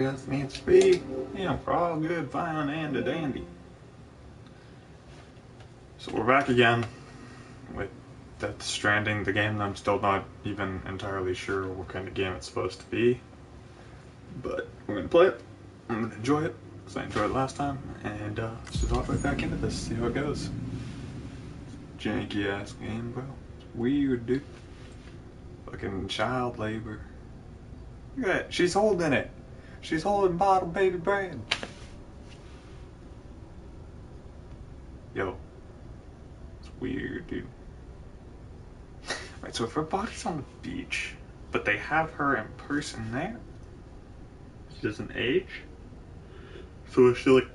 Yes, needs to be. Yeah, for all good, fine, and a dandy. So we're back again with Death Stranding, the game that I'm still not even entirely sure what kind of game it's supposed to be. But we're gonna play it. I'm gonna enjoy it because I enjoyed it last time, and let's just hop right back into this. See how it goes. Janky ass game, bro. It's weird, dude. Fucking child labor. Look at that. She's holding it. She's holding bottled baby bread. Yo, it's weird, dude. Right, so if her body's on the beach, but they have her in person there, she doesn't age. So is she like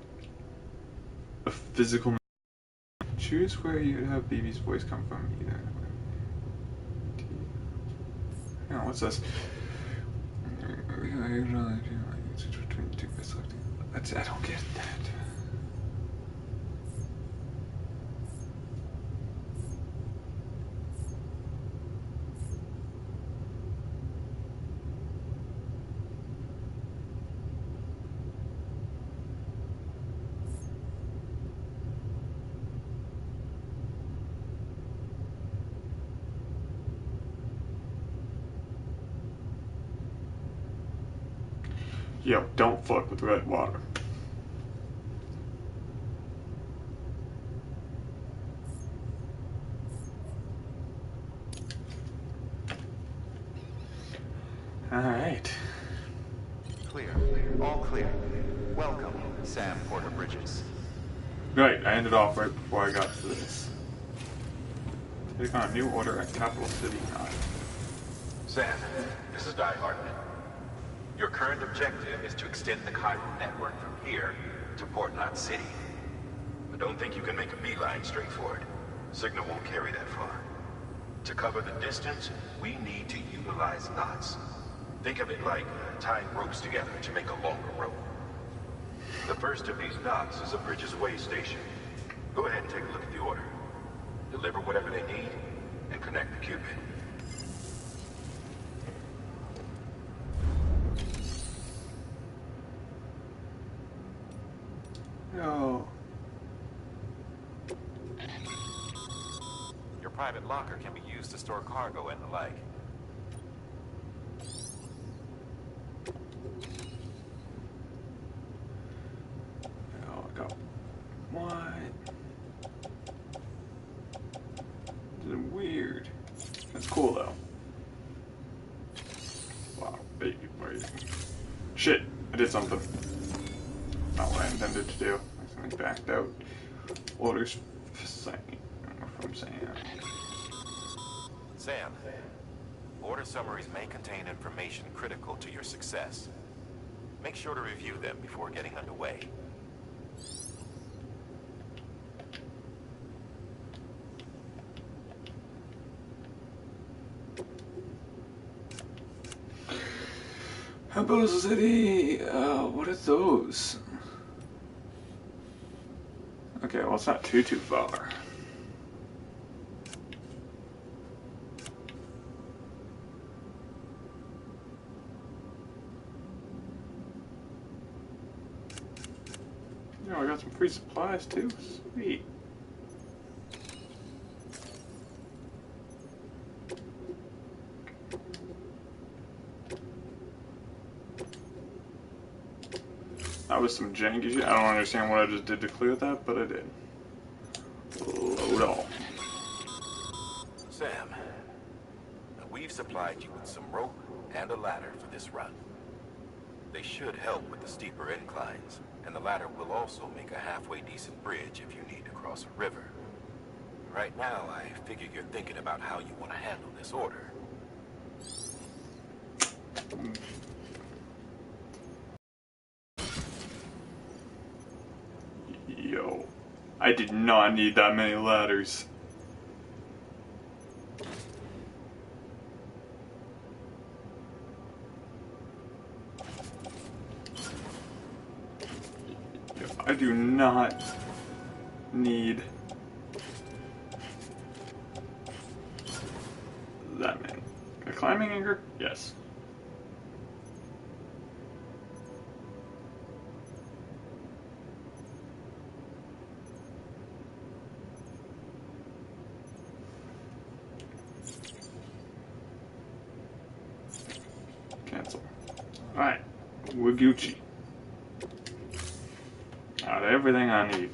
a physical? Choose where you have BB's voice come from. Either. Hang on, what's this? I don't get that. Yo, don't fuck with red water. Alright. Clear. All clear. Welcome, Sam Porter Bridges. Right, I ended off right before I got to this. Take on a new order at Capital City 9. Sam, this is Die Hartman. Your current objective is to extend the chiral network from here to Port Knot City. But don't think you can make a beeline straight for it. Signal won't carry that far. To cover the distance, we need to utilize knots. Think of it like tying ropes together to make a longer rope. The first of these knots is a Bridges Way station. Go ahead and take a look at the order. Deliver whatever they need, and connect the Cupid. No. Your private locker can be used to store cargo and the like. Oh, I got what? This is weird. That's cool though. Wow, baby, wait. Shit, I did something. Not what I intended to do. I accidentally backed out. Orders from Sam. Sam, order summaries may contain information critical to your success. Make sure to review them before getting underway. Capital City, what are those? Okay, well it's not too far. I got some free supplies too, sweet. That was some janky shit. I don't understand what I just did to clear that, but I did. Load all. Sam, we've supplied you with some rope and a ladder for this run. They should help with the steeper inclines, and the ladder will also make a halfway decent bridge if you need to cross a river. Right now, I figure you're thinking about how you want to handle this order. Yo, I did not need that many ladders. Yo, I do not need that many. A climbing anchor? Yes. We're Gucci. Got everything I need.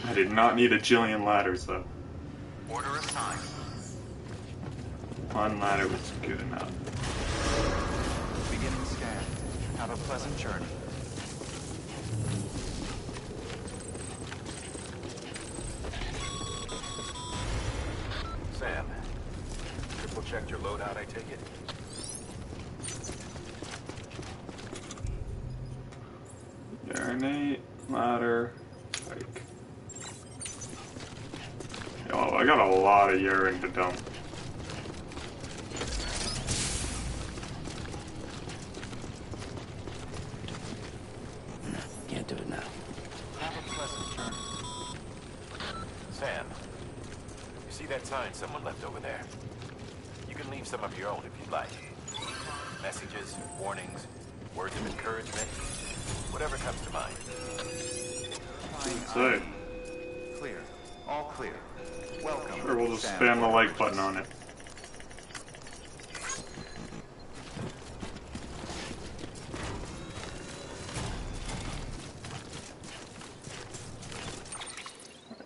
I did not need a jillion ladders though. Order assigned. One ladder was good enough. Beginning scan. Have a pleasant journey. Sam, triple checked your loadout, I take it? Urinate, ladder, like. Yo, I got a lot of urine to dump. Can't do it now. Have a pleasant journey. Sam, you see that sign someone left over there? You can leave some of your own if you'd like. Messages, warnings, words of encouragement, whatever comes to mind. So, Clear. All clear. Welcome. sure, we'll just Sam. spam the like button on it.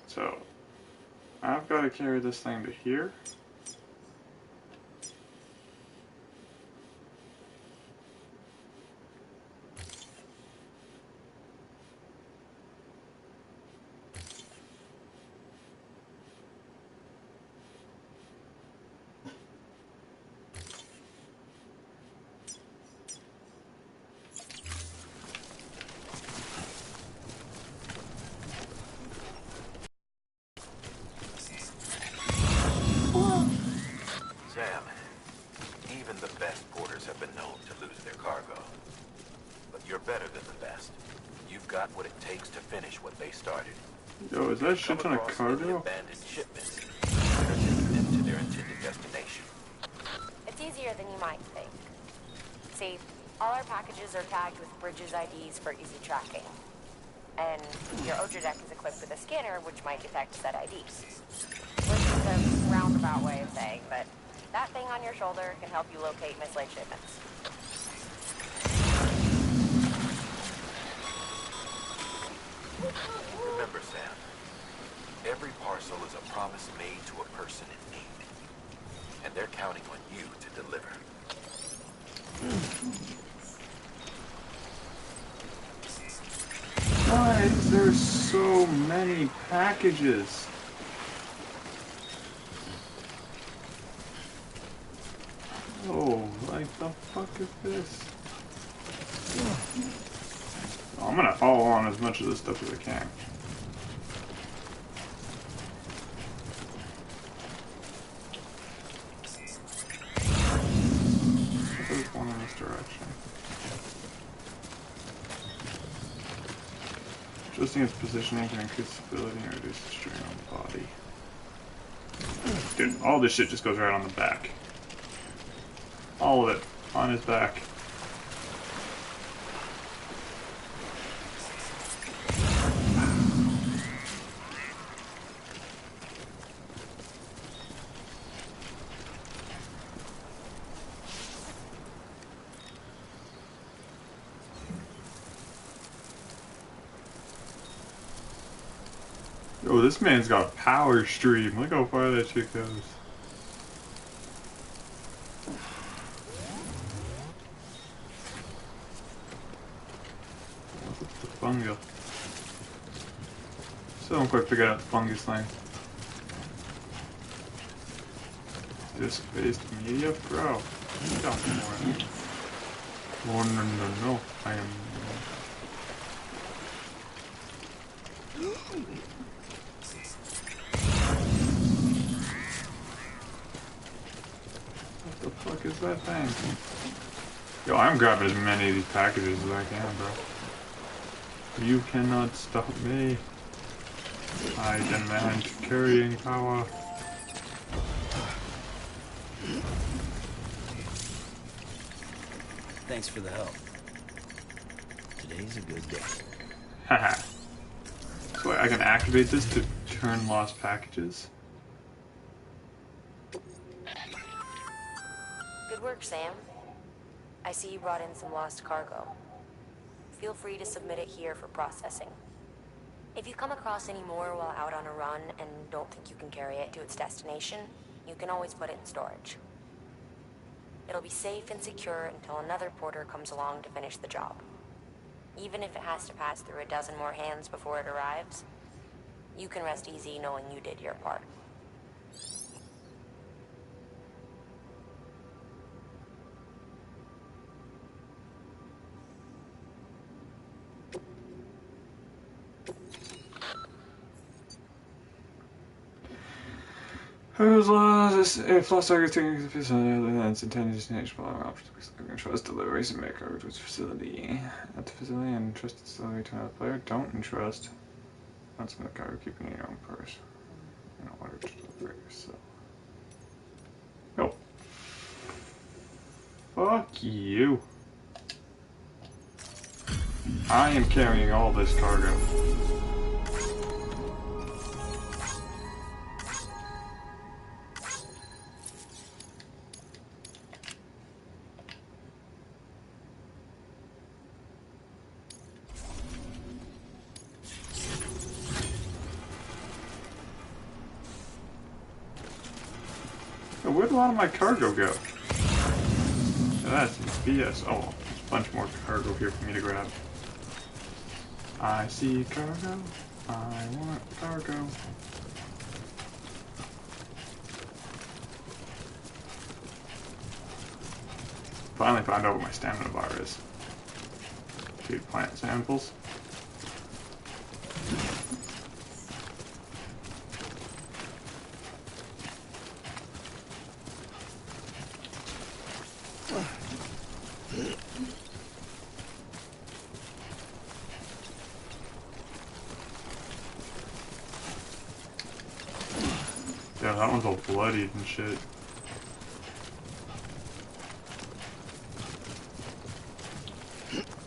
So, I've got to carry this thing to here. Sam, even the best porters have been known to lose their cargo. But you're better than the best. You've got what it takes to finish what they started. Yo, is that a shit ton of Come across any cargo? abandoned shipments. Better take them to their intended destination. It's easier than you might think. See, all our packages are tagged with Bridges IDs for easy tracking. And your Oja deck is equipped with a scanner which might detect said IDs. Which is a roundabout way of saying that that thing on your shoulder can help you locate mislaid shipments. Remember, Sam, every parcel is a promise made to a person in need. And they're counting on you to deliver. Why is there so many packages? Oh, like the fuck is this? I'm gonna haul on as much of this stuff as I can. There's one in this direction. Adjusting its positioning can increase stability and reduce the strain on the body. Dude, all this shit just goes right on the back. All of it on his back. Yo, this man's got a power stream. Look how far that shit goes. What's the fungus? Still don't quite figure out the fungus thing. Disk-based media? Bro, you got more. Oh, no. I am... What the fuck is that thing? Yo, I'm grabbing as many of these packages as I can, bro. You cannot stop me. I demand carrying power. Thanks for the help. Today's a good day. Haha. So I can activate this to turn lost packages. Good work, Sam. I see you brought in some lost cargo. Feel free to submit it here for processing. If you come across any more while out on a run and don't think you can carry it to its destination, you can always put it in storage. It'll be safe and secure until another porter comes along to finish the job. Even if it has to pass through a dozen more hands before it arrives, you can rest easy knowing you did your part. As long as if lost target taking the facility other than its intended destination, follow options to trust deliveries and make cargo to its facility. At the facility and trust its delivery to another player. Don't entrust. Not some of the cargo keeping in your own purse. In order to deliver it yourself. Nope. Fuck you. I am carrying all this cargo. Where'd a lot of my cargo go? That's BS. Oh, there's a bunch more cargo here for me to grab. I see cargo. I want cargo. Finally found out what my stamina bar is. 2 plant samples. Yeah, that one's all bloodied and shit.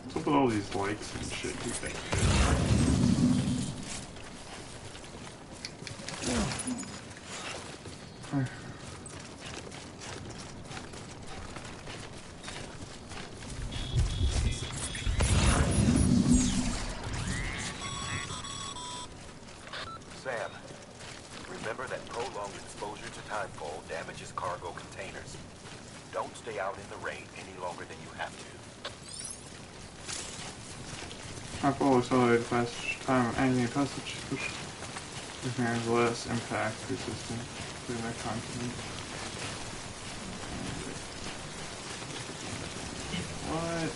What's up with all these likes and shit? You think? Sam, remember that prolonged exposure to timefall damages cargo containers. Don't stay out in the rain any longer than you have to. Timefall accelerated fast time of anything passage, which has less impact resistant to the continent. What?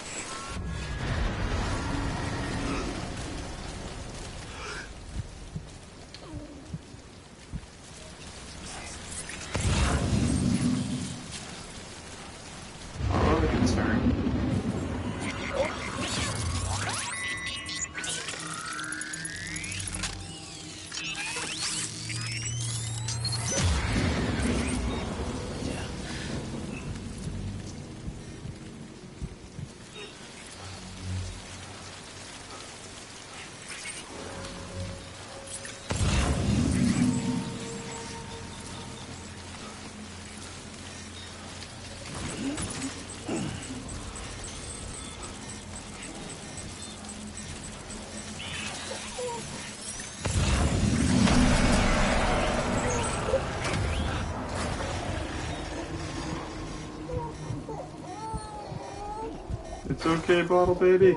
It's okay, bottle baby.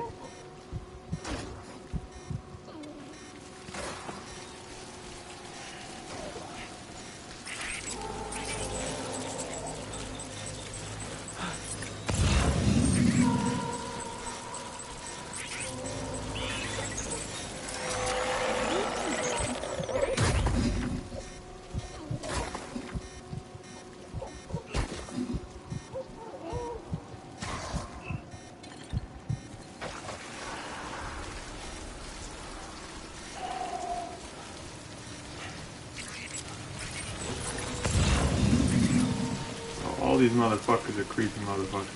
All these motherfuckers are creepy motherfuckers.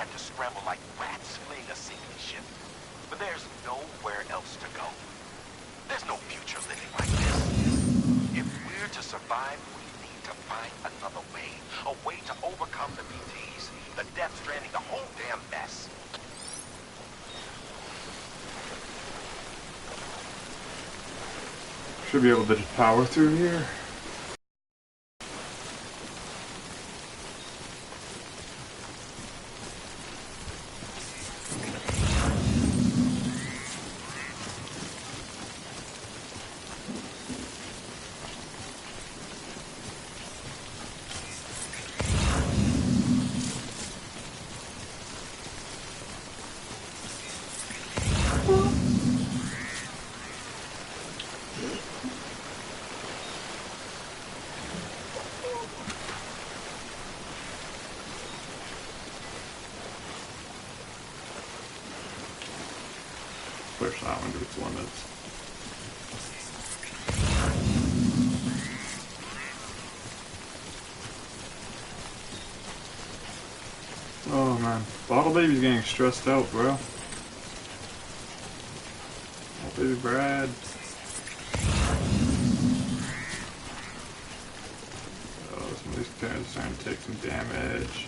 had to scramble like rats fleeing a sinking ship. But there's nowhere else to go. There's no future living like this. If we're to survive, we need to find another way. A way to overcome the BTs, the Death Stranding, the whole damn mess. Should be able to just power through here. Push that one to its limits. Oh man, Bottle Baby's getting stressed out, bro. Oh baby Brad. Oh, some of these guys are starting to take some damage.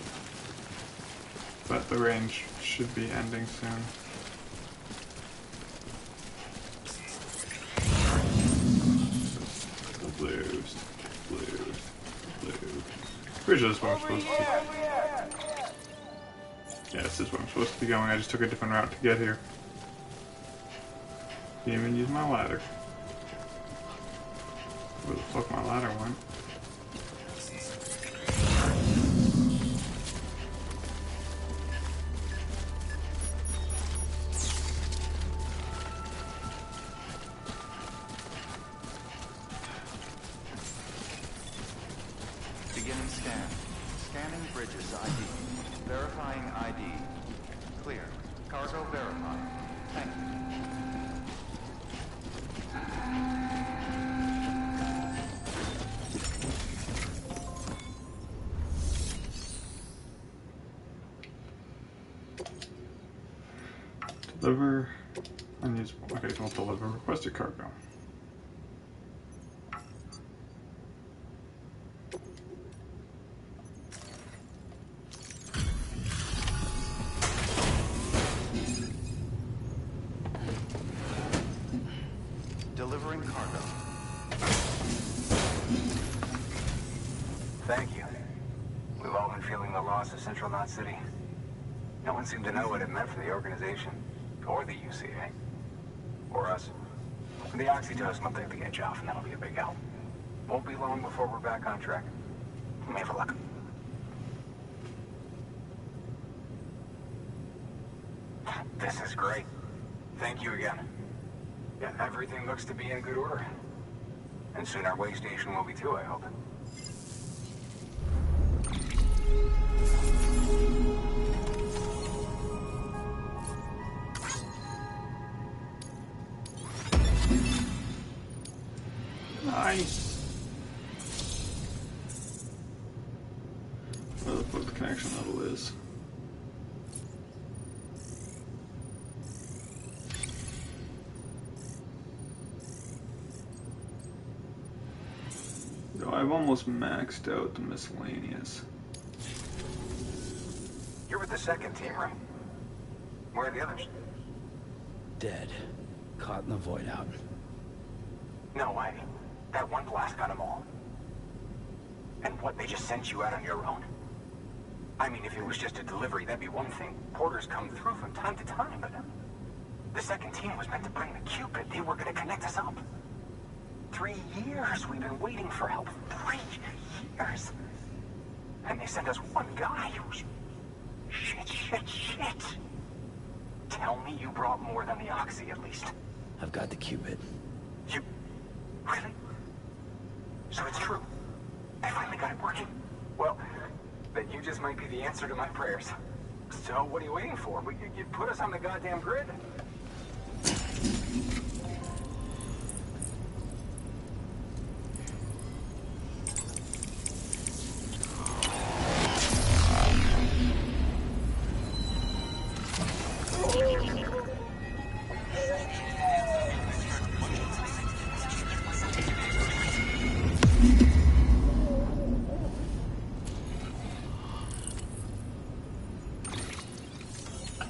But the range should be ending soon. Blues. Pretty sure this is where I'm supposed to be. Yeah, this is where I'm supposed to be going. I just took a different route to get here. Didn't even use my ladder. Where the fuck my ladder went? Beginning scan. Scanning bridges ID. Verifying ID. Clear. Cargo verified. Thank you. Deliver. I need. Okay, so I'll deliver requested cargo. Delivering cargo. Thank you. We've all been feeling the loss of Central Knot City. No one seemed to know what it meant for the organization, or the UCA, or us. The oxytocin will take the edge off, and that'll be a big help. Won't be long before we're back on track. We may have luck. This is great. Thank you again. Yeah, everything looks to be in good order. And soon our way station will be too, I hope. Nice. Where the fuck the connection level is? Yo, I've almost maxed out the miscellaneous. You're with the second team, right? Where are the others? Dead. Caught in the void out. No way. That one blast got them all. And what, they just sent you out on your own? I mean, if it was just a delivery, that'd be one thing. Porters come through from time to time, but the second team was meant to bring the Cupid. They were going to connect us up. 3 years we've been waiting for help. 3 years. And they sent us one guy who's... Shit. Tell me you brought more than the Oxy, at least. I've got the Cupid. You... Really? So it's true. I finally got it working. Well, then you just might be the answer to my prayers. So what are you waiting for? You put us on the goddamn grid.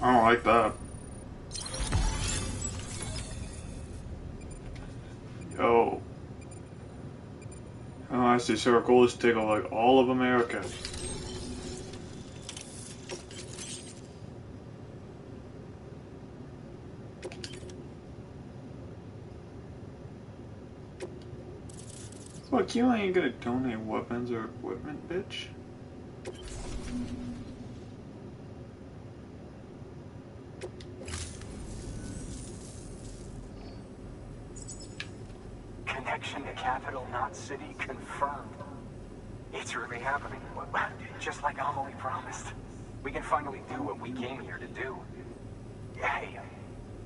I don't like that. Yo. Oh, I see. So our goal is to take like all of America. Look, you ain't gonna donate weapons or equipment, bitch. Connection to capital, not city, confirmed. It's really happening. Just like Amelie promised. We can finally do what we came here to do. Hey,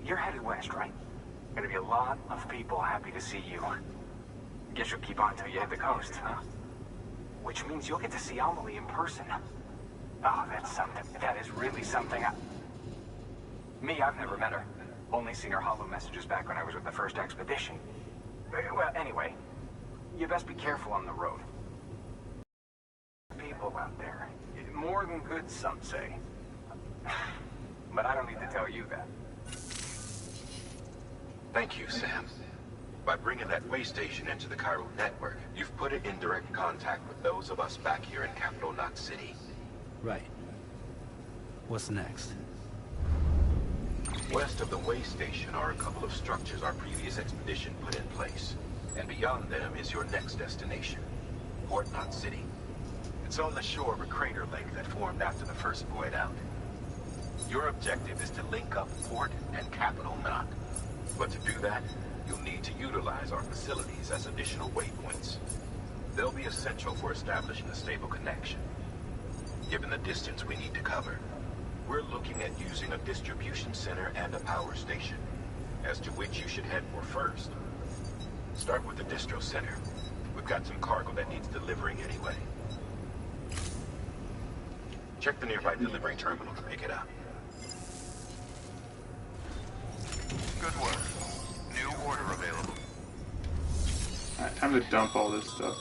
you're headed west, right? Gonna be a lot of people happy to see you. Guess you'll keep on till you hit the coast, huh? Which means you'll get to see Amelie in person. Oh, that's something. That is really something. Me, I've never met her. Only seen her holo messages back when I was with the first expedition. Well, anyway, you best be careful on the road. People out there. More than good, some say. But I don't need to tell you that. Thank you, Sam. By bringing that way station into the Cairo network, you've put it in direct contact with those of us back here in Capital Knot City. Right. What's next? West of the way station are a couple of structures our previous expedition put in place. And beyond them is your next destination, Port Knot City. It's on the shore of a crater lake that formed after the first void out. Your objective is to link up Port and Capital Knot. But to do that, you'll need to utilize our facilities as additional waypoints. They'll be essential for establishing a stable connection. Given the distance we need to cover, we're looking at using a distribution center and a power station, as to which you should head for first. Start with the distro center. We've got some cargo that needs delivering anyway. Check the nearby delivery terminal to pick it up. Good work. New order available. Alright, time to dump all this stuff.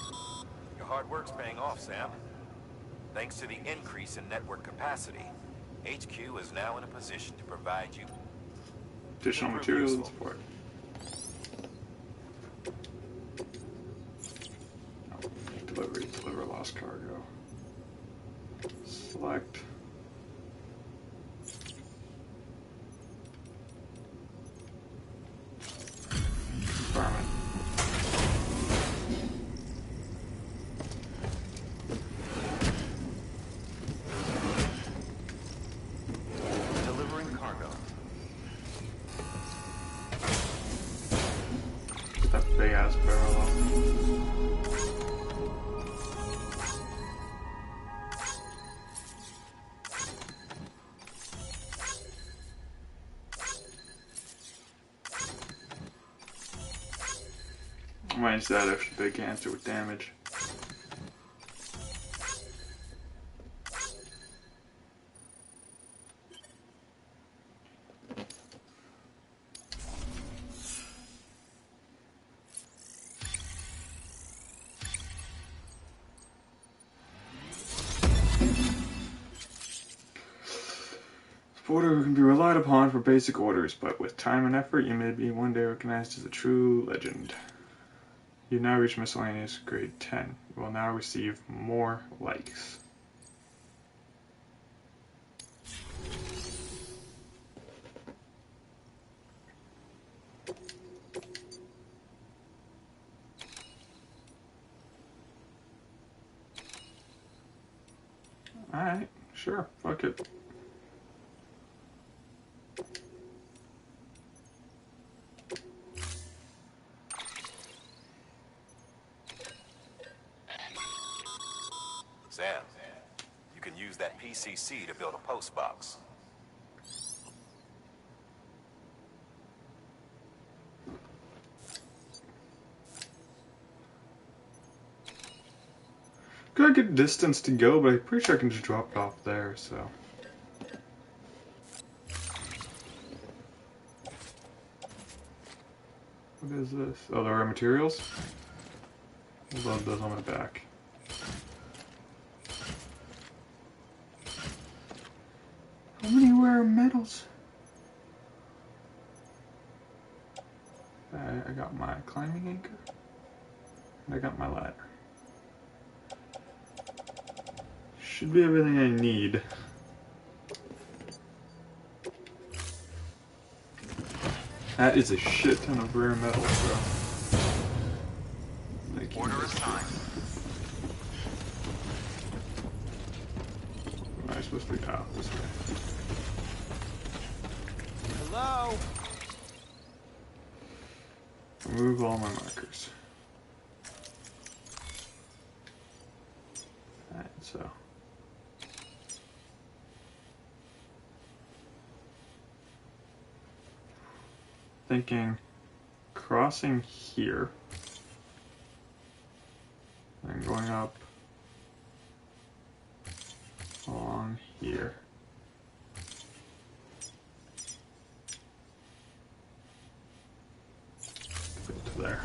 Your hard work's paying off, Sam. Thanks to the increase in network capacity, HQ is now in a position to provide you Additional materials and support. Delivery, deliver lost cargo. Select. Confirm it. Delivering cargo. Get that big ass barrel up. Minus that extra big canister with damage. Porter can be relied upon for basic orders, but with time and effort, you may be one day recognized as a true legend. You now reach miscellaneous grade 10. You will now receive more likes. Alright, sure, fuck it. Sam, you can use that PCC to build a post box. Got a good distance to go, but I'm pretty sure I can just drop it off there, so. What is this? Oh, there are materials? I'll load those on my back. How many rare metals? I got my climbing anchor. And I got my ladder. Should be everything I need. That is a shit ton of rare metals, bro. Order assigned. Am I supposed to be out this way? Hello? Remove all my markers. Alright, so. Thinking crossing here. And going up along here. Go to there.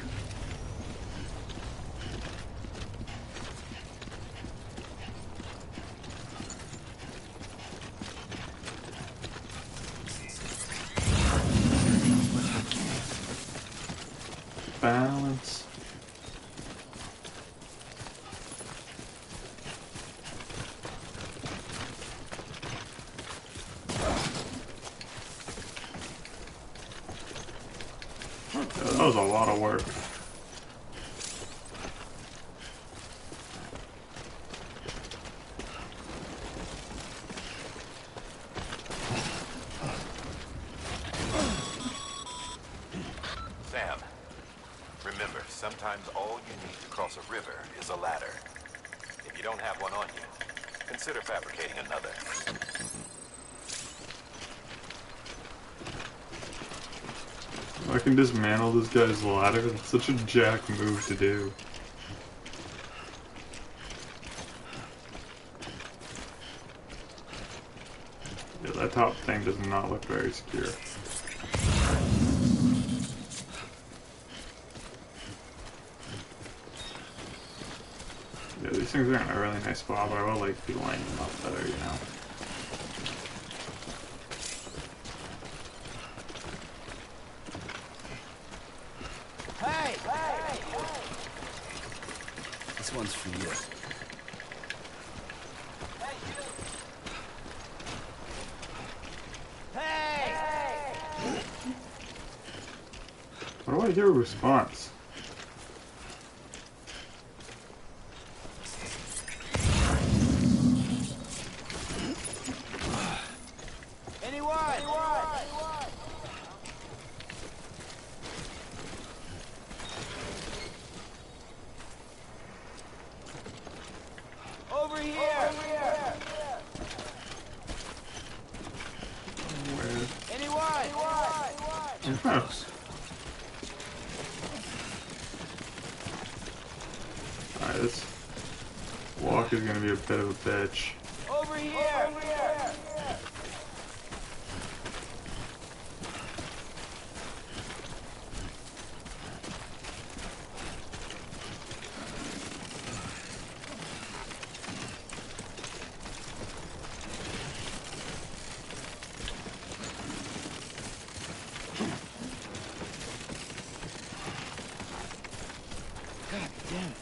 Balance. That was a lot of work. Sam, remember, sometimes all you need to cross a river is a ladder. If you don't have one on you, consider fabricating another. I can dismantle this guy's ladder. That's such a jack move to do. Yeah, that top thing does not look very secure. Yeah, these things are in a really nice spot, but I would like to be lining them up better, you know. Hey! This one's for you. Why do I hear a response? Over here! Where? Anyone? Oh. Alright, this walk is gonna be a bit of a bitch. Over here! God damn it.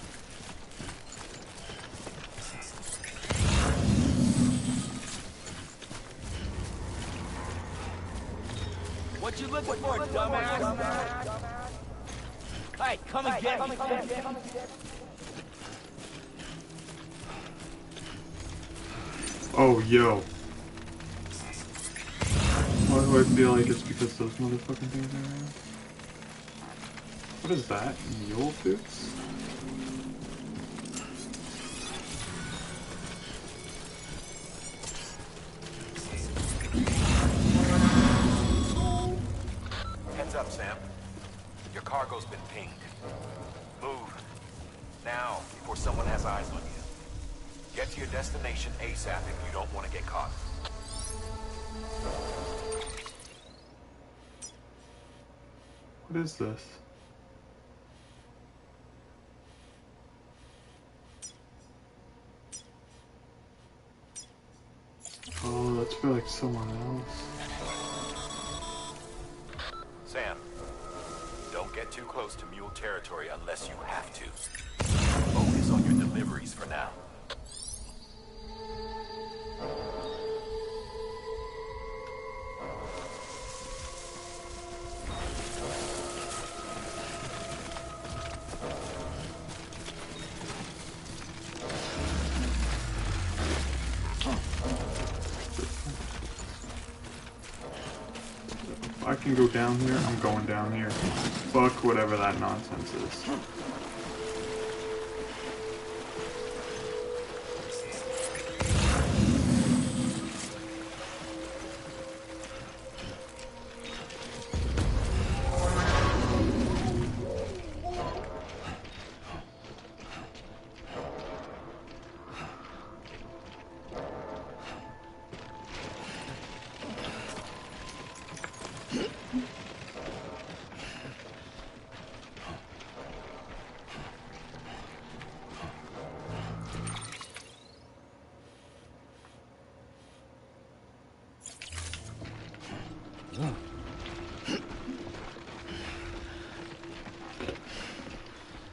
What you looking for, dumbass? Hey, come and get me. Oh, yo. Why do I feel like it's because those motherfucking things are around? What is that? Mule boots? Heads up, Sam. Your cargo's been pinged. Move. Now, before someone has eyes on you. Get to your destination ASAP if you don't want to get caught. What is this? Oh, that's to be like someone else. Sam, don't get too close to mule territory unless you have to. Focus on your deliveries for now. If I can go down here, I'm going down here. Fuck whatever that nonsense is.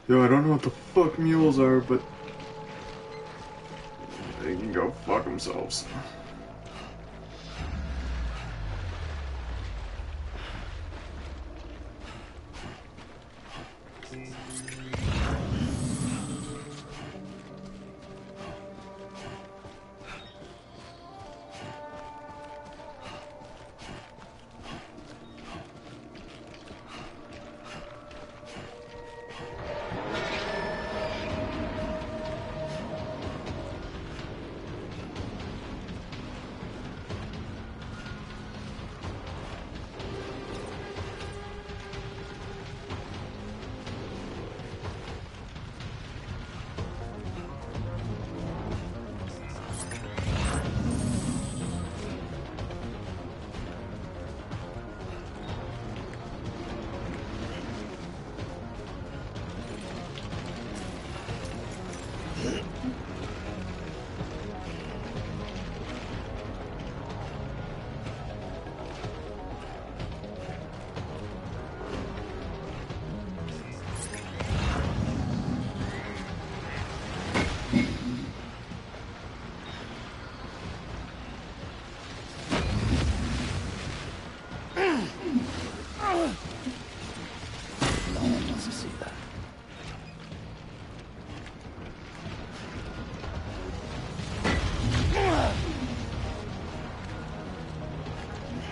Yo, I don't know what the fuck mules are, but they can go fuck themselves.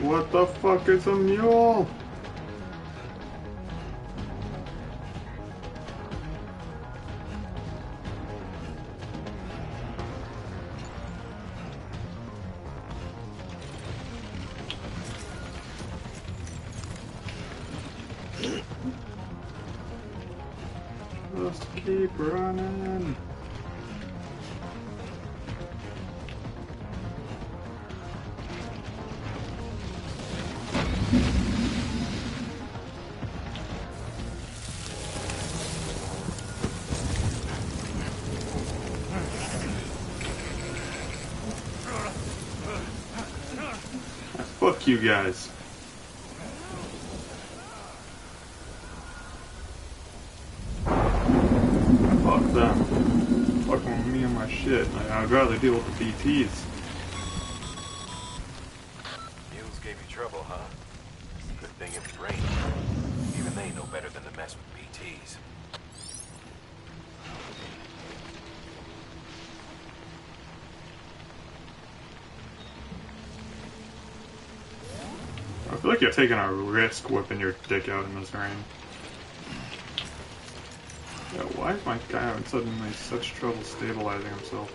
What the fuck is a mule? Just keep running. Fuck you guys. Fuck them. Fucking with me and my shit. I'd rather deal with the BTs. Mules gave you trouble, huh? Good thing it was raining. Even they know better than to mess with BTs. I feel like you're taking a risk whipping your dick out in this rain. Yeah, why is my guy having suddenly such trouble stabilizing himself?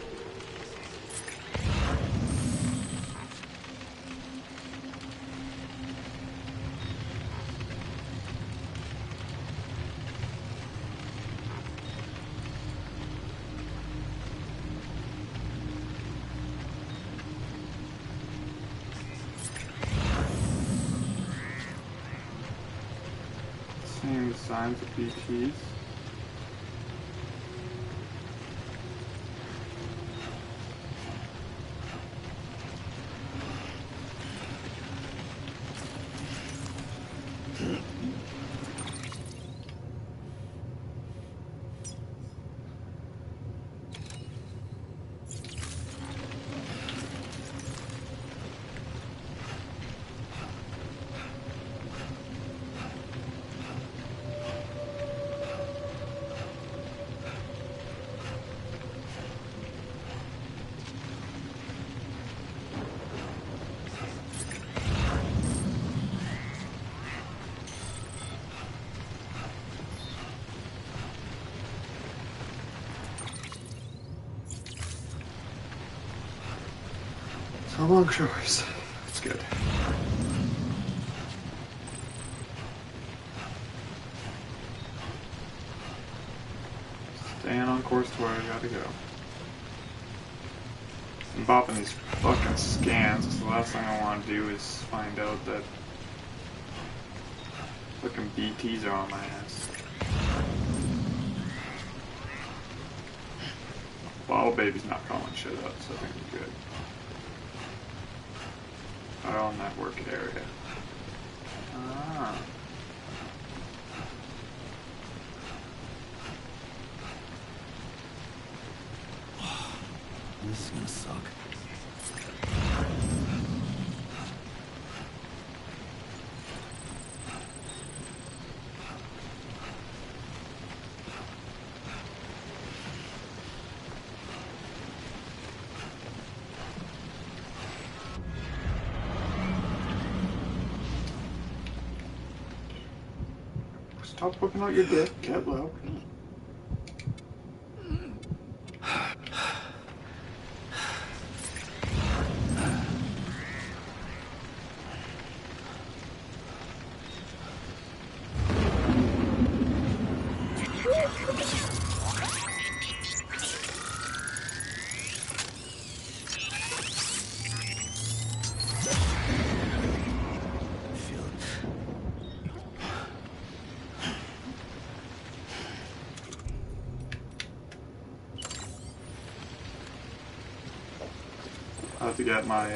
Seeing the signs of BTs. for long showers. It's good. Staying on course to where I gotta go. I'm bopping these fucking scans, so the last thing I want to do is find out that fucking BTs are on my ass. Bottle Baby's not calling shit up, so I think we're good. Out on that work area. Ah. This is gonna suck. Stop whipping out your dick, get low. I have to get my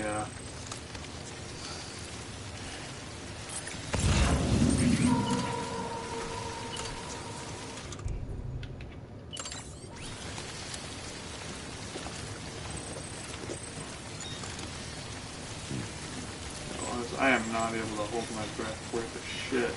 I am not able to hold my breath worth a shit.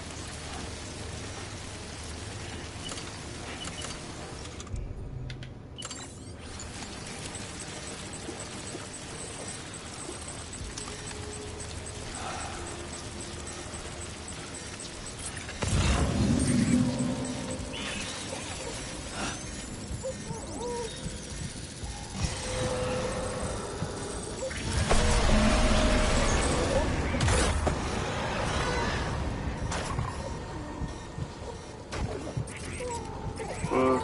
Fuck.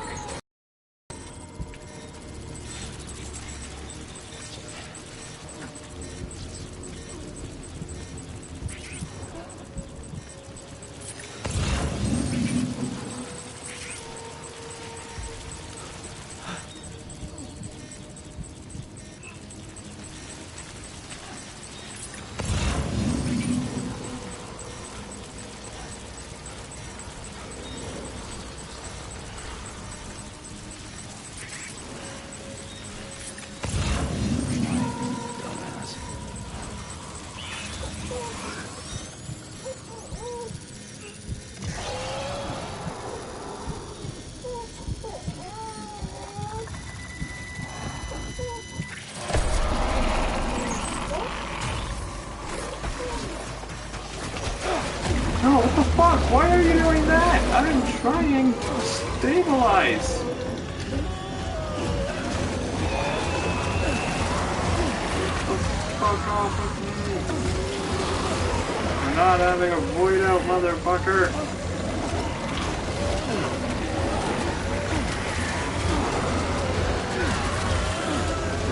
No, what the fuck? Why are you doing that? I'm trying to stabilize. Fuck off with me. You're not having a void out, motherfucker.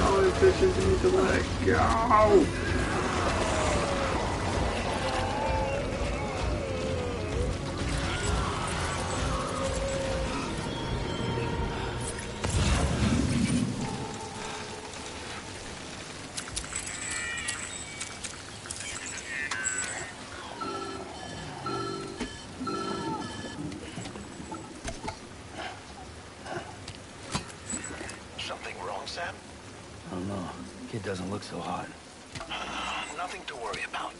All these bitches need to let it go. Something wrong, Sam? I don't know. Kid doesn't look so hot. Nothing to worry about.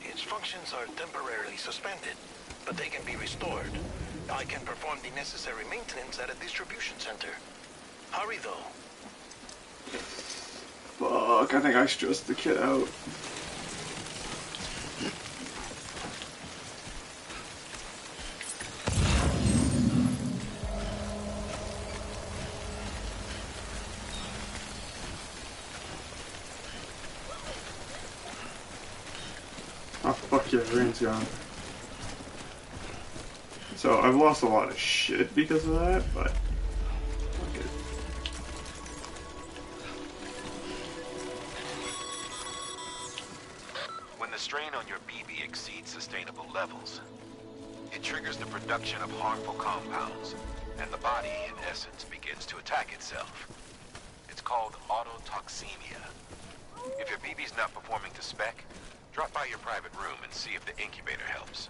Its functions are temporarily suspended, but they can be restored. I can perform the necessary maintenance at a distribution center. Hurry, though. Fuck, I think I stressed the kid out. Oh fuck yeah, rain's gone. So I've lost a lot of shit because of that, but fuck it. When the strain on your BB exceeds sustainable levels, it triggers the production of harmful compounds, and the body, in essence, begins to attack itself. It's called autotoxemia. If your BB's not performing to spec, drop by your private room and see if the incubator helps.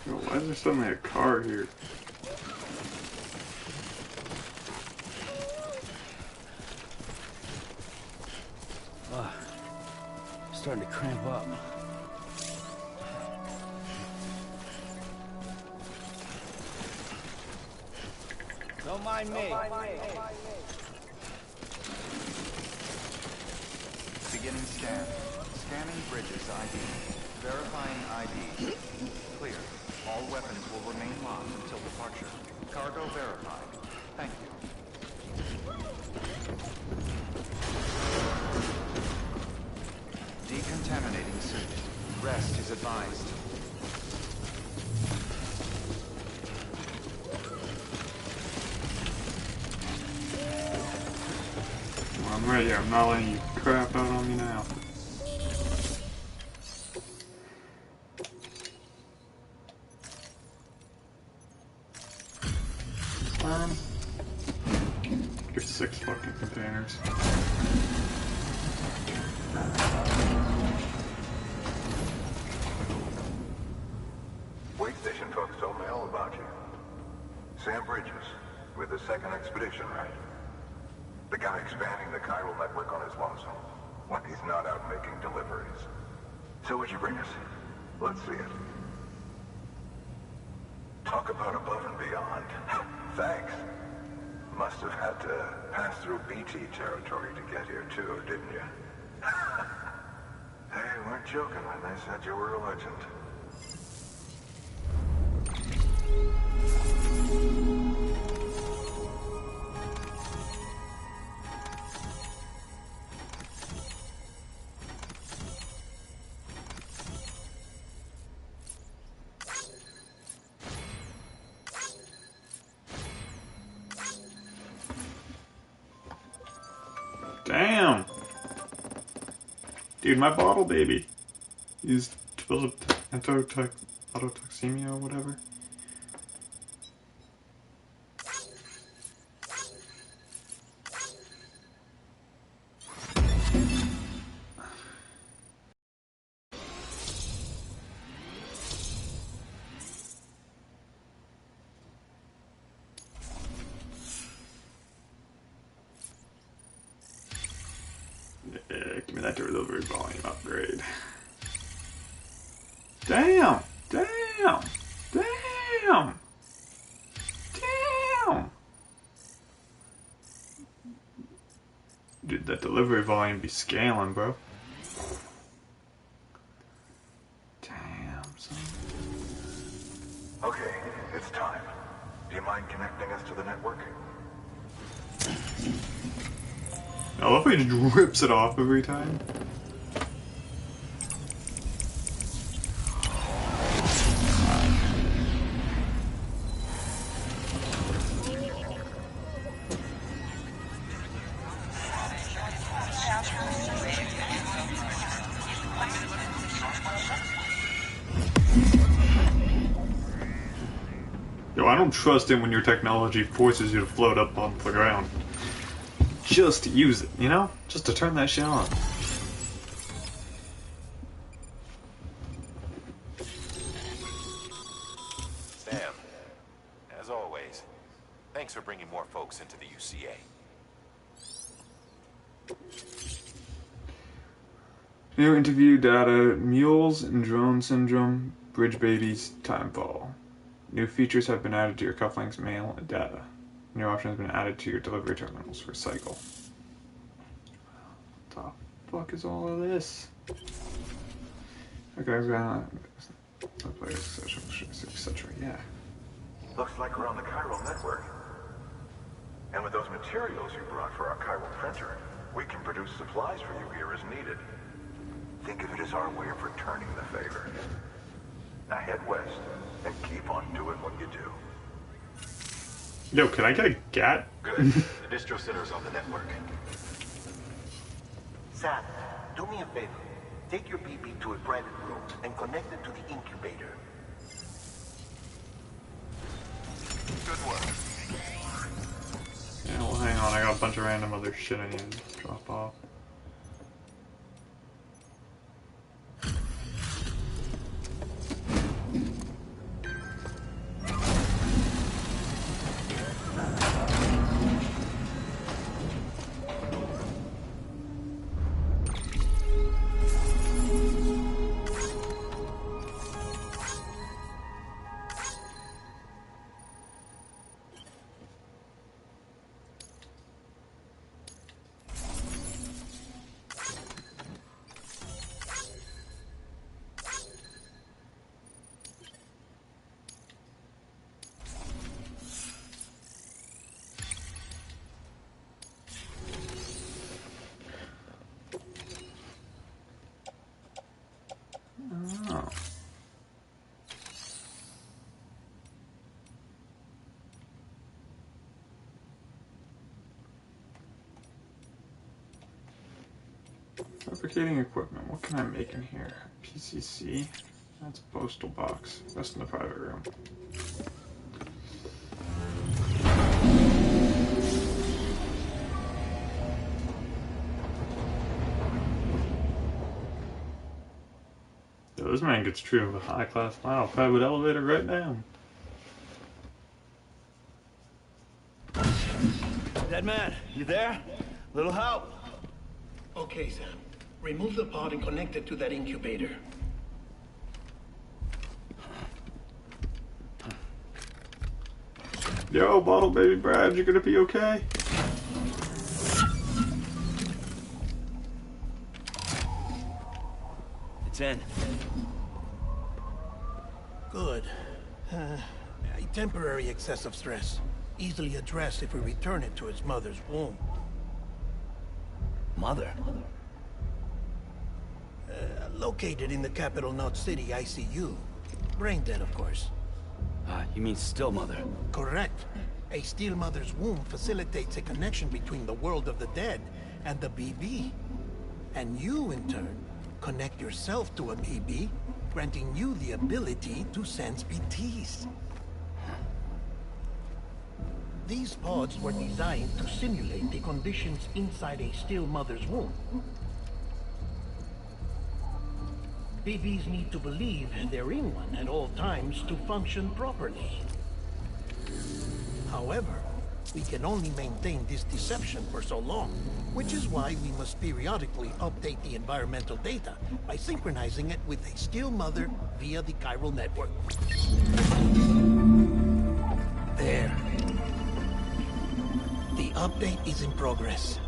Yo, why is there suddenly a car here? Starting to cramp up. Don't mind me. Beginning scan. Scanning bridges ID. Verifying ID. Clear. All weapons will remain locked until departure. Cargo verified. Thank you. Decontaminating suit. Rest is advised. Well, I'm ready. I'm not letting you crap out on me now. Here's 6 fucking containers. Wait station folks told me all about you. Sam Bridges, with the 2nd Expedition, right? The guy expanding the chiral network on his lonesome, when he's not out making deliveries. So what'd you bring us? Let's see it. Talk about above and beyond. Thanks. Must have had to pass through BT territory to get here too, didn't you? They weren't joking when they said you were a legend. Damn! Dude, my bottle baby used to build up autotoxemia or whatever. Yeah, give me that delivery volume upgrade. Damn! Damn! Damn! Damn! Dude, that delivery volume be scaling, bro. Damn, son. Okay, it's time. Do you mind connecting us to the network? I love how he just rips it off every time. Yo, I don't trust it when your technology forces you to float up on the ground. Just to use it, you know? Just to turn that shit on. Sam, as always, thanks for bringing more folks into the UCA. New interview data, mules and drone syndrome, bridge babies, timefall. New features have been added to your cufflinks, mail, and data. New option has been added to your delivery terminals for cycle. What the fuck is all of this? Okay, etc. Yeah. Looks like we're on the chiral network. And with those materials you brought for our chiral printer, we can produce supplies for you here as needed. Think of it as our way of returning the favor. Now head west and keep on doing what you do. Yo, can I get a GAT? Good. The distro center's on the network. Sam, do me a favor. Take your BB to a private room and connect it to the incubator. Good work. Yeah, well, hang on. I got a bunch of random other shit I need to drop off. Oh. Fabricating equipment. What can I make in here? PCC. That's a postal box. Rest in the private room. Yo, this man gets treated with high class. Wow, private elevator right now. Dead man, you there? Little help? Okay, Sam. Remove the pod and connect it to that incubator. Yo, bottle baby Brad, you gonna be okay? It's in. Good. A temporary excessive stress. Easily addressed if we return it to its mother's womb. Mother? Located in the capital Knot City ICU. Brain dead, of course. You mean still mother? Correct. A steel mother's womb facilitates a connection between the world of the dead and the BB. And you, in turn, connect yourself to a BB, granting you the ability to sense BTs. These pods were designed to simulate the conditions inside a still mother's womb. BBs need to believe they're in one at all times to function properly. However, we can only maintain this deception for so long, which is why we must periodically update the environmental data by synchronizing it with a still mother via the chiral network. There. The update is in progress.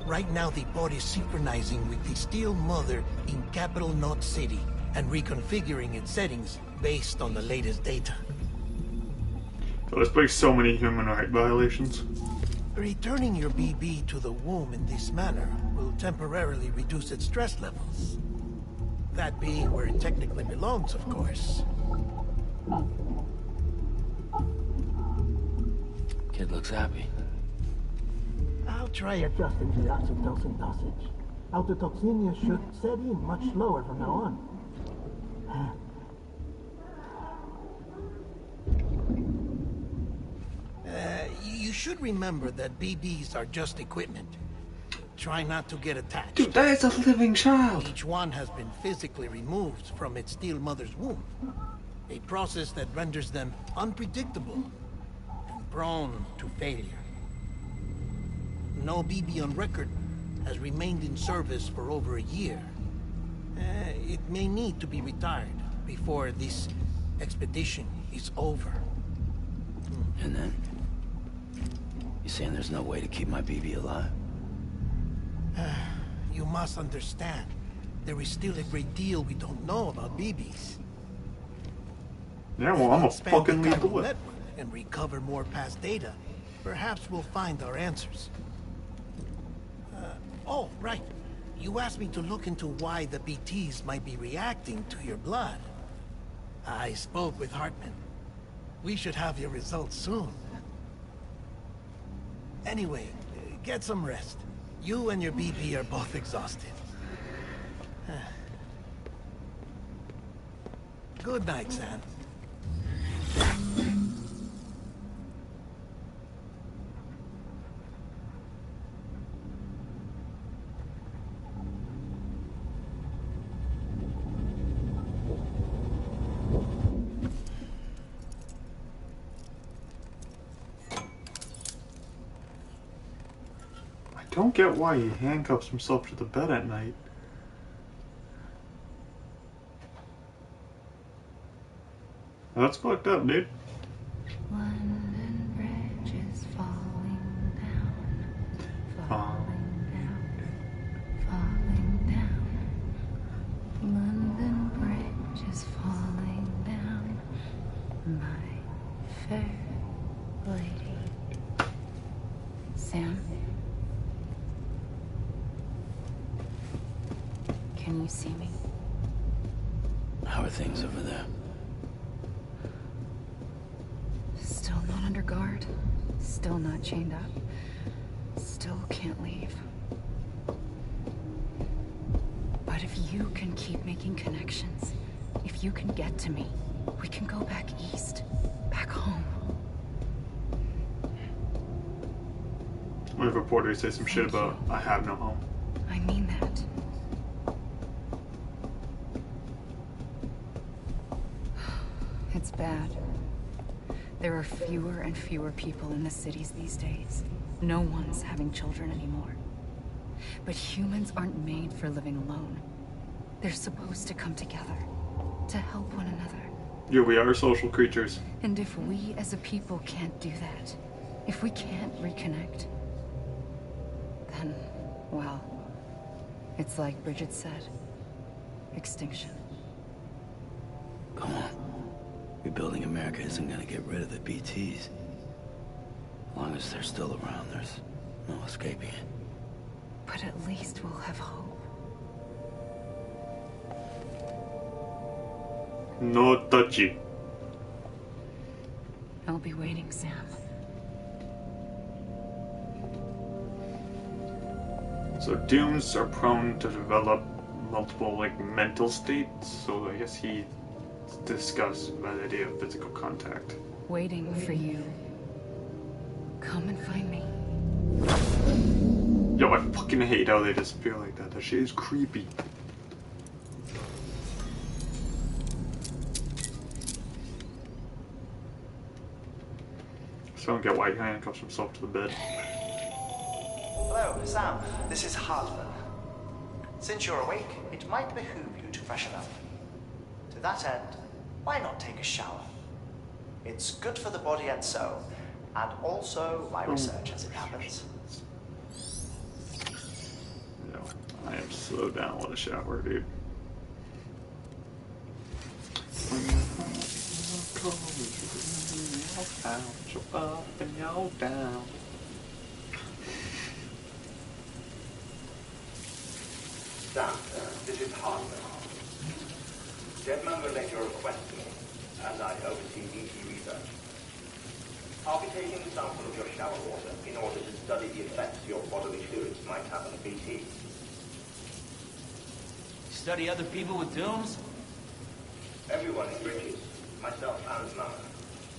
Right now, the pod is synchronizing with the Steel Mother in Capital Knot City and reconfiguring its settings based on the latest data. So there's like so many human rights violations. Returning your BB to the womb in this manner will temporarily reduce its stress levels. That being where it technically belongs, of course. Kid looks happy. I'll try adjusting the oxytocin dosage. Autotoxemia should set in much slower from now on. You should remember that BBs are just equipment. Try not to get attached. Dude, that is a living child! Each one has been physically removed from its steel mother's womb. A process that renders them unpredictable and prone to failure. No BB on record has remained in service for over a year. It may need to be retired before this expedition is over. And then? You saying there's no way to keep my BB alive? You must understand, there is still a great deal we don't know about BBs. Yeah, well, I'm a Expand fucking the lethal chiral whip. network and recover more past data. Perhaps we'll find our answers. Oh, right. You asked me to look into why the BTs might be reacting to your blood. I spoke with Hartman. We should have your results soon. Anyway, get some rest. You and your BP are both exhausted. Good night, Sam. I don't get why he handcuffs himself to the bed at night. That's fucked up, dude. London Bridge is falling down, falling down, falling down. London Bridge is falling down, my fair lady. Sam? Can you see me? How are things over there? Still not under guard. Still not chained up. Still can't leave. But if you can keep making connections, if you can get to me, we can go back east. Back home. What if reporters say some shit about I have no home? I mean that. It's bad. There are fewer and fewer people in the cities these days. No one's having children anymore. But humans aren't made for living alone. They're supposed to come together, to help one another. Yeah, we are social creatures. And if we as a people can't do that, if we can't reconnect, then, well, it's like Bridget said, extinction. Come on. Rebuilding America isn't gonna get rid of the BTs. As long as they're still around, there's no escaping it. But at least we'll have hope. No touchy. I'll be waiting, Sam. So dooms are prone to develop multiple mental states, so I guess he discussed the idea of physical contact. Waiting for you. Come and find me. Yo, I fucking hate how they disappear like that. That shit is creepy. So I don't get why he handcuffs himself to the bed. Hello, Sam. This is Hartman. Since you're awake, it might behoove you to freshen up. To that end, why not take a shower? It's good for the body and soul, and also my research as it happens. Yo, I am so down with a shower, dude. Sam, this is Hartman. Deadman relayed your request to me, and I oversee BT research. I'll be taking a sample of your shower water in order to study the effects your bodily fluids might have on a BT. Study other people with dooms? Everyone in Bridges, myself and Mama.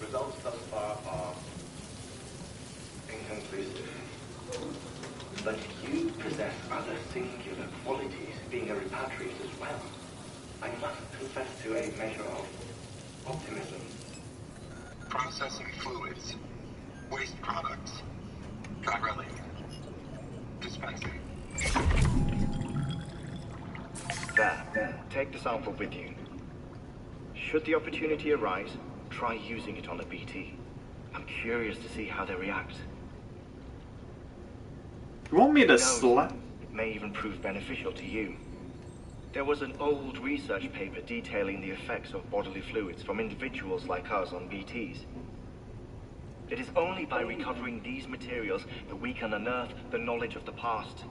Results thus far are inconclusive. But you possess other singular qualities, being a repatriate as well. I must confess to a measure of optimism. Processing fluids. Waste products. Drilling. Dispensing. There. Take the sample with you. Should the opportunity arise, try using it on a BT. I'm curious to see how they react. You want me to Who knows? slap? It may even prove beneficial to you. There was an old research paper detailing the effects of bodily fluids from individuals like us on BTs. It is only by recovering these materials that we can unearth the knowledge of the past.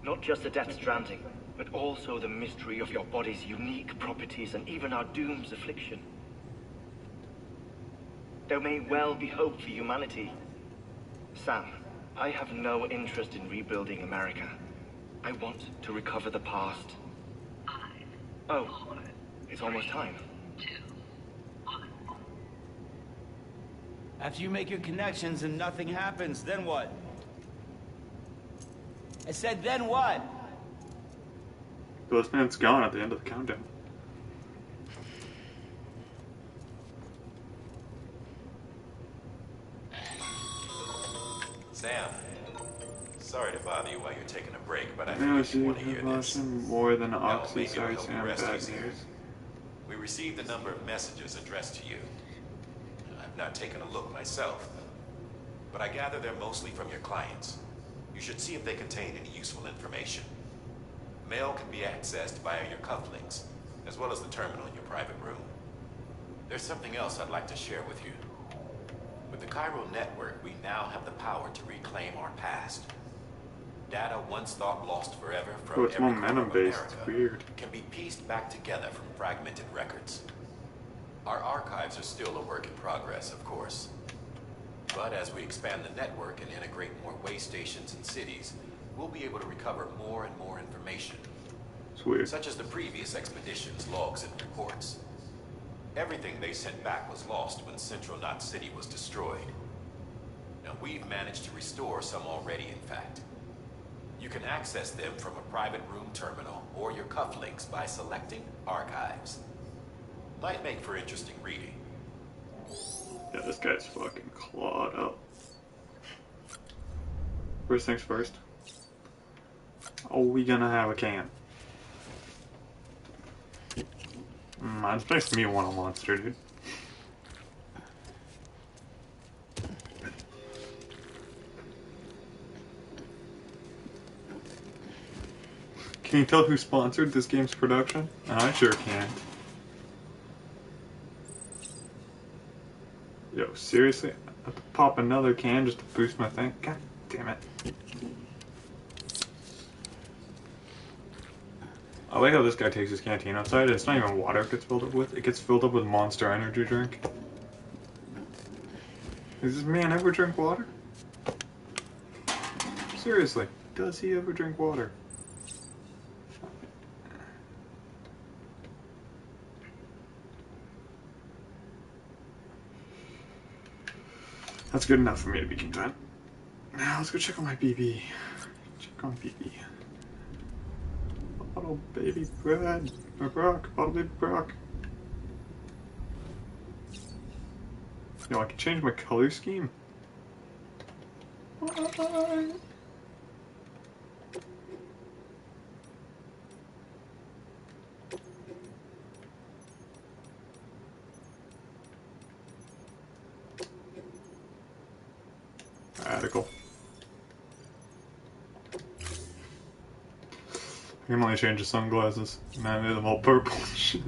Not just the Death Stranding, but also the mystery of your body's unique properties and even our doom's affliction. There may well be hope for humanity. Sam, I have no interest in rebuilding America. I want to recover the past. Oh, it's almost time. After you make your connections and nothing happens, then what? I said, then what? This man's gone at the end of the countdown. Sam, sorry to bother you while you're taking a break, but I No, figured you want to hear this. more than No, oxy, maybe it'll sorry, help Sam, rest bad easier. news. We received a number of messages addressed to you. I've not taken a look myself, but I gather they're mostly from your clients. You should see if they contain any useful information. Mail can be accessed via your cufflinks, as well as the terminal in your private room. There's something else I'd like to share with you. With the Chiral network, we now have the power to reclaim our past. Data once thought lost forever from it's every momentum corner of based. America It's weird. can be pieced back together from fragmented records. Our archives are still a work in progress, of course. But as we expand the network and integrate more way stations and cities, we'll be able to recover more and more information. It's weird. Such as the previous expedition's logs and reports. Everything they sent back was lost when Central Knot City was destroyed. Now we've managed to restore some already, in fact. You can access them from a private room terminal or your cufflinks by selecting Archives. Might make for interesting reading. Yeah, this guy's fucking clawed up. First things first. Are we gonna have a can? It makes me want a monster, dude. Can you tell who sponsored this game's production? I sure can. Yo, seriously? I have to pop another can just to boost my thing? God damn it. I like how this guy takes his canteen outside. It's not even water it gets filled up with. It gets filled up with Monster Energy drink. Does this man ever drink water? Seriously, does he ever drink water? That's good enough for me to be content. Now let's go check on my BB. Check on BB. Bottle baby bread. Or Brock. Bottle baby Brock. Yo, I can change my color scheme. Bye. Radical. I can only change the sunglasses. Man, I made them all purple and shit.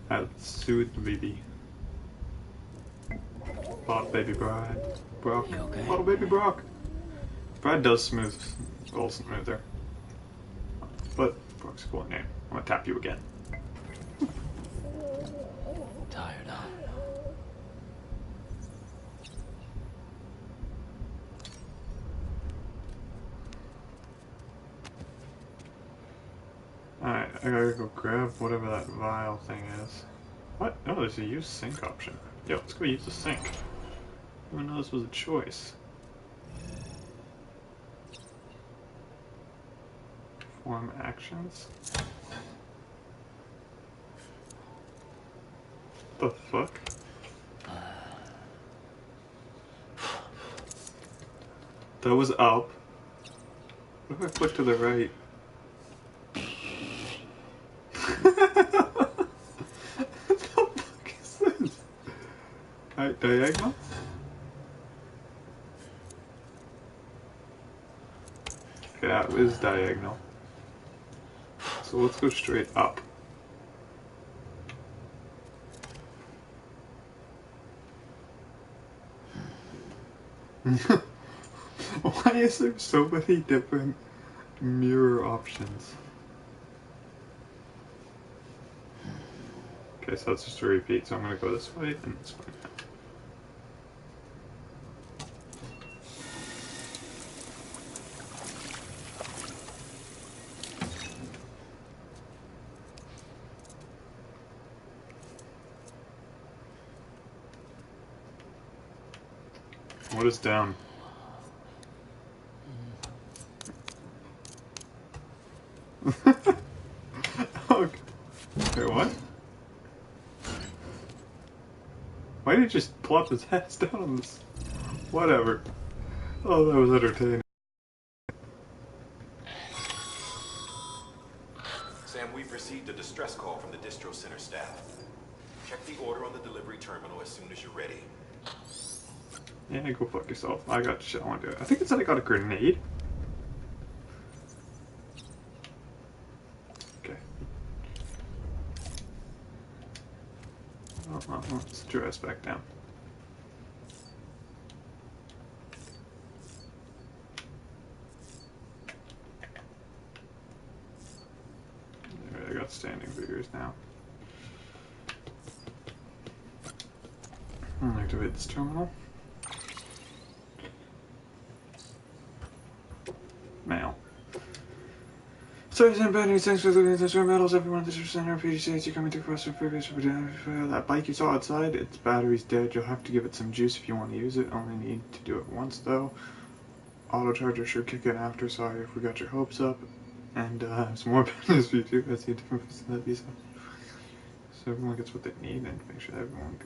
Let's soothe the baby. Bottle baby Bride. Brock. Okay? Bottle baby Brock. Bride does smooth a little smoother. But Brock's a cool name. I'm gonna tap you again. Tired, huh? Alright, I gotta go grab whatever that vial thing is. What? No, there's a use sink option. Yo, let's go use the sink. I didn't even know this was a choice. Perform actions? What the fuck? That was up. What if I flick to the right? What the fuck is this? Alright, diagonal? Okay, that was diagonal. So let's go straight up. Why is there so many different mirror options? Okay, so that's just a repeat, so I'm gonna go this way and this way now. What is down? Okay. Wait, what? Why did he just plop his ass down on this? Whatever. Oh, that was entertaining. Sam, we've received a distress call from the distro center staff. Check the order on the delivery terminal as soon as you're ready. Yeah, go fuck yourself. I got shit I want to do. I think it said I got a grenade. Okay. Let's dress back down. Alright, I got standing figures now. I'll activate this terminal. Mail. Sorry, Sam Bad News, thanks for looking at this rare metals. Everyone at this center, PGC, you're coming to question previous. That bike you saw outside, its battery's dead. You'll have to give it some juice if you want to use it. Only need to do it once, though. Auto charger should kick in after. Sorry if we got your hopes up. And some more bad news for you too. I see a different facility. So everyone gets what they need and make sure that everyone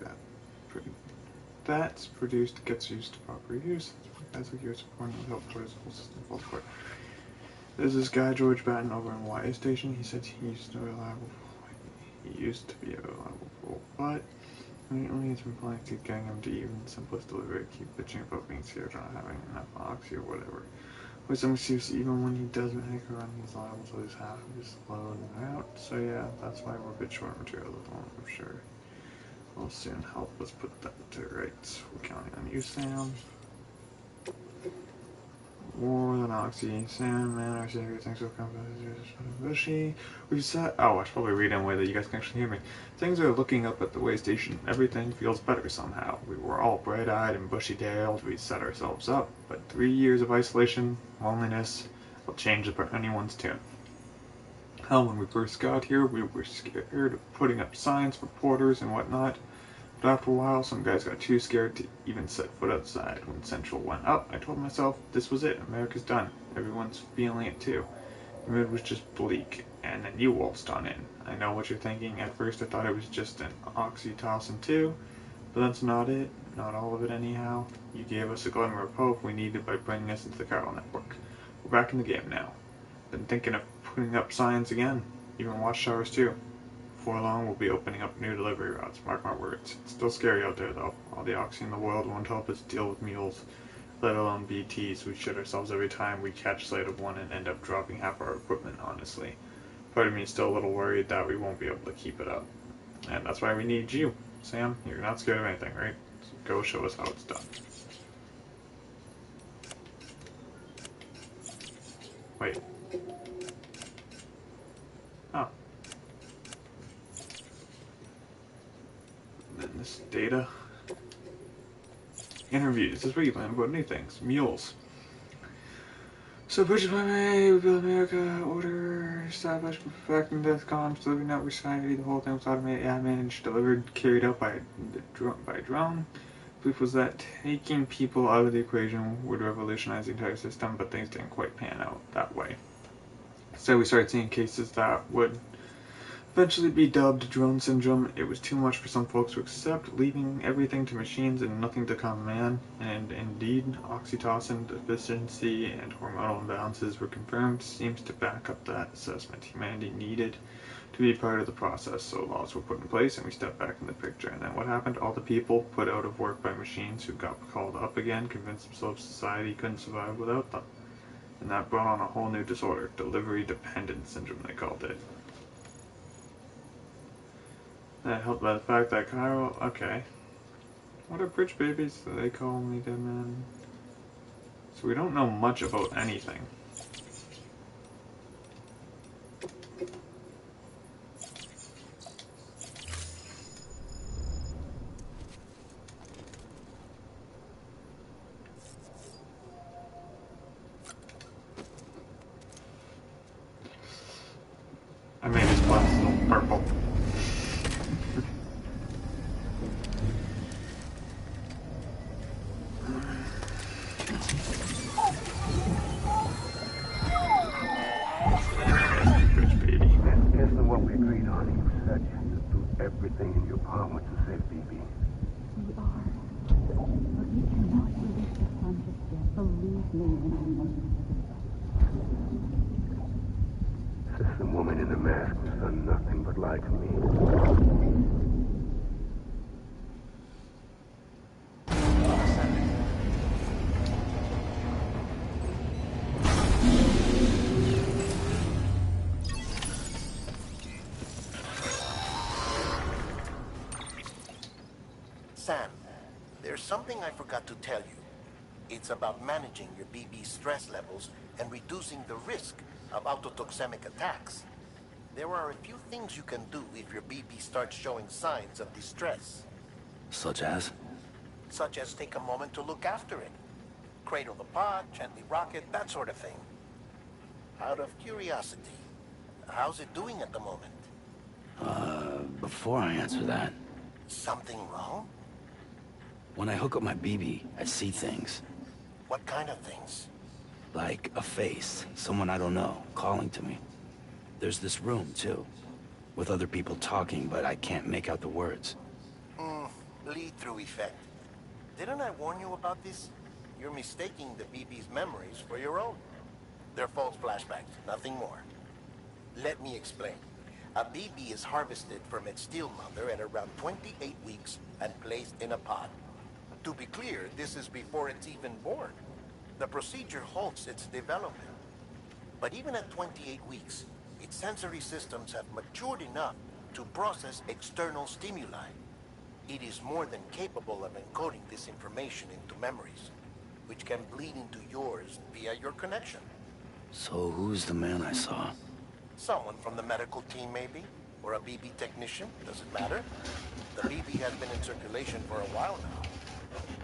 that's produced gets used to proper use. That's like your support and help towards the whole system falls apart. There's this guy, George Batten, over in YA Station. He said he used to be reliable. He used to be a reliable fool, but lately it's been planning to getting him to even the simplest delivery. Keep bitching about being scared or not having enough oxy or whatever. With some excuse, even when he does make a run, he's liable to lose half of his load and out. So yeah, that's why we're a bit short of material at the moment, I'm sure. Will soon help us put that to rights. We're counting on you, Sam. More than Oxy. Sam, man, our savior, thanks for coming. Bushy. We've set. Oh, I should probably read in a way that you guys can actually hear me. Things are looking up at the way station. Everything feels better somehow. We were all bright-eyed and bushy-tailed. We set ourselves up. But 3 years of isolation, loneliness, will change anyone's tune. Hell, when we first got here, we were scared of putting up signs for porters and whatnot. But after a while, some guys got too scared to even set foot outside. When Central went up, I told myself, this was it, America's done. Everyone's feeling it too. The mood was just bleak, and then you waltzed on in. I know what you're thinking. At first I thought it was just an oxytocin too, but that's not it. Not all of it anyhow. You gave us a glimmer of hope we needed by bringing us into the Chiral network. We're back in the game now. Been thinking of putting up signs again, even watchtowers too. Before long, we'll be opening up new delivery routes, mark my words. It's still scary out there, though. All the oxy in the world won't help us deal with mules, let alone BTs. We shit ourselves every time we catch sight of one and end up dropping half our equipment, honestly. Part of me is still a little worried that we won't be able to keep it up. And that's why we need you. Sam, you're not scared of anything, right? So go show us how it's done. Wait. Oh. And then this data. Interviews. This is where you learn about new things. Mules. So, Butcher by May, we build America, order, established, perfecting death columns, delivery network society, the whole thing was automated, managed, delivered, carried out by drone. Belief was that taking people out of the equation would revolutionize the entire system, but things didn't quite pan out that way. So we started seeing cases that would eventually be dubbed drone syndrome. It was too much for some folks to accept, leaving everything to machines and nothing to common man. And indeed, oxytocin deficiency and hormonal imbalances were confirmed. Seems to back up that assessment. Humanity needed to be part of the process, so laws were put in place and we stepped back in the picture. And then what happened? All the people put out of work by machines who got called up again convinced themselves society couldn't survive without them. And that brought on a whole new disorder, delivery dependence syndrome they called it. That helped by the fact that Chiral, okay. What are bridge babies? They call me dead man. So we don't know much about anything. I made his glasses all purple. Isn't what we agreed on. You said you'd do everything in your power to save BB. We are. But we cannot release the sun just yet. Believe me when I know you. This woman in the mask has done nothing but lie to me. Sam, there's something I forgot to tell you. It's about managing your BB stress levels and reducing the risk of autotoxemic attacks. There are a few things you can do if your BB starts showing signs of distress. Such as? Such as take a moment to look after it. Cradle the pod, gently rock it, that sort of thing. Out of curiosity, how's it doing at the moment? Before I answer that, Something wrong? when I hook up my BB, I see things. What kind of things? Like a face, someone I don't know, calling to me. There's this room, too, with other people talking, but I can't make out the words. Lead-through effect. Didn't I warn you about this? You're mistaking the BB's memories for your own. They're false flashbacks, nothing more. Let me explain. A BB is harvested from its steel mother at around 28 weeks and placed in a pod. To be clear, this is before it's even born. The procedure halts its development. But even at 28 weeks, its sensory systems have matured enough to process external stimuli. It is more than capable of encoding this information into memories, which can bleed into yours via your connection. So who's the man I saw? Someone from the medical team, maybe? Or a BB technician? Does it matter? The BB has been in circulation for a while now.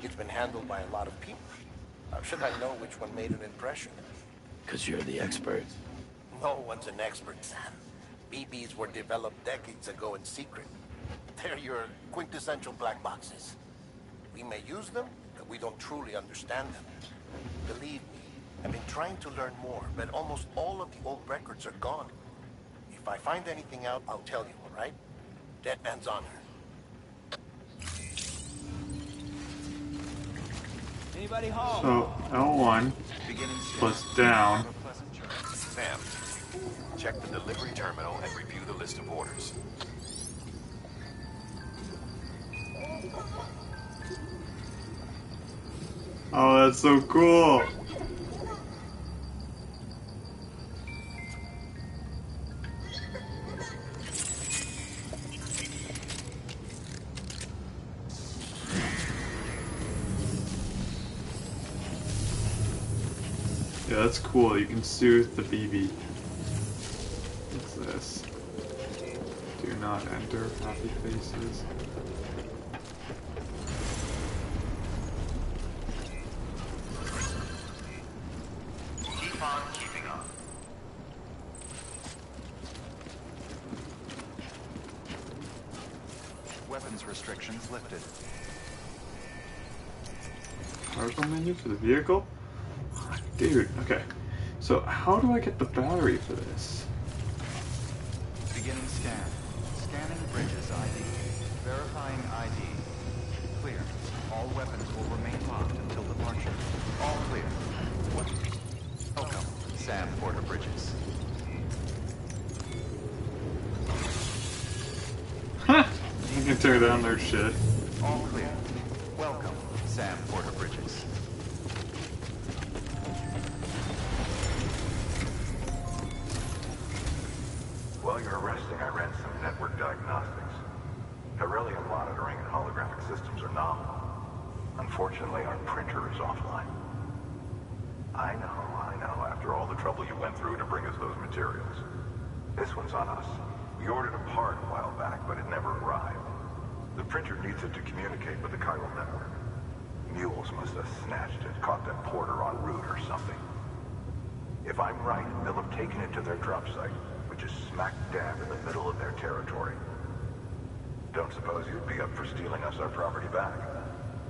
It's been handled by a lot of people. How should I know which one made an impression? 'Cause you're the expert. No one's an expert, Sam. BBs were developed decades ago in secret. They're your quintessential black boxes. We may use them, but we don't truly understand them. Believe me, I've been trying to learn more, but almost all of the old records are gone. If I find anything out, I'll tell you, all right? Dead man's honor. Anybody home? So L1 plus down. Sam, check the delivery terminal and review the list of orders. Oh, that's so cool. Yeah, that's cool. You can soothe the BB. What's this? Do not enter happy faces. Keep on keeping on. Weapons restrictions lifted. Cargo menu for the vehicle? Dude, okay. So how do I get the battery for this? Beginning scan. Scanning bridges ID. Verifying ID. Clear. All weapons will remain locked until departure. All clear. Welcome, Sam Porter Bridges. Huh! You can tear down their shit. All clear. Welcome, Sam Porter Bridges. While you're resting, I ran some network diagnostics. Beryllium monitoring and holographic systems are nominal. Unfortunately, our printer is offline. I know, after all the trouble you went through to bring us those materials. This one's on us. We ordered a part a while back, but it never arrived. The printer needs it to communicate with the chiral network. Mules must have snatched it, caught that porter en route or something. If I'm right, they'll have taken it to their drop site, which is smack dab in the middle of their territory. Don't suppose you'd be up for stealing us our property back?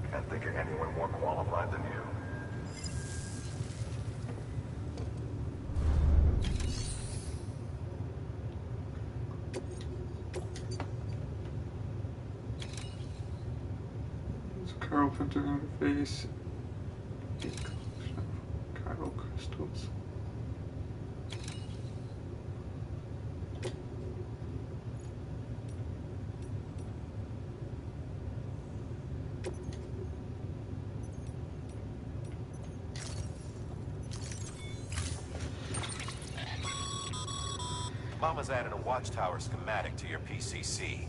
Can't think of anyone more qualified than you. Chiral printer interface. Chiral crystals. Mama's added a watchtower schematic to your PCC.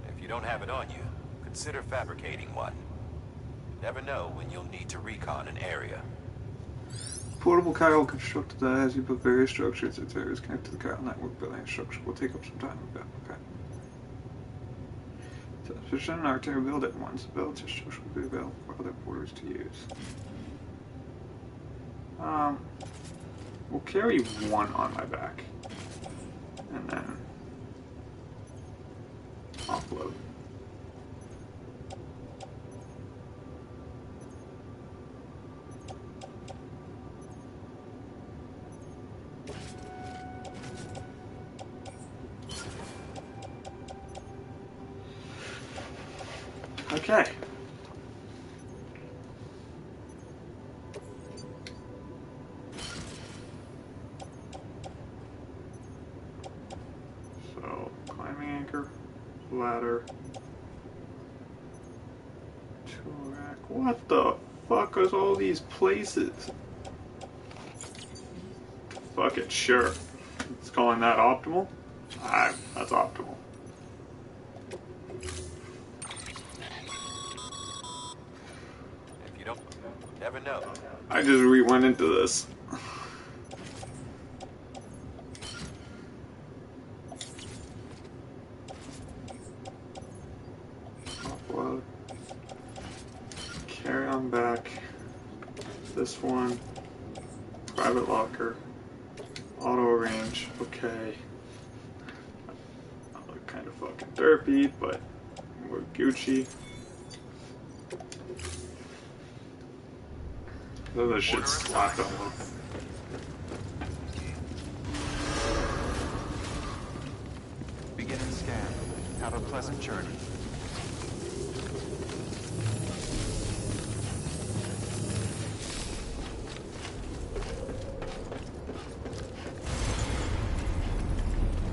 If you don't have it on you, consider fabricating one. Never know when you'll need to recon an area. Portable chiral constructed as you put various structures its areas connected to the chiral network. Building a structure will take up some time. Okay. So sufficient art to build it once built, your structure will be available for other porters to use. We'll carry one on my back. And then offload. Okay. So, climbing anchor, ladder, tool rack. What the fuck is all these places? Fuck it, sure. It's calling that optimal? That's optimal. If you don't, never know. I just went into this. Offload. Carry on back. This one. Private locker. Auto arrange. Okay. I look kind of fucking derpy, but we're Gucci. Though this shit's slapped on them. Beginning scan. Have a pleasant journey.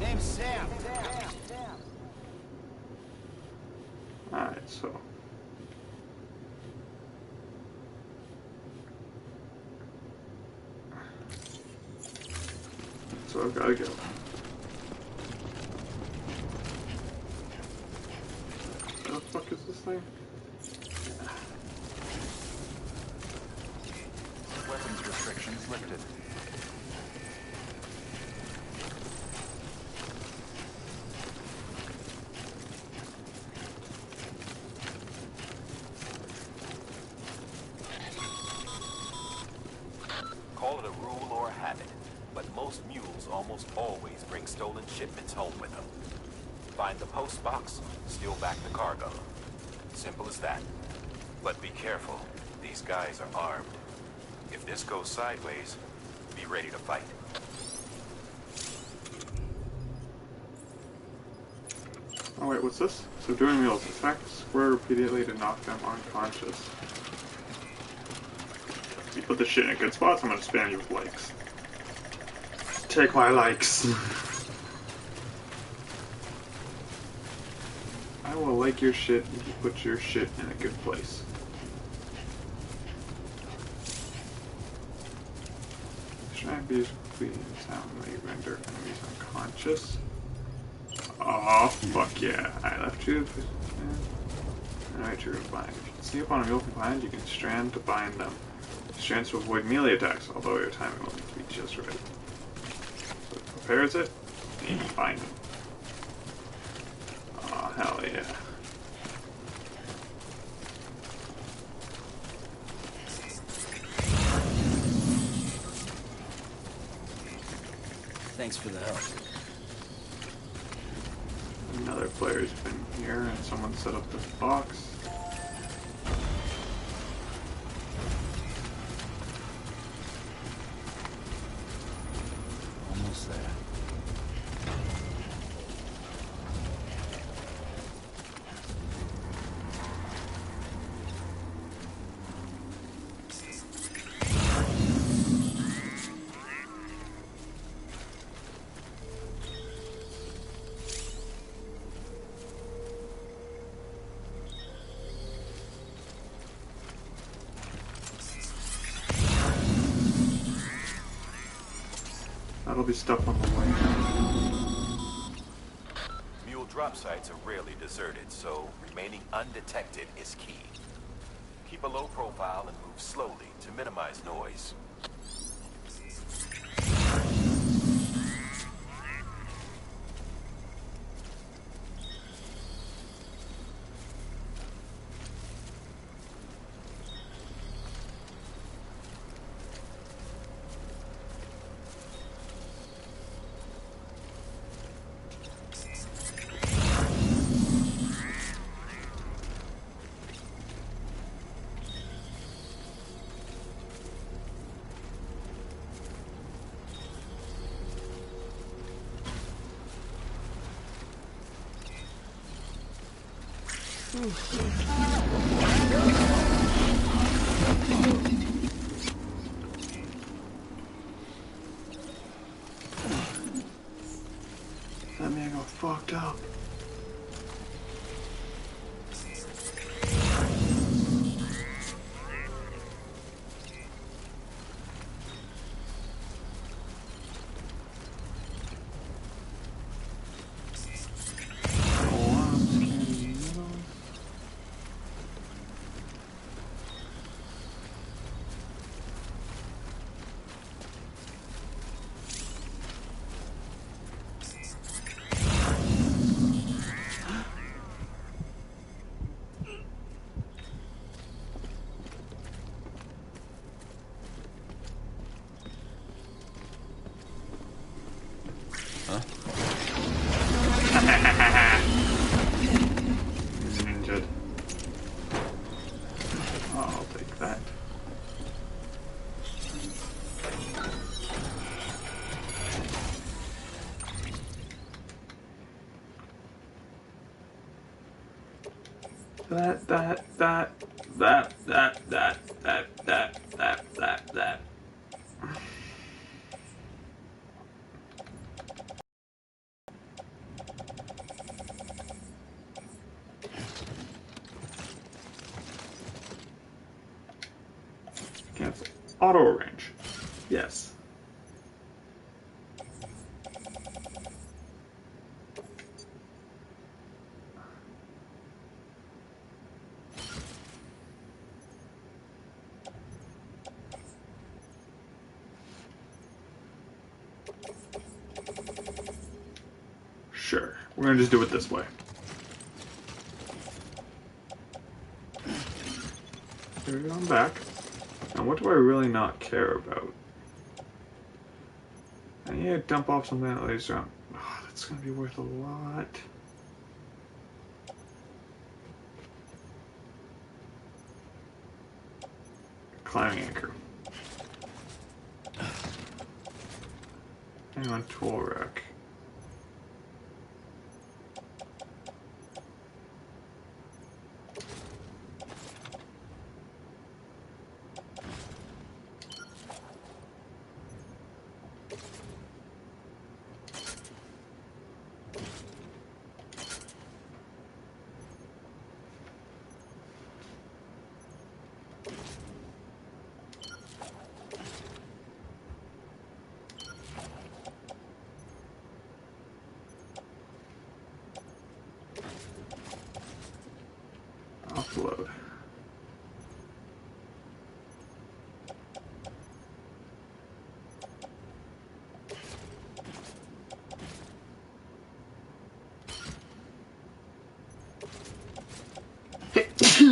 Name's Sam. Alright, so. So I've got to go. What the fuck is this thing? Weapons restrictions lifted. Call it a rule or a habit, but most mules almost always bring stolen shipments home with them. Find the post box, steal back the cargo. Simple as that. But be careful. These guys are armed. If this goes sideways, be ready to fight. Oh wait, what's this? So during meals, attack square repeatedly to knock them unconscious. If you put this shit in a good spot, I'm gonna spam you with likes. Take my likes. I will like your shit if you put your shit in a good place. Try and be completely in sound may render enemies unconscious. Oh fuck yeah. I left you. Alright, you're gonna bind. If you can sneak up on a mule from behind, you can strand to bind them. chance to avoid melee attacks, although your timing will need to be just right. So it prepares it, and you find it. Oh, hell yeah. Thanks for the help. Another player's been here and someone set up this box. Almost there. That'll be stuff on the way. Mule drop sites are rarely deserted, so remaining undetected is key. Keep a low profile and move slowly to minimize noise. That man got fucked up. Ninja. I'll take that. That. Cancel. Auto arrange. Yes. Sure. We're gonna just do it this way. Here we go, I'm back. Now what do I really not care about? I need to dump off something that lays down. Oh, that's gonna be worth a lot. Climbing anchor. Hang on, tool rack.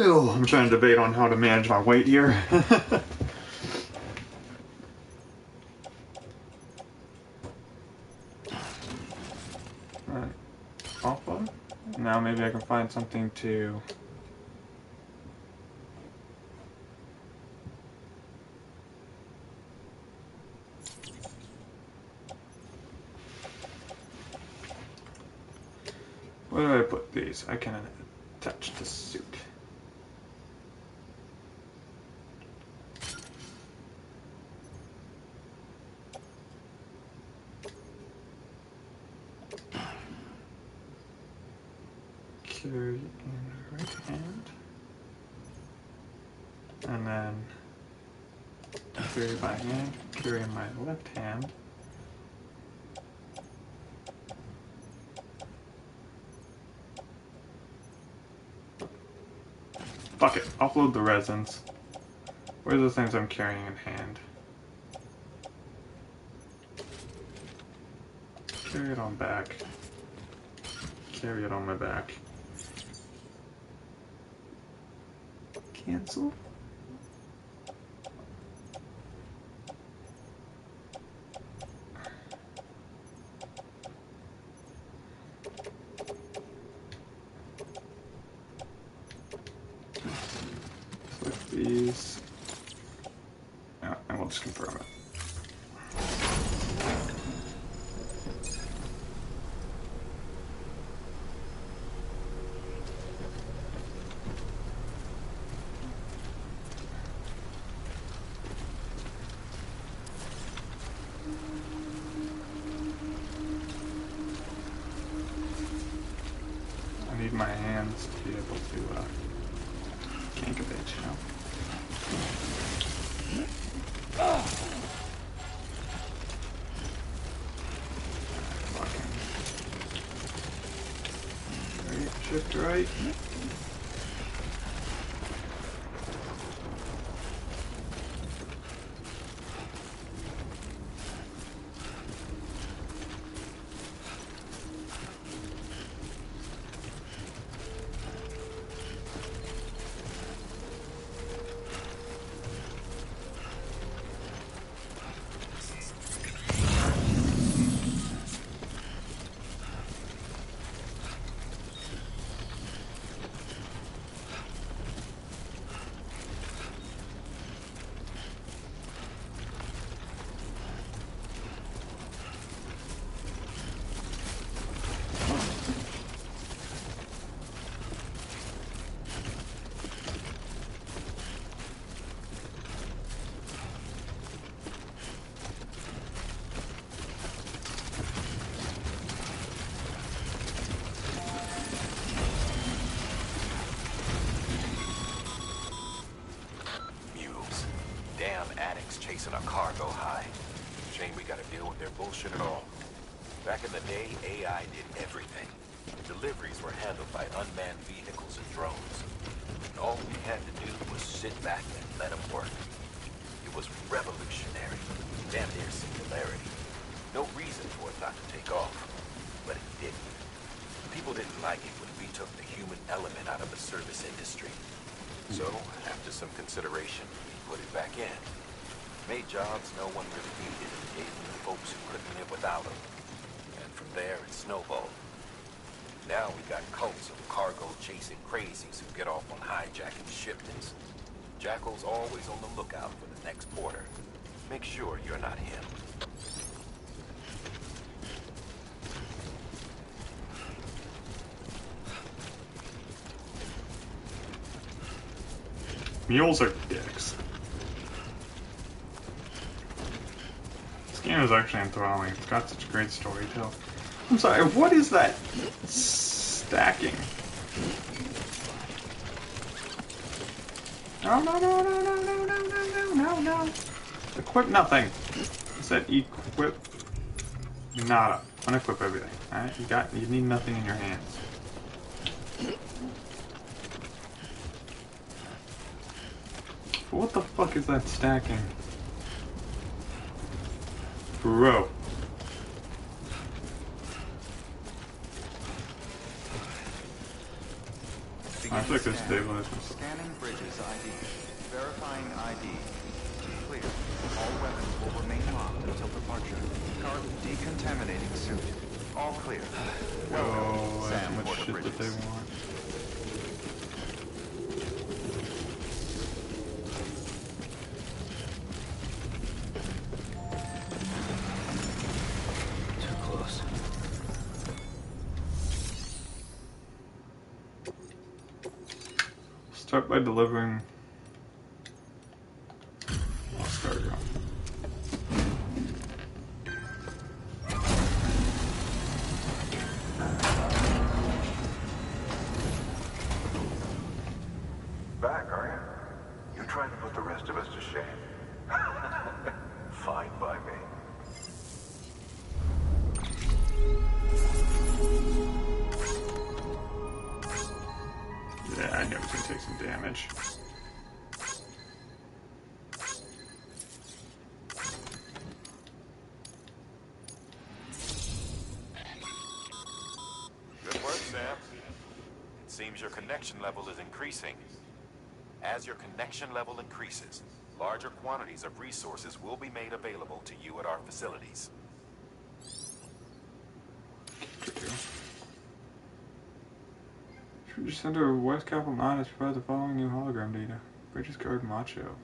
I'm trying to debate on how to manage my weight here. Alright, offload. Now maybe I can find something to... Where do I put these? I can attach the suit. Carry in the right hand. And then carry by hand, carry in my left hand. Fuck it, offload the resins. Where's the things I'm carrying in hand? Carry it on back. Carry it on my back. Cancel. Select these. Yeah, and we'll just confirm it. I need my hands to be able to gank a bitch, you know? Right, shift right. Chasing a cargo high. Shame we gotta deal with their bullshit at all. Back in the day, AI did everything. Deliveries were handled by unmanned vehicles and drones. And all we had to do was sit back and let them work. It was revolutionary. Damn near singularity. No reason for it not to take off. But it didn't. People didn't like it when we took the human element out of the service industry. So, after some consideration, we put it back in. Made jobs no one really needed and gave them to folks who couldn't live without them. And from there, it snowballed. Now we got cults of cargo-chasing crazies who get off on hijacking shipments. Jackal's always on the lookout for the next porter. Make sure you're not him. Mules are dicks. This game is actually enthralling. It's got such a great story to tell. I'm sorry, what is that stacking? No, no, no, no, no, no, no, no, no, no, no. Equip nothing. It said equip nada. Unequip everything. Alright, you need nothing in your hands. What the fuck is that stacking? Bro. I feel like they're stabilized. Scanning bridges ID. Verifying ID. Clear. All weapons will remain locked until departure. Cargo decontaminating suit. All clear. Oh, Sam how much Porter shit that they Bridges. want. Too close. Start by delivering lost cargo. Back, are you? You're trying to put the rest of us to shame. Fine by me. Yeah, I knew it was gonna take some damage. Good work, Sam. It seems your connection level is increasing. As your connection level increases, larger quantities of resources will be made available to you at our facilities. Should Center of West Capitol 9 has provided the following new hologram data. Bridges guard Macho.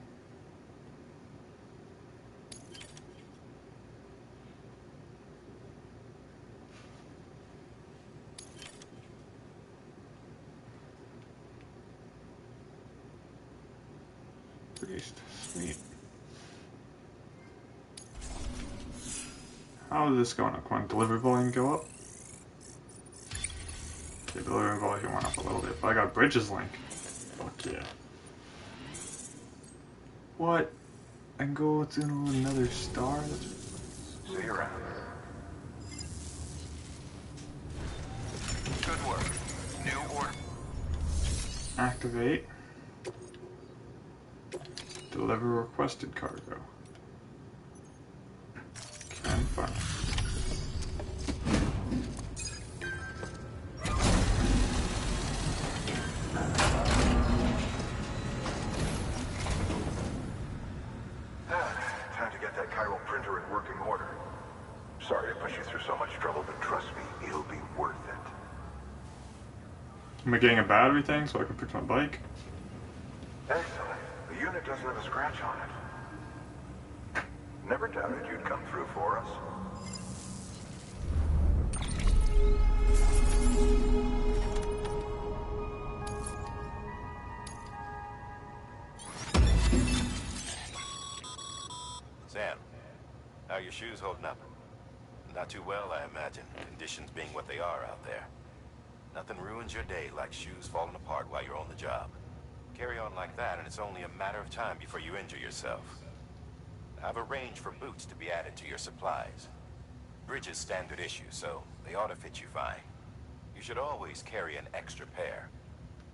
Priest. Sweet. How is this going up? Can delivery volume go up? Okay, delivery volume went up a little bit, but I got Bridges link. Fuck yeah. What? I can go to another star? See you around. Good work. New order. Activate. Deliver requested cargo. Confirm. Time to get that chiral printer in working order. Sorry to push you through so much trouble, but trust me, it'll be worth it. Am I getting a battery thing so I can fix my bike? Excellent. The unit doesn't have a scratch on it. Never doubted you'd come through for us. Sam, how are your shoes holding up? Not too well, I imagine, conditions being what they are out there. Nothing ruins your day like shoes falling apart while you're on the job. Carry on like that, and it's only a matter of time before you injure yourself. I've arranged for boots to be added to your supplies. Bridges standard issue, so they ought to fit you fine. You should always carry an extra pair.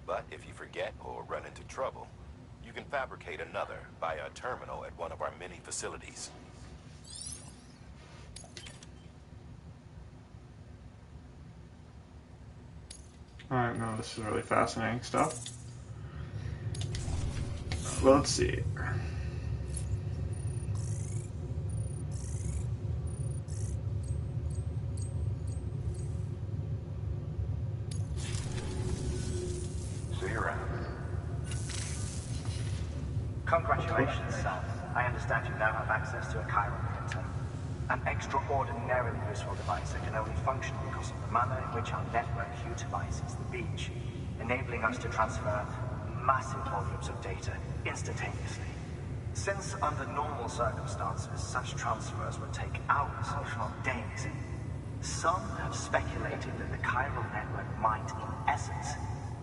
But if you forget or run into trouble, you can fabricate another via a terminal at one of our many facilities. Alright, no, this is really fascinating stuff. Well, let's see. See you around. Congratulations, Sam. I understand you now have access to a chiral printer. An extraordinarily useful device that can only function because of the manner in which our network utilizes the beach, enabling us to transfer massive volumes of data instantaneously. Since under normal circumstances, such transfers would take hours, if not days, some have speculated that the chiral network might, in essence,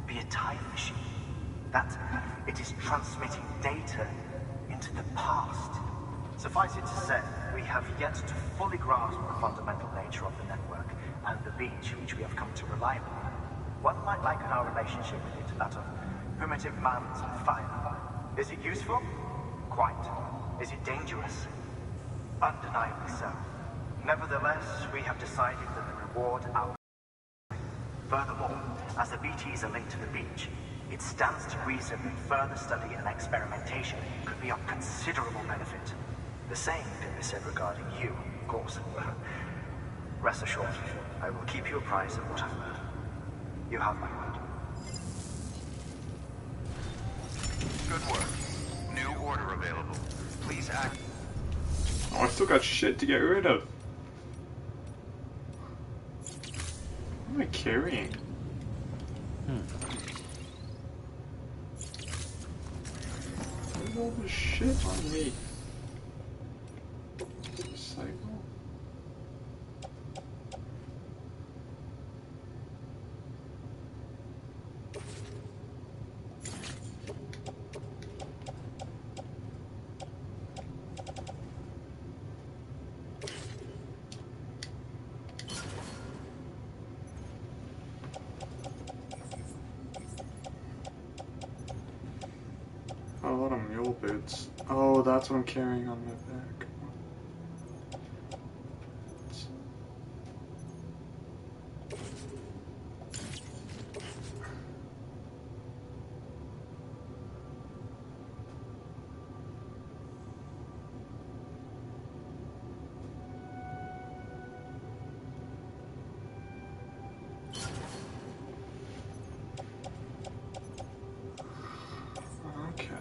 be a time machine. That it is transmitting data into the past. Suffice it to say, we have yet to fully grasp the fundamental nature of the network and the beach which we have come to rely upon. One might liken our relationship with it to that of primitive man's and fire. Is it useful? Quite. Is it dangerous? Undeniably so. Nevertheless, we have decided that the reward outweighs. Furthermore, as the BTs are linked to the beach, It stands to reason that further study and experimentation could be of considerable benefit. The same can be said regarding you, of course. Rest assured, I will keep you apprised of what I've learned. You have my word. Good work. New order available. Please act. Oh, I still got shit to get rid of. What am I carrying? Where's all this shit on me? Cycle. A lot of mule boots. Oh, that's what I'm carrying on my back. Okay.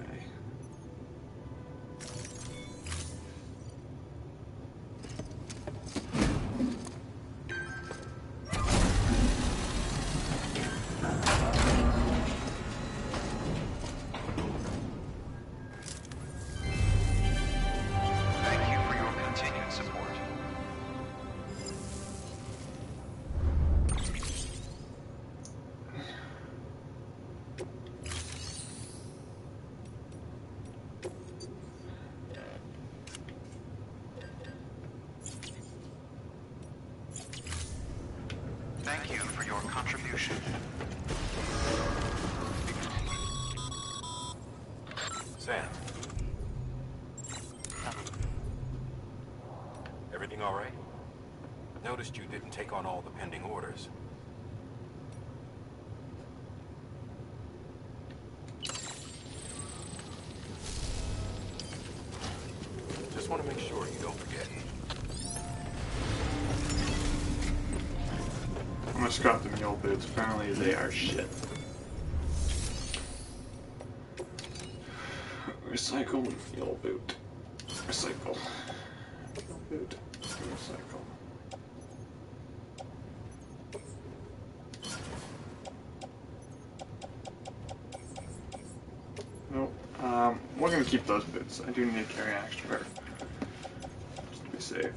Thank you for your continued support. Thank you for your contribution. Sam. Everything all right? Noticed you didn't take on all the pending orders. Just want to make sure you don't forget. I'm gonna scrap the mule boots. Apparently they are shit. Recycle mule boot. Recycle. Mule boot. Recycle. Nope. We're gonna keep those boots. I do need to carry an extra pair. Just to be safe.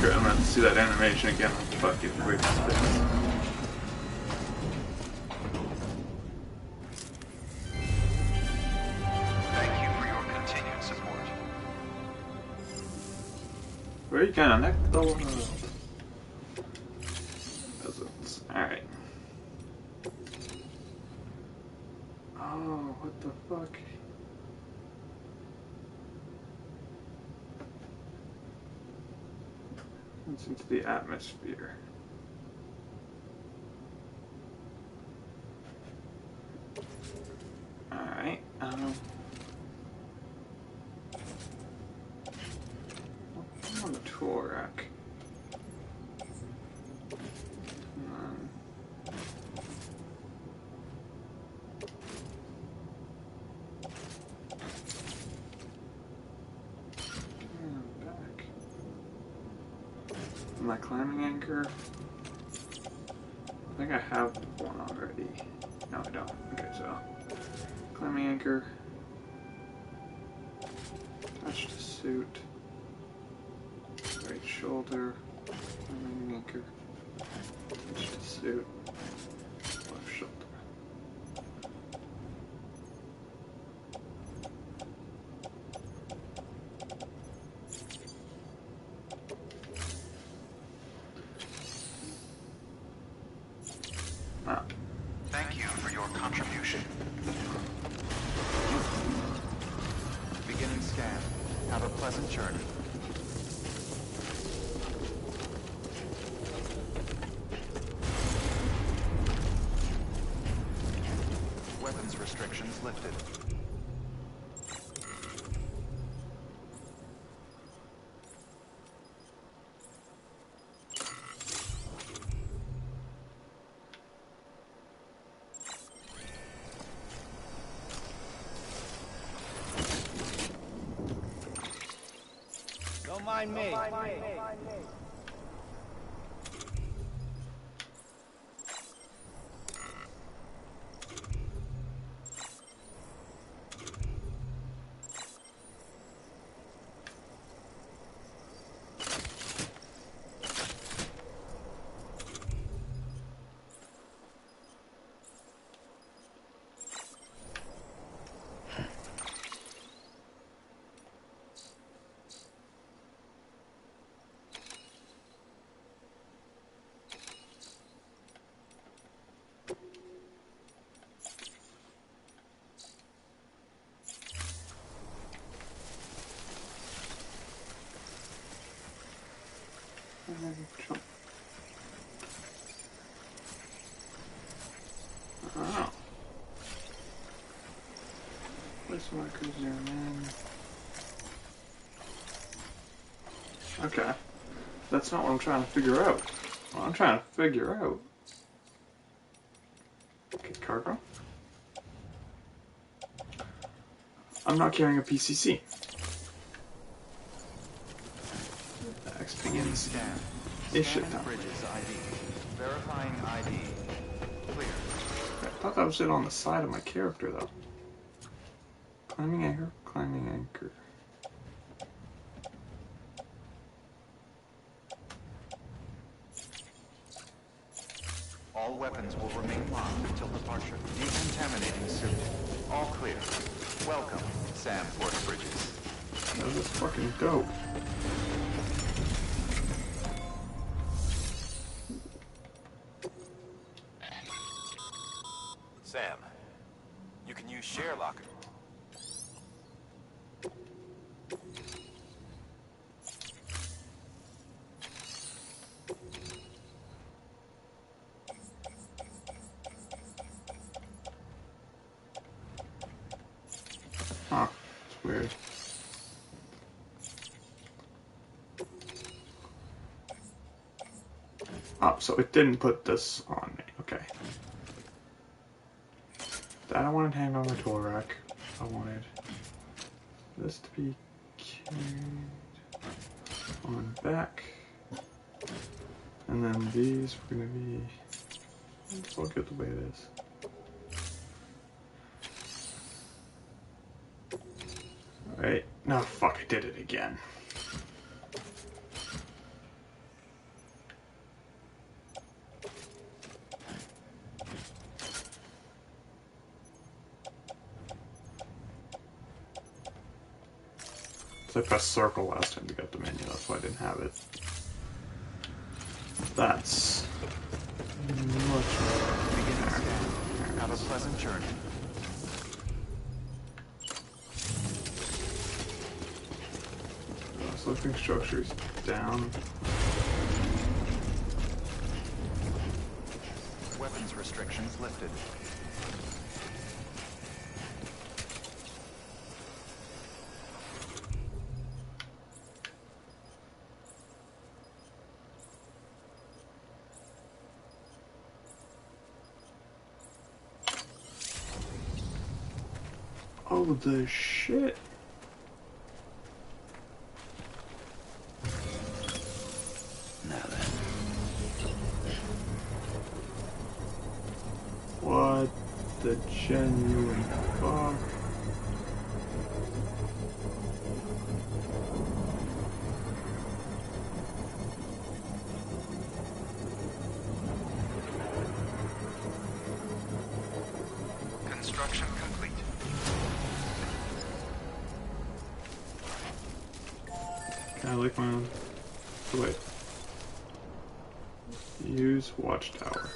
Great, I'm gonna have to see that animation again. Fuck it, wait for space. Thank you for your continued support. Reconnect the world. Peasants. Alright. Oh, what the fuck? It's into the atmosphere. Alright, I'm on the tool rack. Back. My climbing anchor. I think I have one already. No, I don't. Okay, so climbing anchor. Attach to suit. Right shoulder. Climbing anchor. Attach to suit. Left shoulder. Thank you for your contribution. Beginning scan. lifted. Don't mind me. Oh. Place markers zoom in. Okay. That's not what I'm trying to figure out. What I'm trying to figure out. Okay, cargo. I'm not carrying a PCC. That explains Scan. this shit Scanning down. Bridges ID. Verifying ID. Clear. I thought that was it on the side of my character, though. Climbing anchor, climbing anchor. All weapons will remain locked until departure. Decontaminating suit. All clear. Welcome, Sam Port Bridges. That was fucking dope. Sam, you can use share locker. Huh. It's weird. Oh, so it didn't put this on me. Okay. That I wanted to hang on my tool rack. I wanted this to be carried on back. And then these were going to be... Let's look at the way it is. Alright. No, fuck, I did it again. So I pressed circle last time to get the menu, that's why I didn't have it. That's much better. Have a pleasant journey. Sloping structures down. Weapons restrictions lifted. Oh, the shit. Now then. What the genuine fuck? Construction complete. Can I lick my own? Oh, wait. Use watchtower.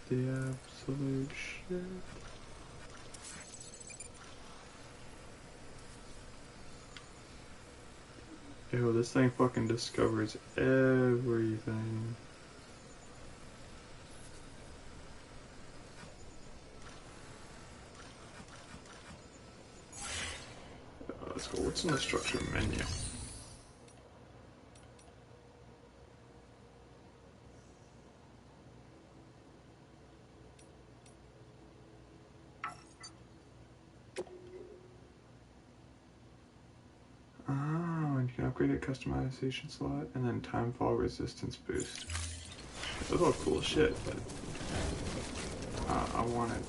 the absolute shit. Ew, this thing fucking discovers everything. Let's go. What's in the structure menu? Oh, and you can upgrade a customization slot and then time fall resistance boost. Those all cool shit, but I want it.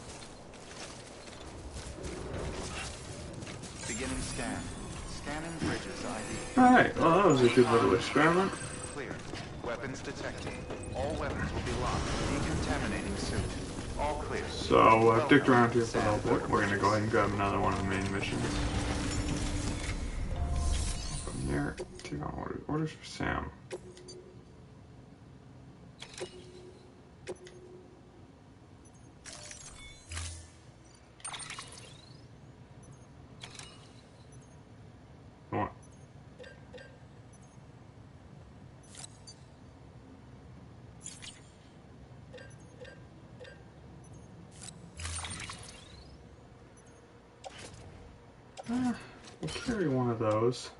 Beginning scan. Scanning bridges ID. Alright, well that was a good little experiment. Clear. Weapons detected. All weapons will be locked. Decontaminating suit. All clear. So I've dicked around here for a little bit. We're gonna go ahead and grab another one of the main missions. From here, take on orders. Orders for Sam. What? We'll carry one of those.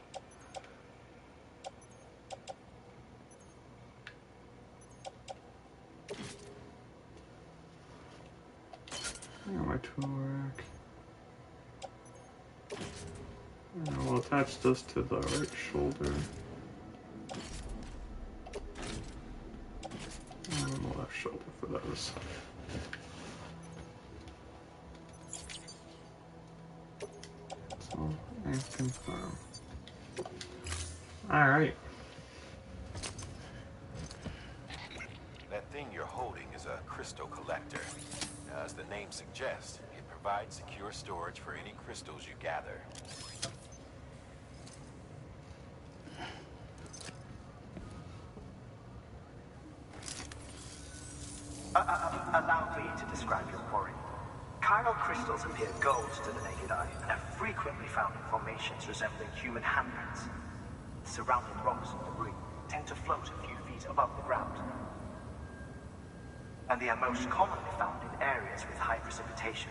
I got my tool rack. And we'll attach this to the right shoulder. And the left shoulder for those. So, and confirm. Alright. That thing you're holding is a crystal collector. Now, as the name suggests, it provides secure storage for any crystals you gather. Allow me to describe your quarry. Chiral crystals appear gold to the naked eye and are frequently found in formations resembling human handprints. Surrounding rocks and debris tend to float a few feet above the ground. And they are most commonly found in areas with high precipitation.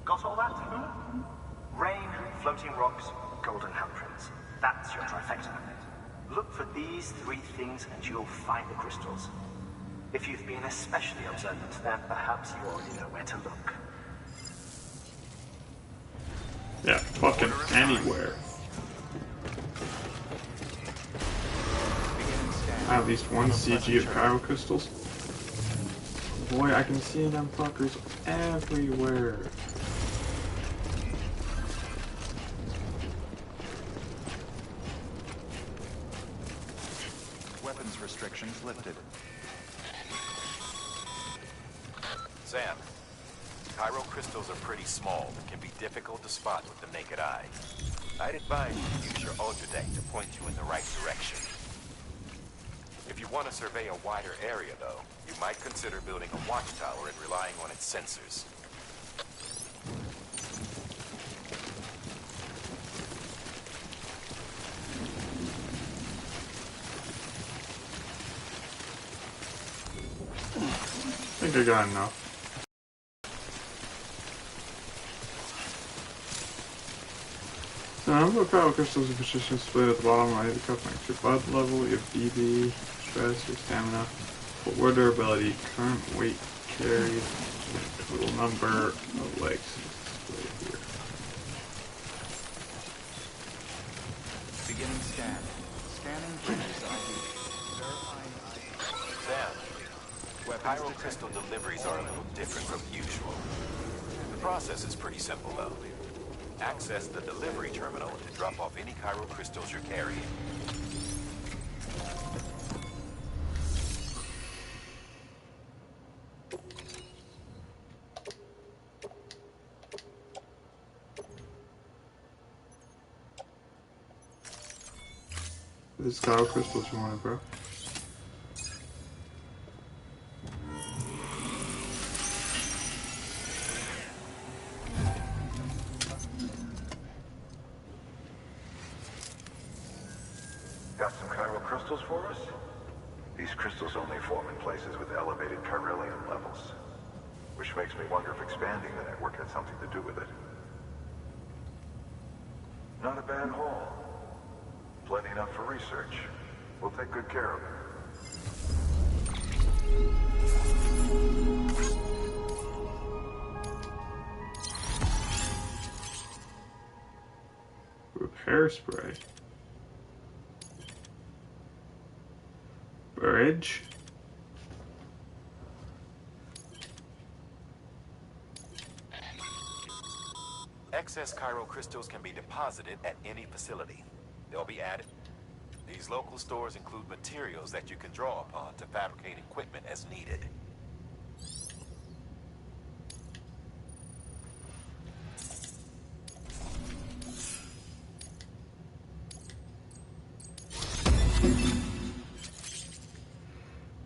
Got all that? Rain, floating rocks, golden handprints. That's your trifecta. Look for these three things and you'll find the crystals. If you've been especially observant, then perhaps you already know where to look. Yeah, fucking anywhere. I have at least one CG of chiral crystals. Boy, I can see them fuckers everywhere. Weapons restrictions lifted. Sam, chiral crystals are pretty small and can be difficult to spot with the naked eye. I'd advise you use your Ultra Deck to point you in the right direction. If you want to survey a wider area, though, you might consider building a watchtower and relying on its sensors. I think I got enough. So number of chiral crystals and positions split at the bottom right of the cup ranks your blood level, your BB, stress, your stamina, footwear durability, current weight carried, and total number of legs displayed here. Beginning scan. Scanning bridges ID. Verifying ID. Sam, chiral crystal deliveries are a little different from usual. The process is pretty simple, though. Access the delivery terminal to drop off any chiral crystals you're carrying. This chiral crystals you wanted, bro. Got some chiral crystals for us? These crystals only form in places with elevated chiralium levels. Which makes me wonder if expanding the network had something to do with it. Not a bad haul. Plenty enough for research. We'll take good care of it. Repair spray. Bridge. Excess chiral crystals can be deposited at any facility. They'll be added. These local stores include materials that you can draw upon to fabricate equipment as needed.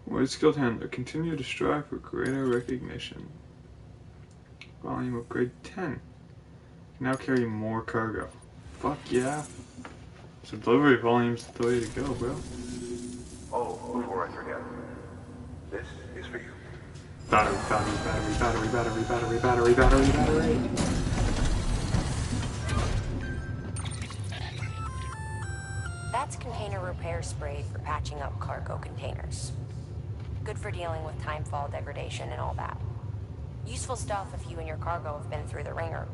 Word skilled handler. Continue to strive for greater recognition. Volume upgrade 10. Now carry more cargo. Fuck yeah. So delivery volume's the way to go, bro. Oh, before I forget. This is for you. Battery, battery, battery, battery, battery, battery, battery, battery, battery. That's container repair spray for patching up cargo containers. Good for dealing with timefall degradation and all that. Useful stuff if you and your cargo have been through the ringer.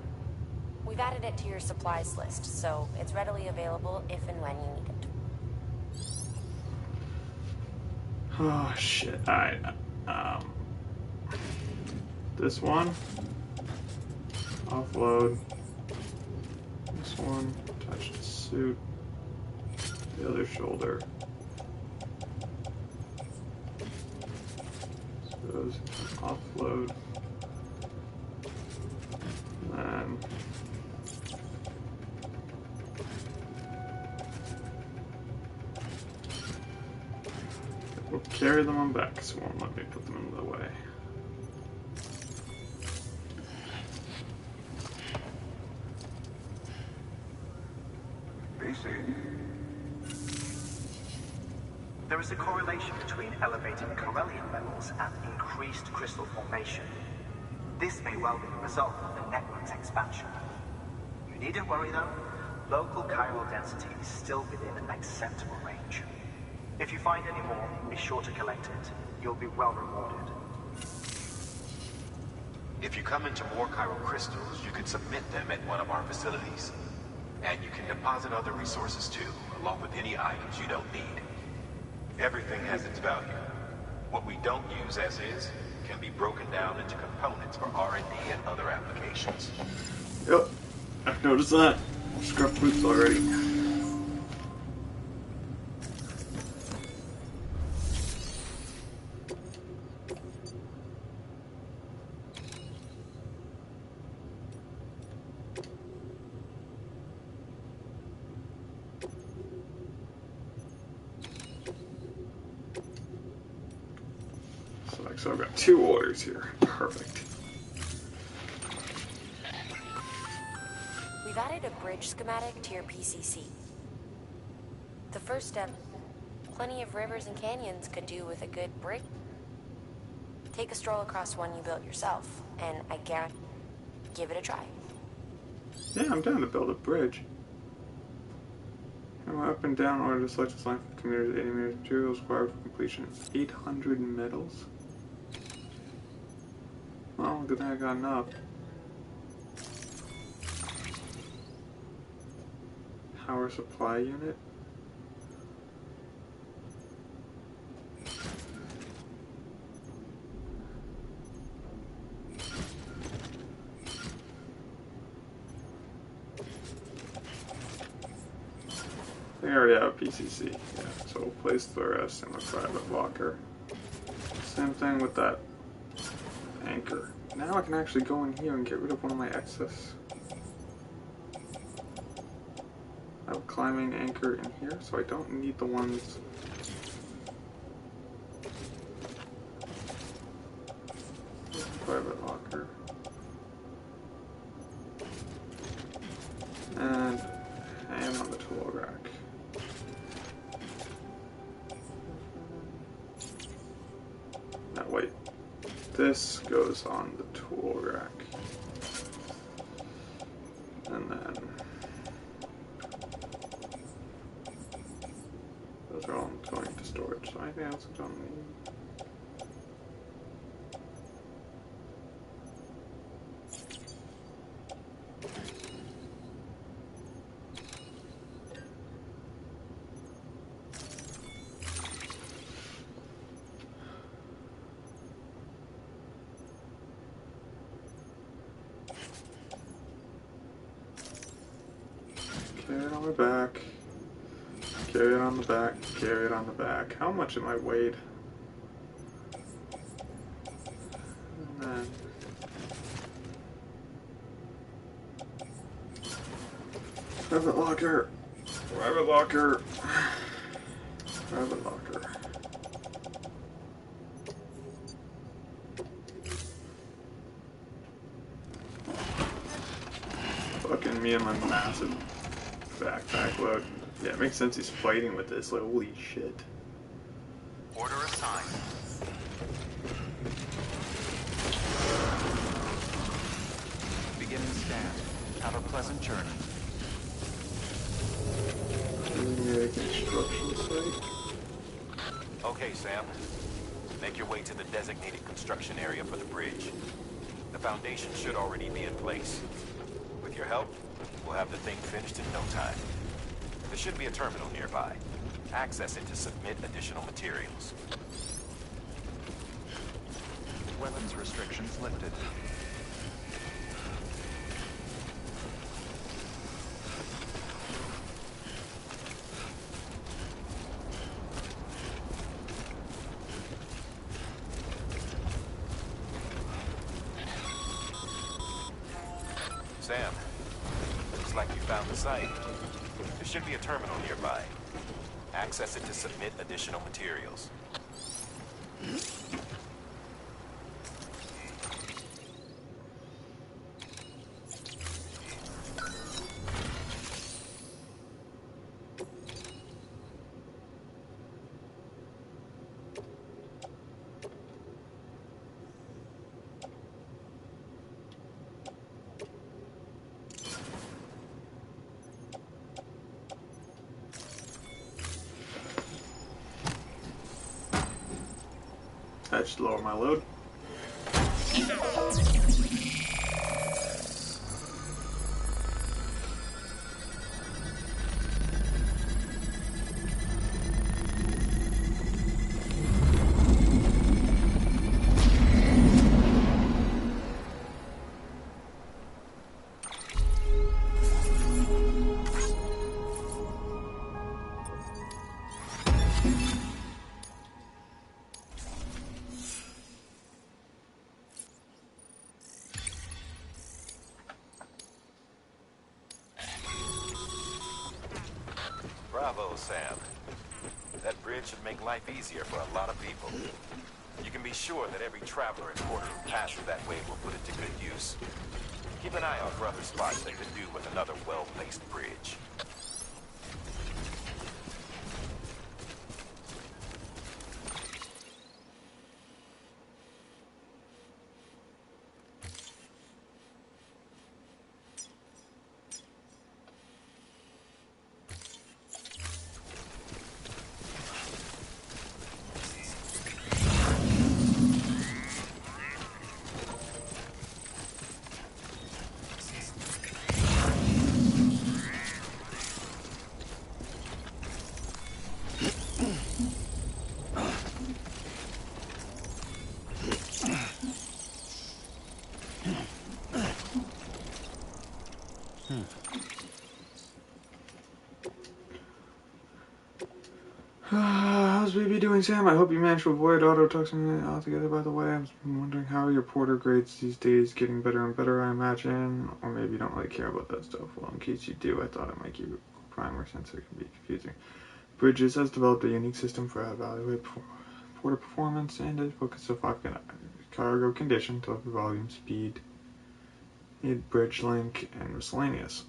We've added it to your supplies list, so it's readily available if and when you need it. Oh shit. Alright. This one. Offload. This one. Attach the suit. The other shoulder. So those offload. And then we'll carry them on back, so it won't let me put them in the way. There is a correlation between elevated chiralium levels and increased crystal formation. This may well be the result of the network's expansion. You needn't worry though. Local chiral density is still within an acceptable range. If you find any more, be sure to collect it. You'll be well rewarded. If you come into more chiral crystals, you can submit them at one of our facilities. And you can deposit other resources too, along with any items you don't need. Everything has its value. What we don't use as is can be broken down into components for R&D and other applications. Yep, I've noticed that. Scrap boots already. So I've got 2 orders here. Perfect. We've added a bridge schematic to your PCC. The first step, plenty of rivers and canyons could do with a good bridge. Take a stroll across one you built yourself, and I guarantee, give it a try. Yeah, I'm down to build a bridge. Go up and down in order to select this line from commuters. 80 meters materials required for completion. 800 metals? Well, good thing I got enough. Power supply unit. I already have a PCC, yeah, so we'll place the rest in the private locker. Same thing with that anchor. Now I can actually go in here and get rid of one of my excess. I have a climbing anchor in here, so I don't need the ones. Private locker. And hang on the tool rack. this goes on the tool rack. And then those are all going to storage. So anything else I don't need? Carry it on my back. Carry it on the back. Carry it on the back. How much am I weighed? And then private locker. Private locker. Private locker. Fucking me and my massive backpack load. Yeah, it makes sense he's fighting with this. Like, holy shit. Order assigned. Beginning scan. Have a pleasant journey. Yeah, construction site. Okay, Sam. Make your way to the designated construction area for the bridge. The foundation should already be in place. With your help, we'll have the thing finished in no time. There should be a terminal nearby. Access it to submit additional materials. Weapons restrictions lifted. Sam, looks like you found the site. There should be a terminal nearby. Access it to submit additional materials. That should lower my load. Bravo, Sam. That bridge should make life easier for a lot of people. You can be sure that every traveler and porter who passes that way will put it to good use. Keep an eye out for other spots that could do with another well-placed bridge. How's BB doing, Sam? I hope you managed to avoid autotoxin altogether, by the way. I was wondering how your porter grades these days, getting better and better, I imagine. Or maybe you don't really care about that stuff. Well, in case you do, I thought it might give you a primer since it can be confusing. Bridges has developed a unique system for evaluating porter performance, and it focuses on cargo condition, delivery volume, speed, bridge link, and miscellaneous.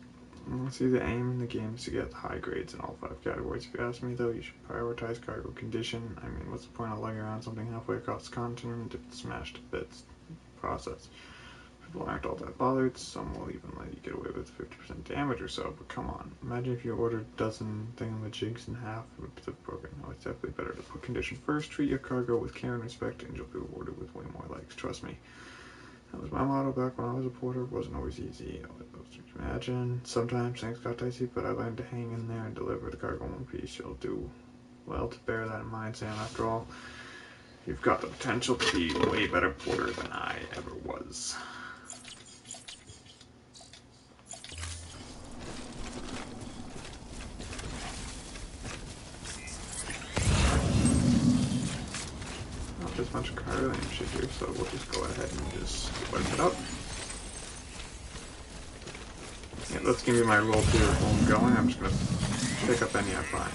See, the aim in the game is to get high grades in all 5 categories. If you ask me, though, you should prioritize cargo condition. I mean, what's the point of lugging around something halfway across the continent if it's smashed to bits? Process. People aren't all that bothered. Some will even let you get away with 50% damage or so, but come on. Imagine if you ordered a dozen thingamajigs in half of the program. No, it's definitely better to put condition first, treat your cargo with care and respect, and you'll be rewarded with way more likes. Trust me. That was my motto back when I was a porter. It wasn't always easy. Imagine. Sometimes things got dicey, but I learned to hang in there and deliver the cargo in one piece. You'll do well to bear that in mind, Sam. After all, you've got the potential to be a way better porter than I ever was. There's a bunch of cargo and shit here, so we'll just go ahead and just wipe it up. Yeah, let's give me my roll to while I'm going. I'm just gonna pick up any I find.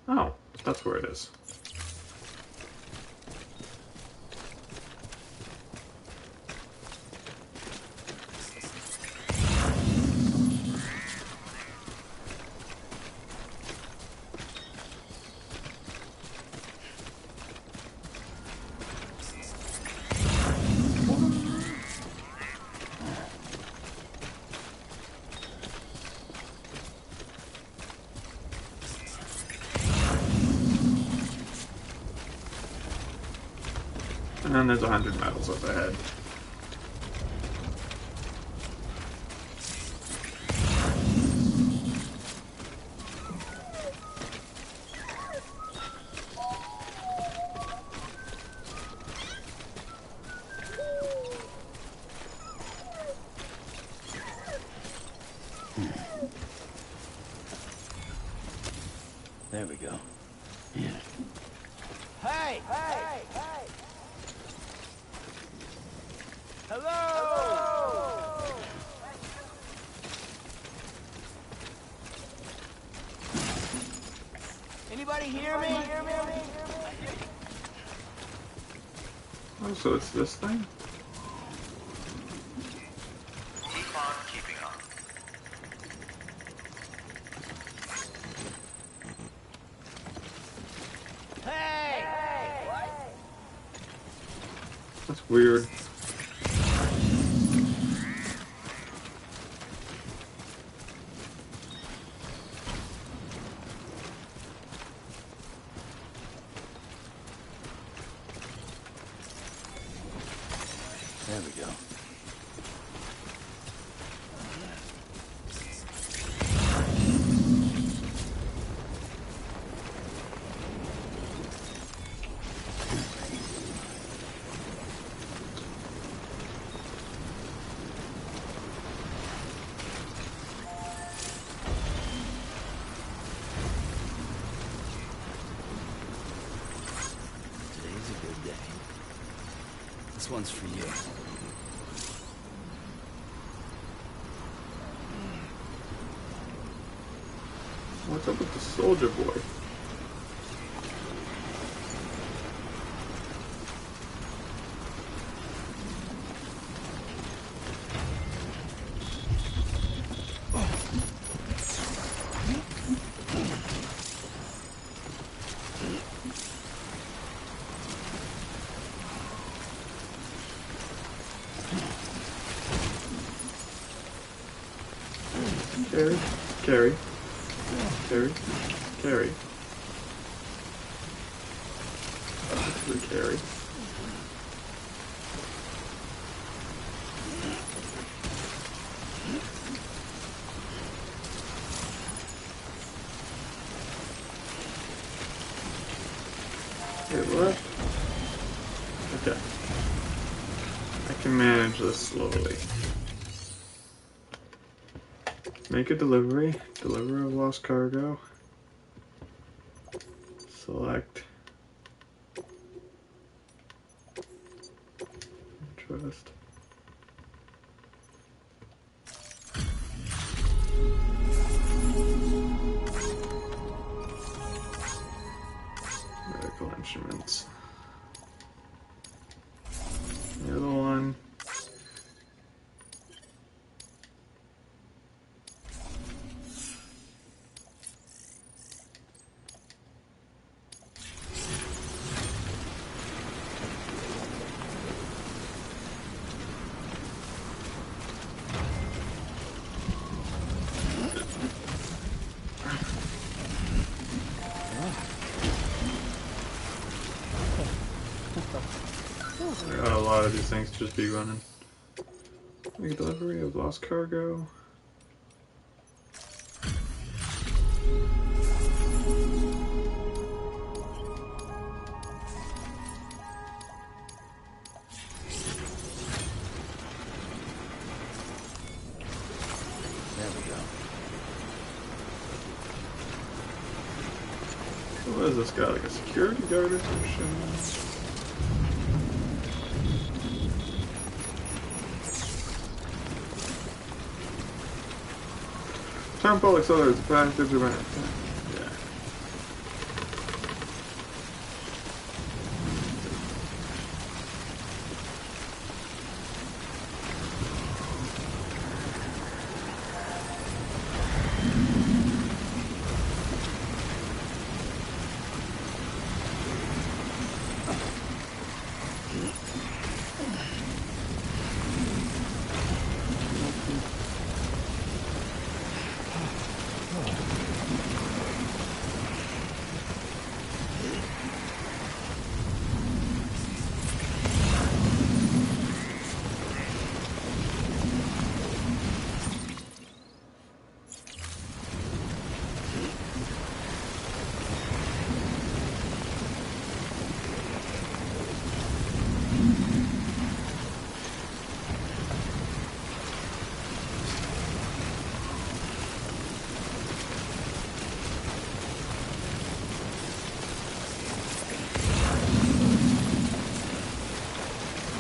Oh, that's where it is. And then there's 100 medals up ahead. There we go. Yeah. Hey! Hey! Hey! Hello! Anybody hear me? Oh, so it's this thing? Keep on keeping on. Hey! That's weird. There we go. Today's a good day. This one's for you. What's up with the soldier boy? Carry, carry, carry, carry. Carry. Wait, what? Okay. I can manage this slowly. Make a delivery. Delivery of lost cargo. Select. Interest. Medical instruments. A lot of these things just be running. Make a delivery of lost cargo. There we go. What is this guy? Like a security guard or some shit? Temple accelerates the package event. Yeah.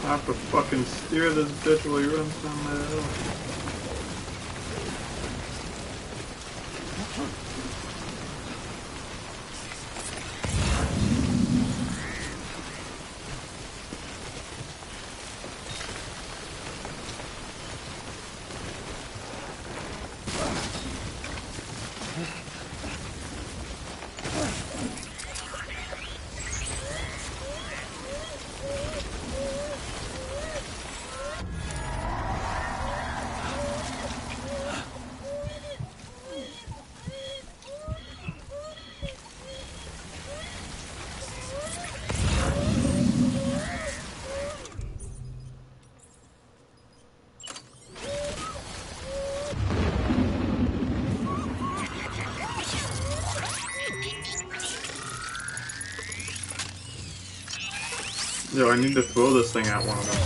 I have to fucking steer this bitch while he runs down that hill. Yo, I need to throw this thing at one of them.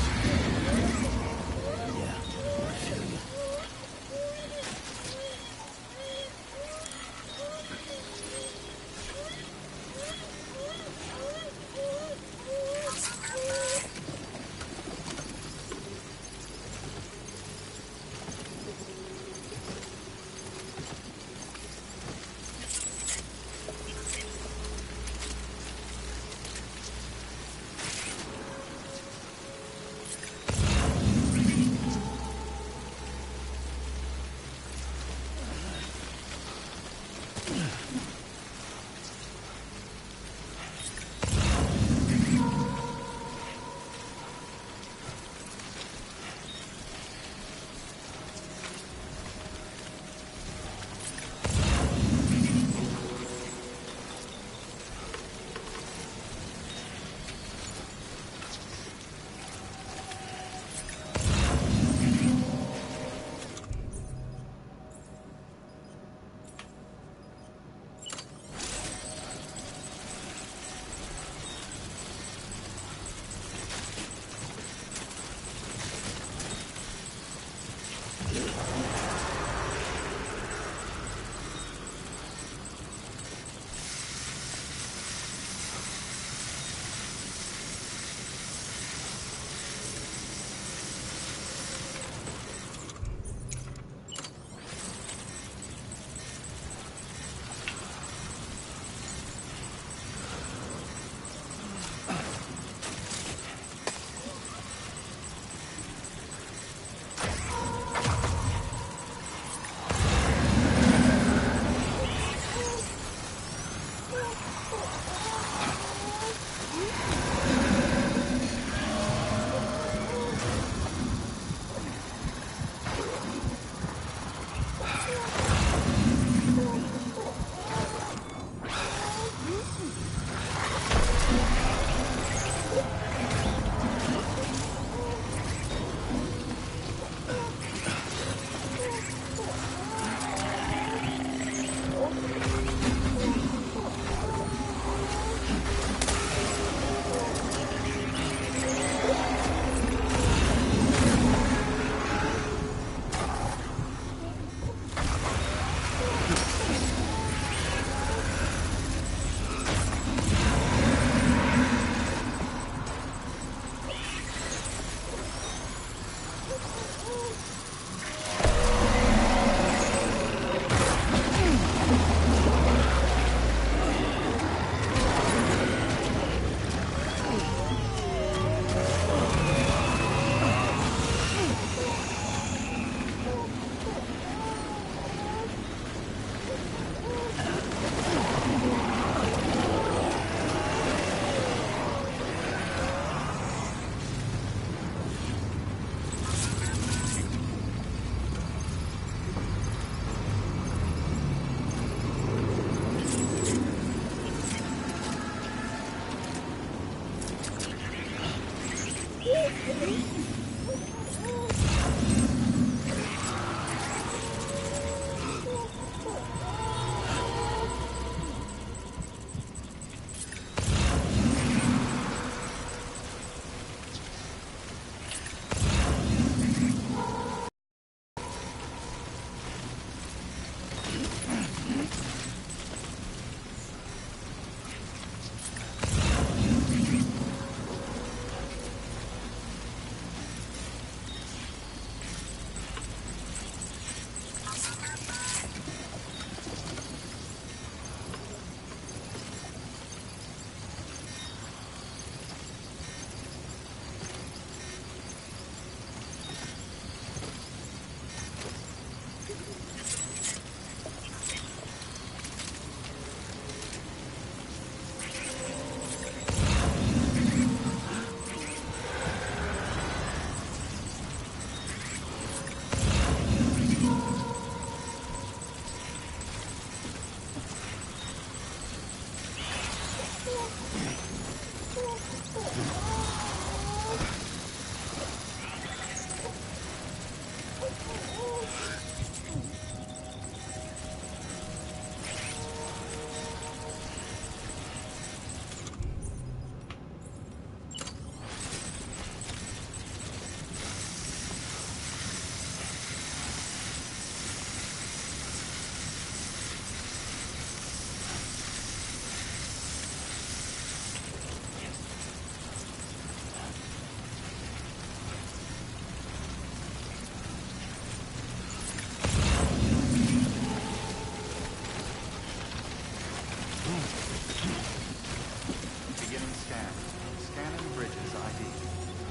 Beginning scan. Scanning bridges ID.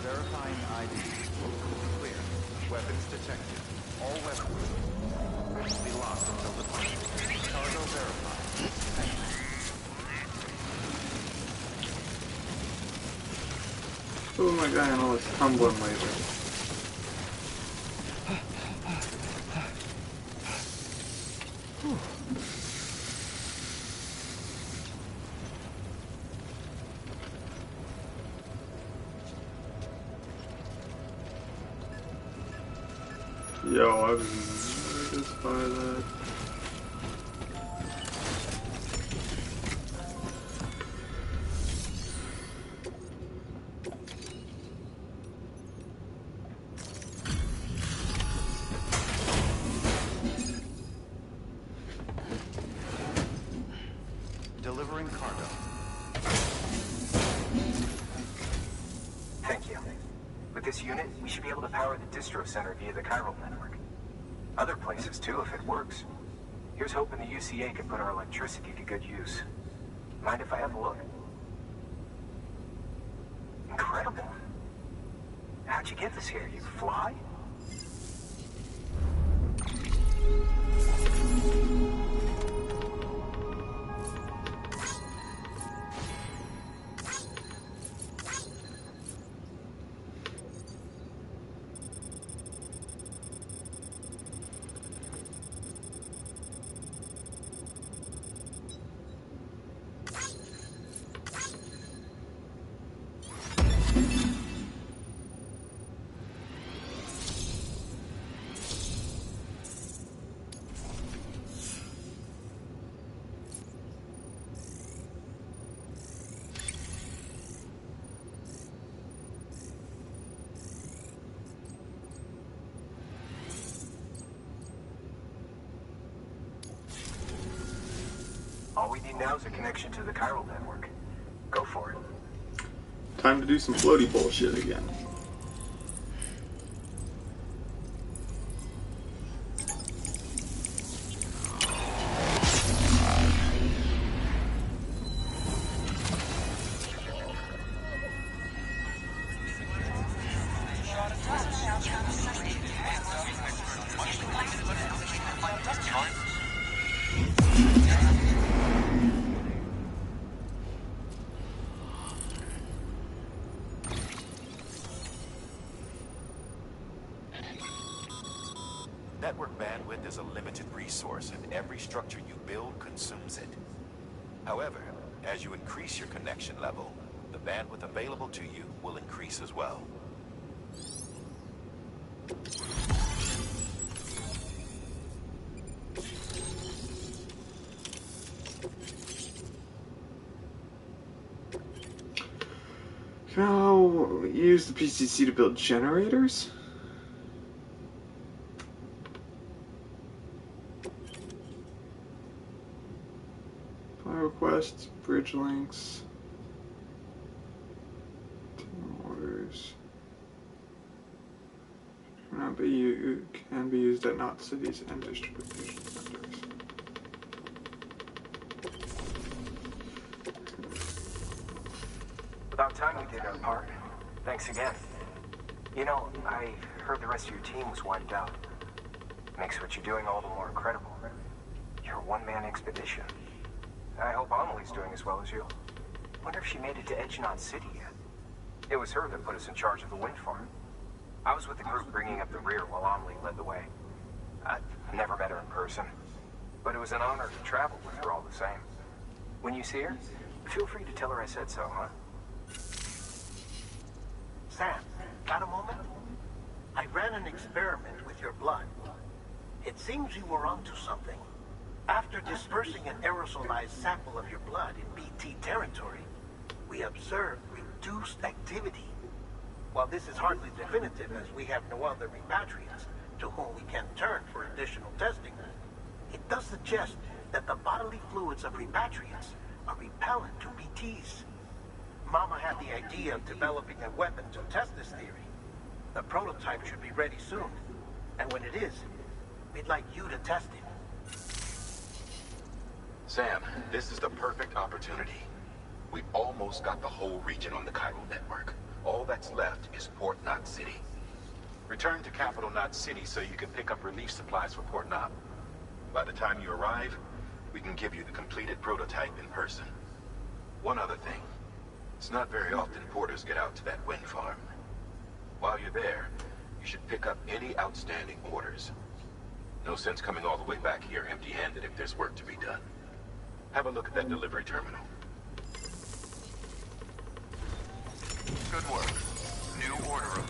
Verifying ID. Clear. Weapons detected. All weapons will be locked until departure. Cargo verified. Thank you. Oh my god, and all this tumbling laser. Yo, I was nervous by that. Delivering cargo. Thank you. With this unit, we should be able to power the distro center via the chiral network. Other places too, if it works. Here's hoping the UCA can put our electricity to good use. Mind if I have a look? Incredible. How'd you get this here? You fly? All we need now is a connection to the chiral network. Go for it. Time to do some floaty bullshit again. Network bandwidth is a limited resource, and every structure you build consumes it. However, as you increase your connection level, the bandwidth available to you will increase as well. Now, use the PCC to build generators? Requests, bridge links, team orders. Cannot be used, can be used at not cities and distribution centers. About time we did our part. Thanks again. You know, I heard the rest of your team was wiped out. Makes what you're doing all the more incredible. You're a one-man expedition. I hope Amelie's doing as well as you. Wonder if she made it to Edgenot City yet. It was her that put us in charge of the wind farm. I was with the group bringing up the rear while Amelie led the way. I've never met her in person, but it was an honor to travel with her all the same. When you see her, Feel free to tell her I said so, huh? Sam, got a moment? I ran an experiment with your blood. It seems you were onto something. After dispersing an aerosolized sample of your blood in BT territory, we observed reduced activity. While this is hardly definitive, as we have no other repatriates to whom we can turn for additional testing, it does suggest that the bodily fluids of repatriates are repellent to BTs. Mama had the idea of developing a weapon to test this theory. The prototype should be ready soon, and when it is, we'd like you to test it. Sam, this is the perfect opportunity. We've almost got the whole region on the chiral network. All that's left is Port Knot City. Return to Capital Knot City so you can pick up relief supplies for Port Knot. By the time you arrive, we can give you the completed prototype in person. One other thing. It's not very often porters get out to that wind farm. While you're there, you should pick up any outstanding orders. No sense coming all the way back here empty-handed if there's work to be done. Have a look at that delivery terminal. Good work. New order.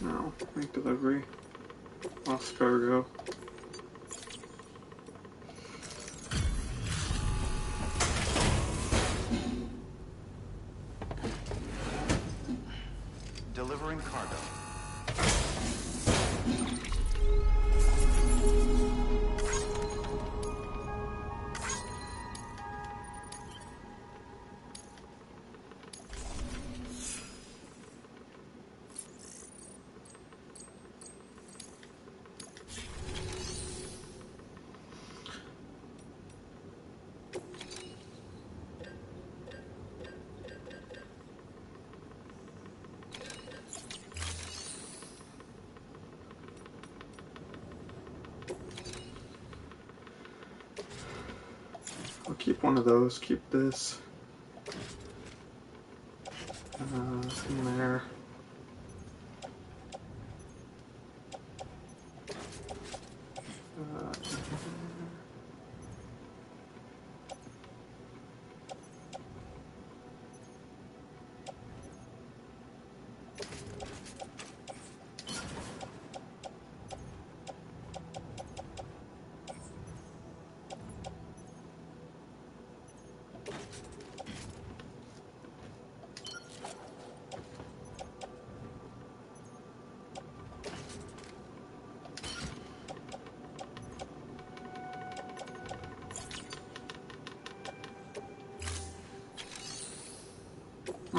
No, make delivery. Lost cargo. Delivering cargo. I'll keep one of those, keep this in there.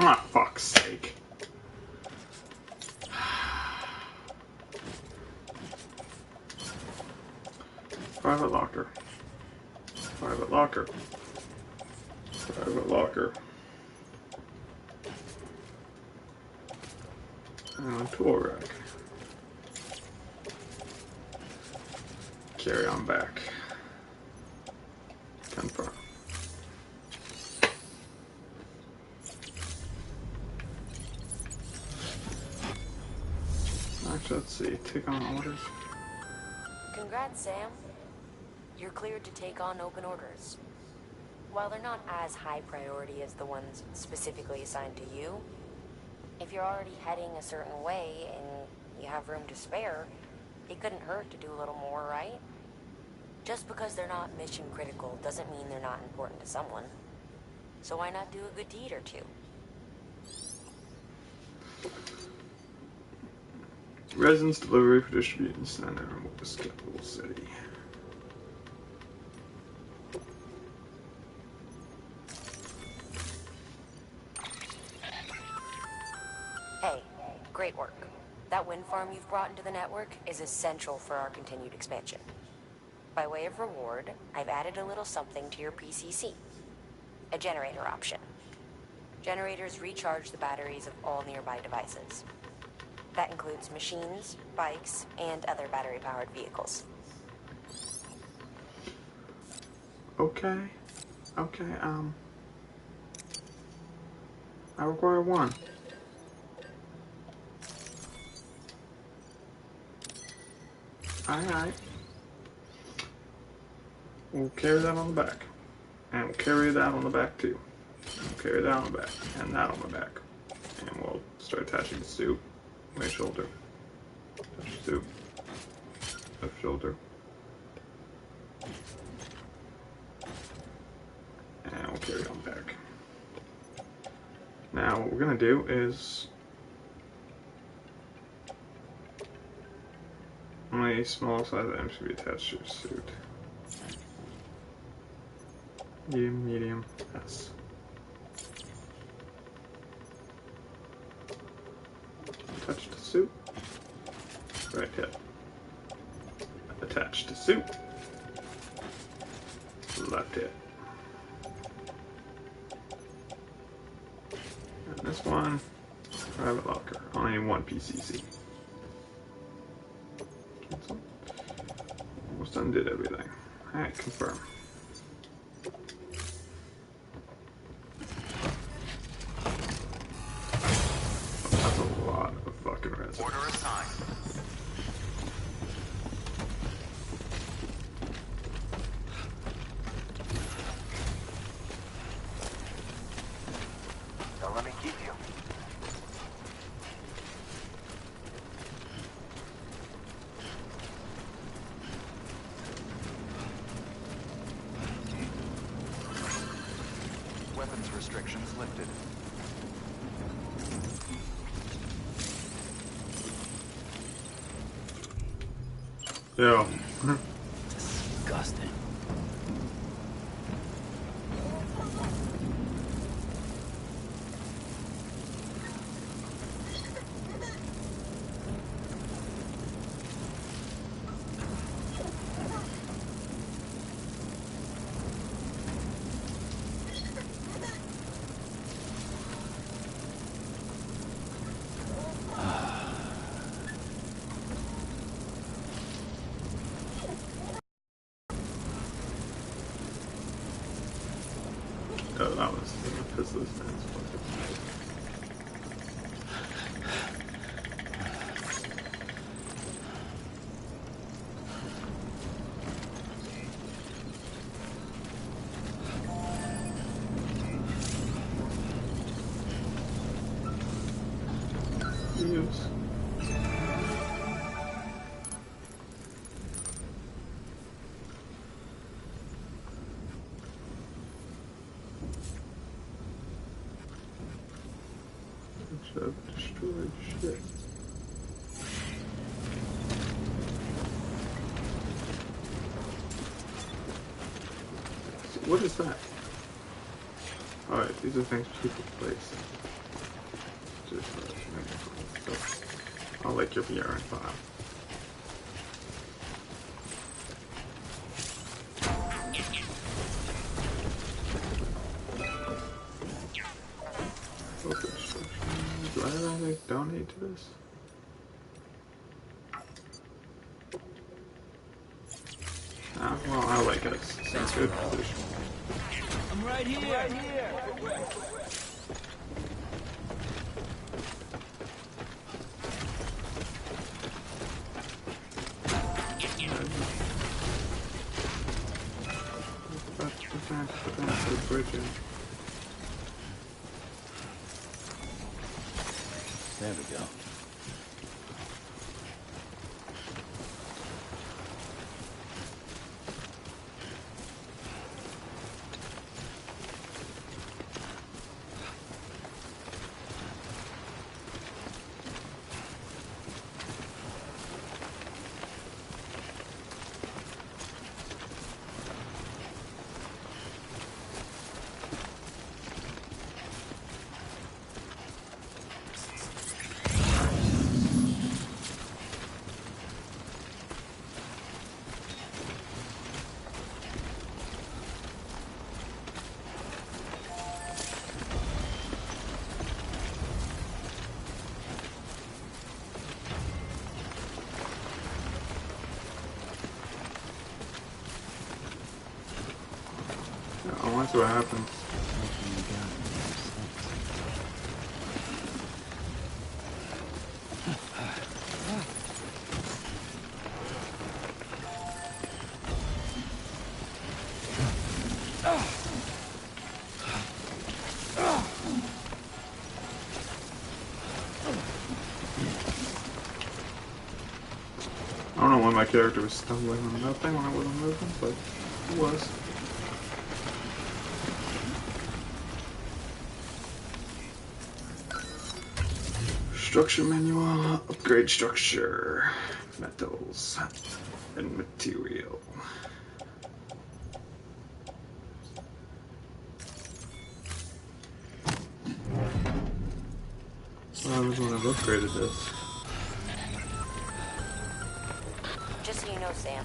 Ah, fuck's sake. Private locker. Private locker. Private locker. And tool rack. Carry on back. Confirm. Actually, let's see. Take on orders. Congrats, Sam. You're cleared to take on open orders. While they're not as high priority as the ones specifically assigned to you, if you're already heading a certain way and you have room to spare, it couldn't hurt to do a little more, right? Just because they're not mission critical doesn't mean they're not important to someone. So why not do a good deed or two? Residence delivery for distribution center in Capital City. Hey, great work. That wind farm you've brought into the network is essential for our continued expansion. By way of reward, I've added a little something to your PCC. A generator option. Generators recharge the batteries of all nearby devices. That includes machines, bikes, and other battery-powered vehicles. Okay. Okay, I require one. Alright. We'll carry that on the back. And we'll carry that on the back too. We'll carry that on the back, and that on the back. And we'll start attaching the suit. Right shoulder. Touch the suit. Left shoulder. And we'll carry it on the back. Now what we're going to do is only small size items should be attached to your suit. Medium, S. Touch the suit. Right hip. Attach to suit. Left hip. And this one, private locker. Only one PCC. Cancel. Almost undid everything. Alright, confirm. That's a lot of fucking resin. Order assigned. Don't let me keep you. Weapons restrictions lifted. Yo. Disgusting. Oh, that was the piss of this man's fucking. Yes. I've destroyed shit. So what is that? Alright, these are things people place. I'll like your VR and file. Do I really donate to this? Well, I like it. It's a good position. I'm right here. I'm right here. Put the bridge in. There we go. I want to see what happens. character was stumbling on nothing when I wasn't moving, but it was. Structure manual, upgrade structure, metals, and material. Well, I was when I've upgraded this. Just so you know, Sam,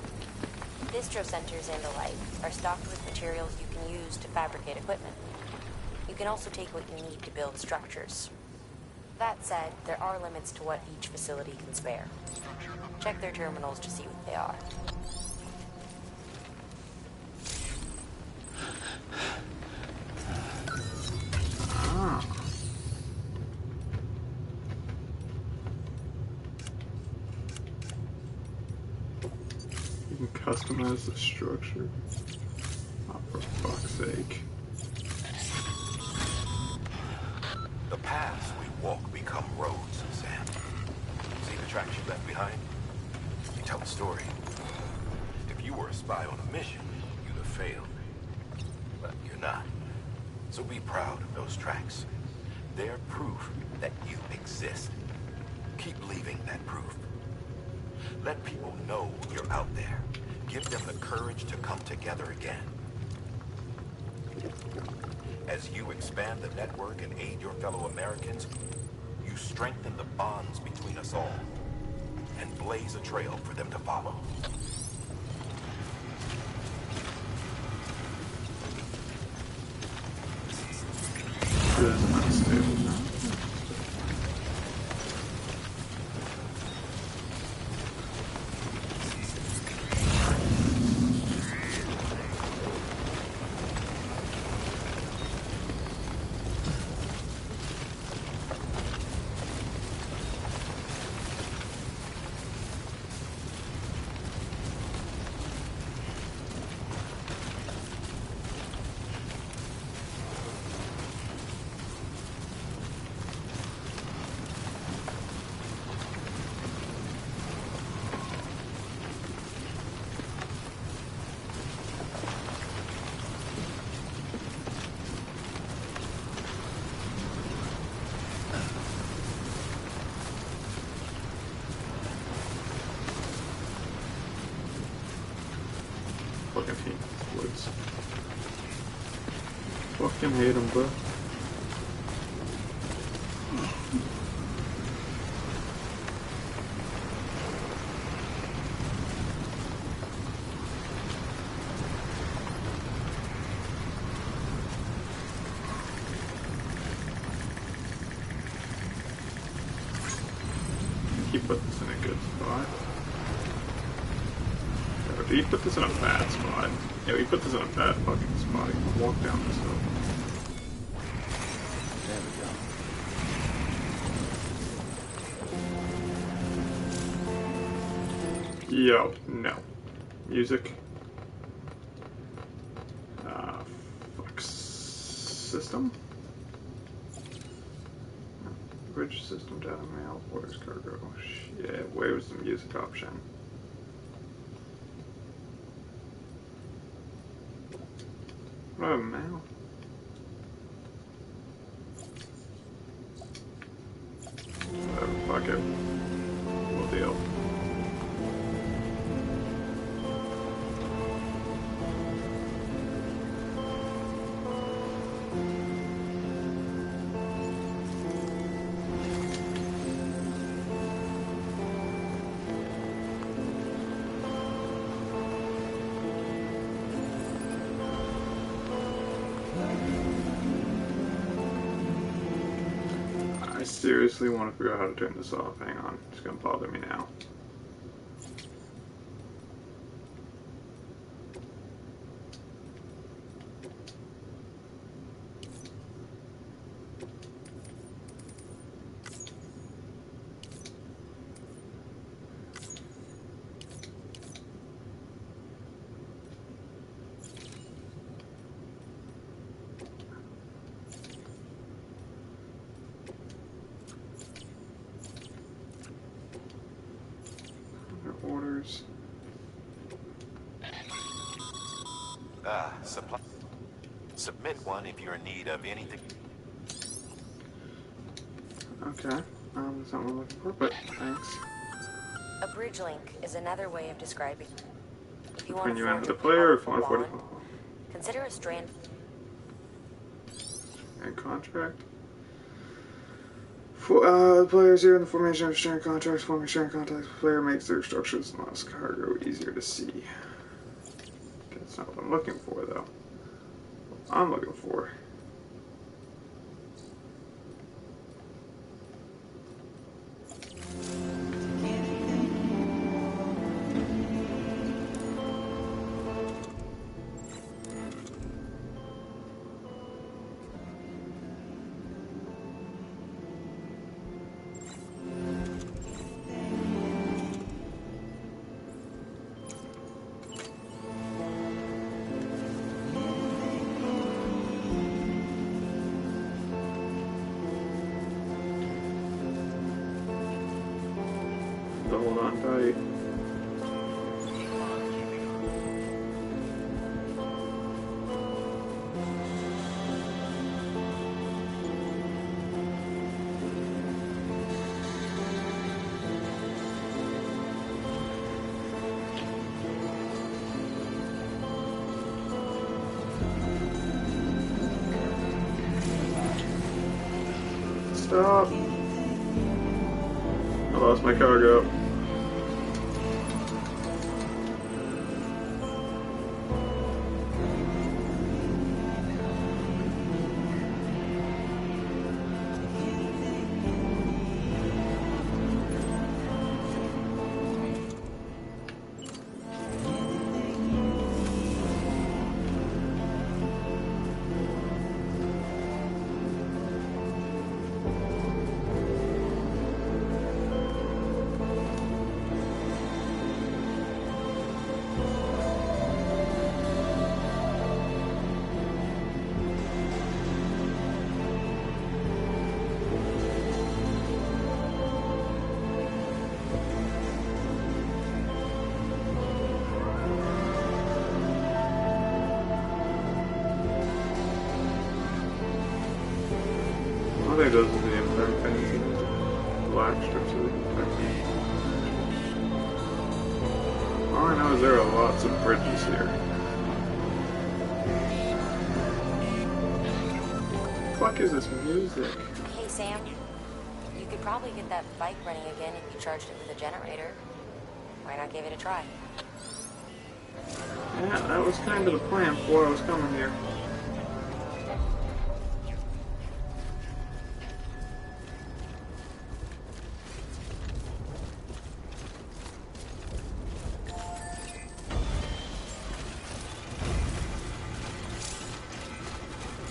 distro centers and the like are stocked with materials you can use to fabricate equipment. You can also take what you need to build structures. That said, there are limits to what each facility can spare. Check their terminals to see what they are. Ah. You can customize the structure. Oh, for fuck's sake. The paths we walk become roads, Sam. See the tracks you left behind? They tell a story. If you were a spy on a mission, you'd have failed. But you're not. So be proud of those tracks. They're proof that you exist. Keep leaving that proof. Let people know you're out there. Give them the courage to come together again. As you expand the network and aid your fellow Americans, you strengthen the bonds between us all and blaze a trail for them to follow. This is unstable now. Fucking hate these woods. Fucking hate them, bro. He put this in a good spot. Or did he put this in a bad spot? Yeah, he put this in a bad fucking spot. He can walk down this hill. There we go. Yo, no. Music. Fuck. System? Bridge system down mail. Where's cargo? Shit, where's the music option? Oh, mail. Whatever, fuck it. We'll deal. I seriously want to figure out how to turn this off. Hang on. It's gonna bother me now. Supply. Submit one if you're in need of anything. Okay. That's not what I'm looking for, but thanks. A bridge link is another way of describing. If you want Between to you and forge the a player, or powerful bond, 144 consider a strand. and contract. For players here in the formation of sharing contracts, forming sharing contracts, the player makes their structures and lost cargo easier to see. That's not what I'm looking for, though. What I'm looking for. Hold on tight. Stop. I lost my cargo. I think those are the impact things. Black strips of the impact. All I know is there are lots of bridges here. What the fuck is this music? Hey, Sam. You could probably get that bike running again if you charged it with a generator. Why not give it a try? Yeah, that was kind of the plan before I was coming here.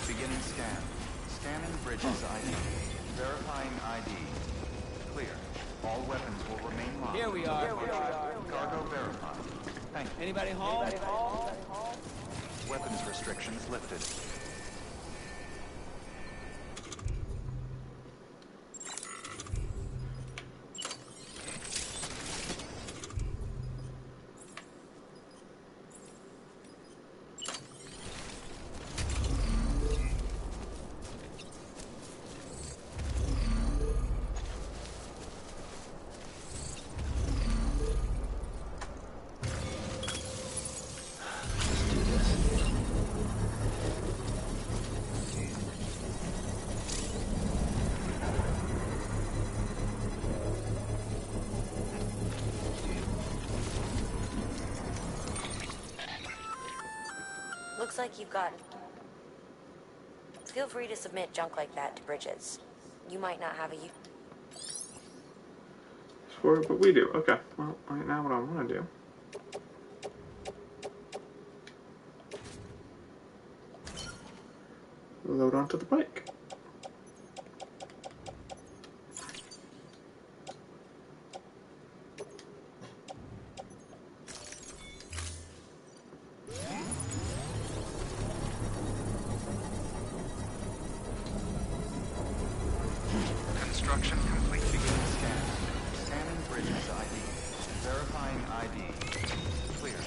Beginning scan. Scanning bridges ID. Verifying ID. Clear. All weapons will remain locked. Here we are. Cargo verified. Thank you. Anybody home? Weapons restrictions lifted. Looks like you've got... Feel free to submit junk like that to Bridges. You might not have a... But we do. Okay. Well, right now what I want to do. Load onto the bike. Construction complete. Beginning scan. Scanning bridges ID. Verifying ID. Clear.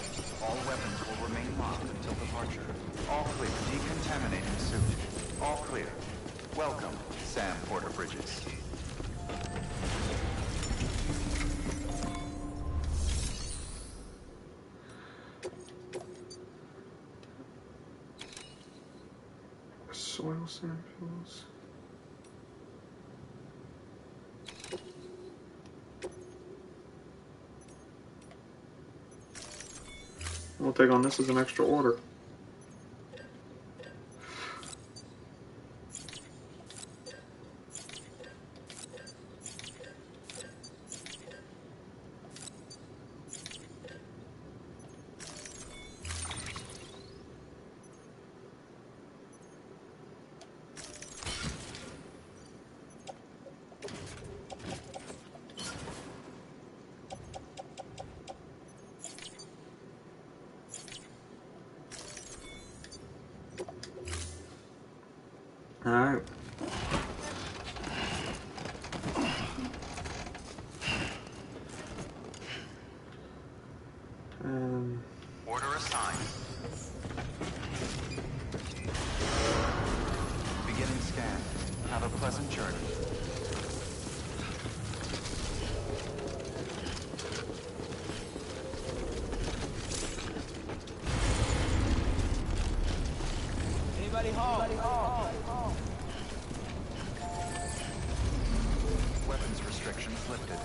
All weapons will remain locked until departure. All clear. Decontaminating suit. All clear. Welcome, Sam Porter Bridges. Soil samples. We'll take on this as an extra order. Alright. Order assigned. Beginning scan. Have a pleasant journey. Anybody home? Weapons restrictions lifted.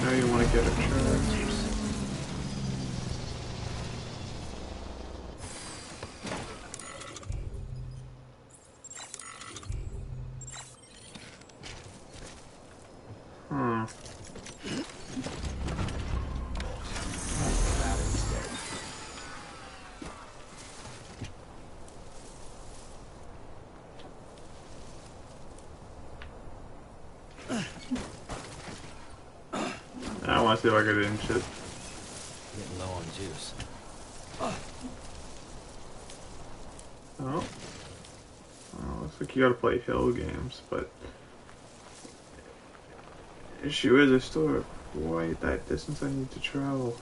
Now you want to get a charge. I want to see if I can get in shit. Getting low on juice. Oh. Oh, looks like you gotta play hill games, but the issue is there's still quite that distance I need to travel.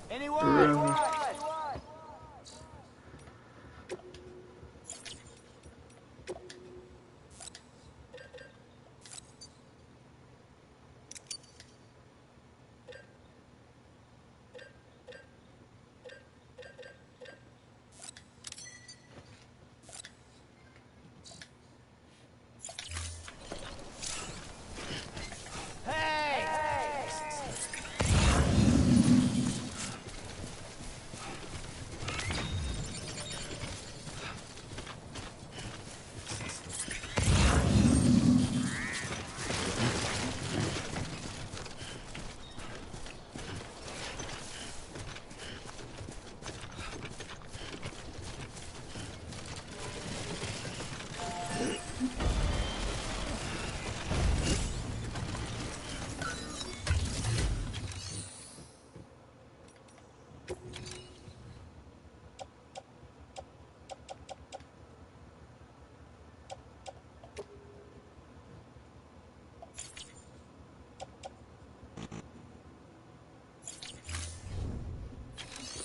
Anyone?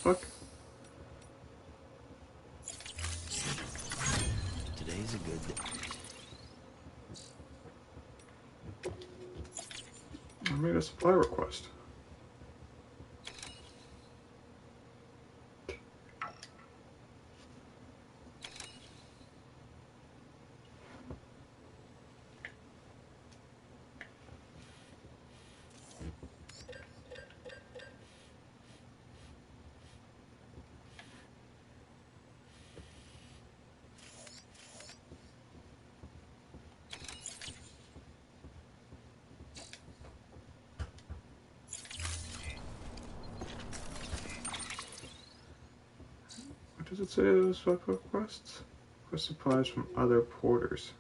Fuck. Today's a good day. I made a supply request. What does it say those fuck requests? Request supplies from other porters.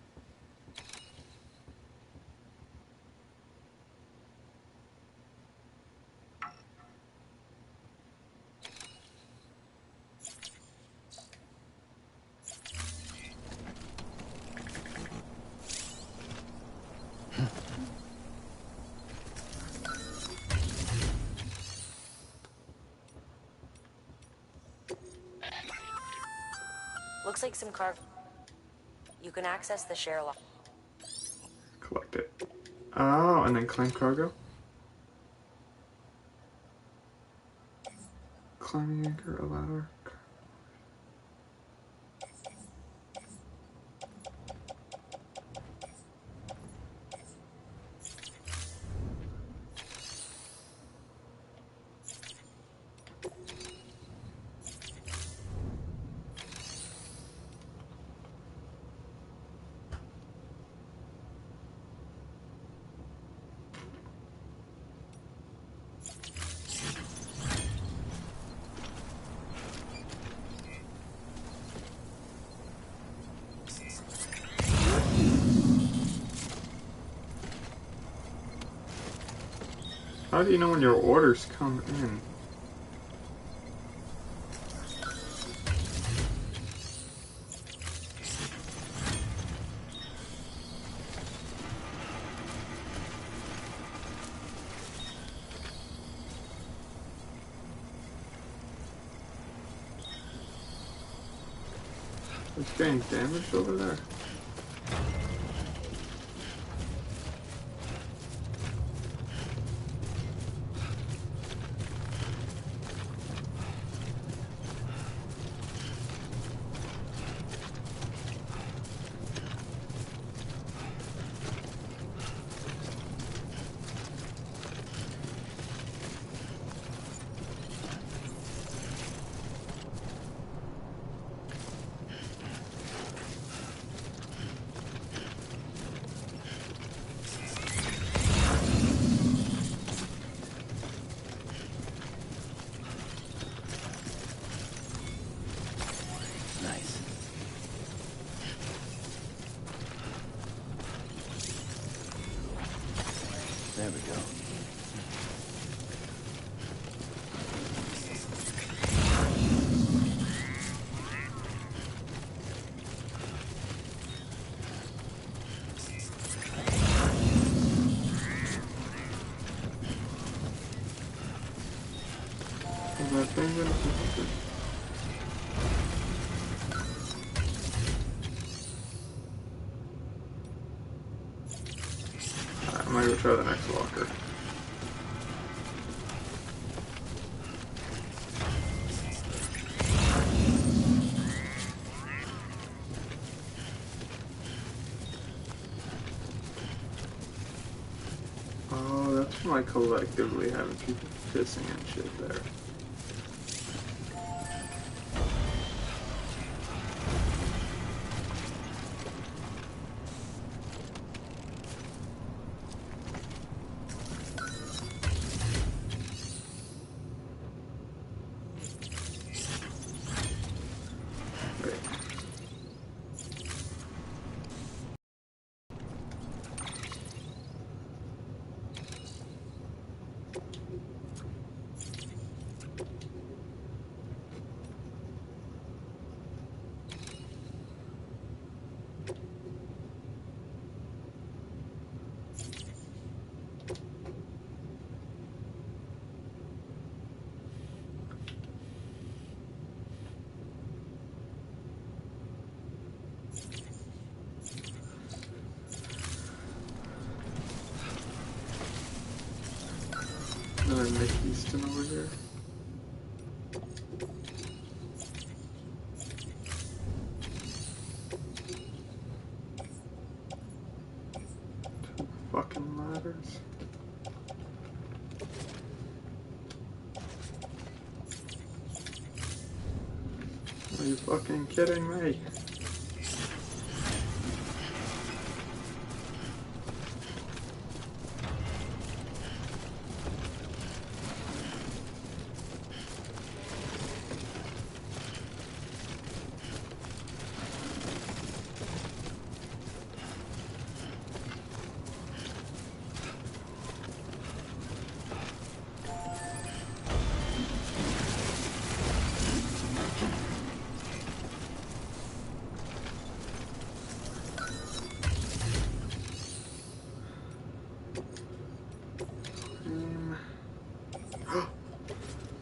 Looks like some cargo. You can access the share log. Collect it. Oh, and then claim cargo? Climbing anchor, a ladder. How do you know when your orders come in? It's getting damaged over there. There we go. I'm gonna go try the next walker. Oh, that's from like collectively having people pissing and shit there. Another Nick Easton over here. Two fucking ladders. Are you fucking kidding me?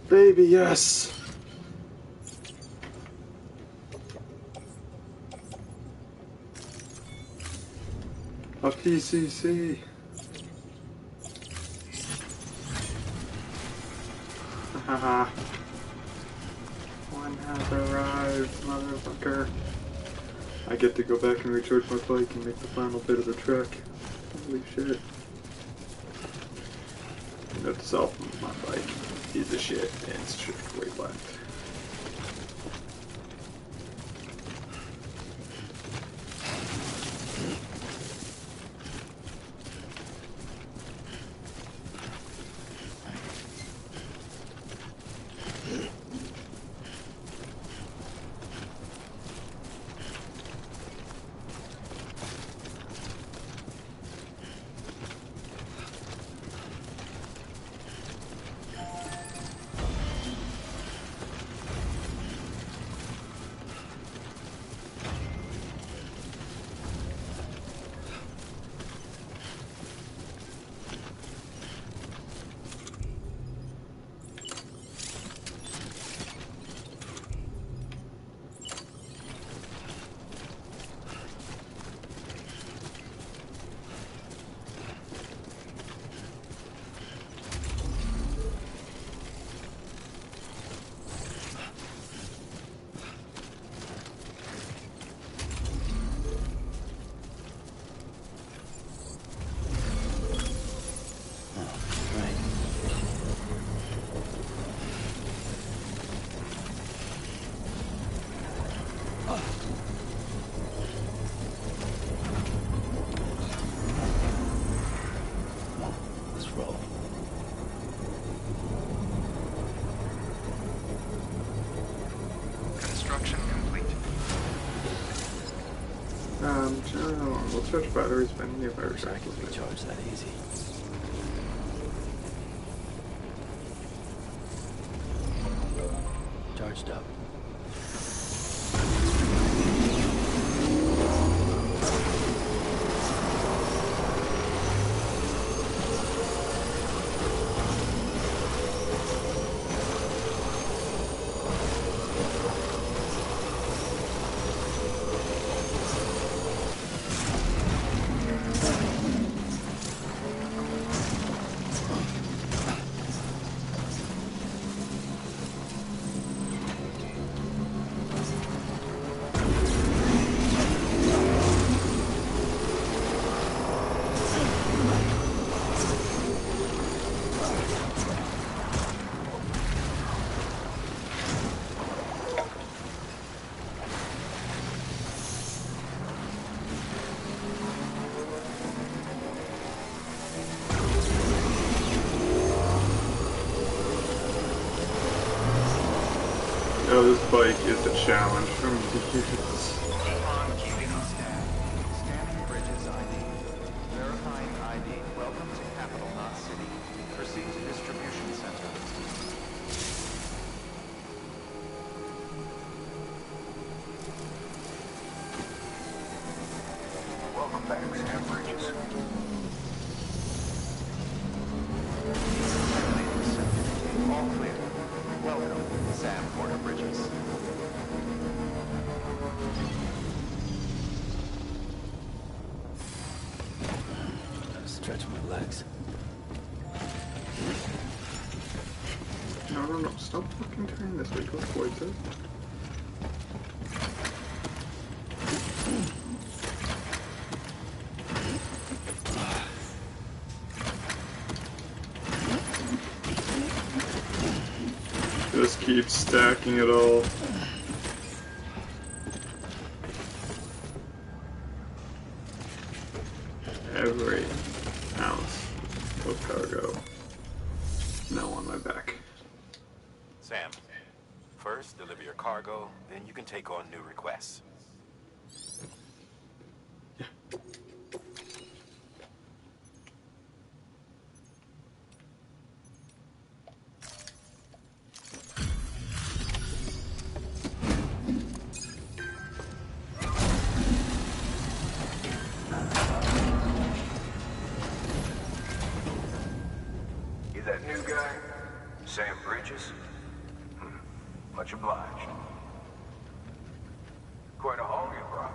Baby, yes! A PCC! Haha. One has arrived, motherfucker. I get to go back and recharge my bike and make the final bit of the trek. Holy shit. Note to self, my bike is a shit and it's strictly left. We'll charge batteries, but I need a better I can recharge that easy. know this bike is a challenge for me to use. Scanning Bridges ID. Verifying ID. Welcome to Capital Knot City. Proceed to distribution center. Welcome back, Sam Bridges. All clear. Welcome, Sam Porter Bridges. Gotta stretch my legs. No, stop fucking turning this way, go towards it. Just keep stacking it all. Every ounce of cargo. Now on my back. Sam, first deliver your cargo, then you can take on new requests. You that new guy? Sam Bridges? Much obliged. Quite a haul you brought.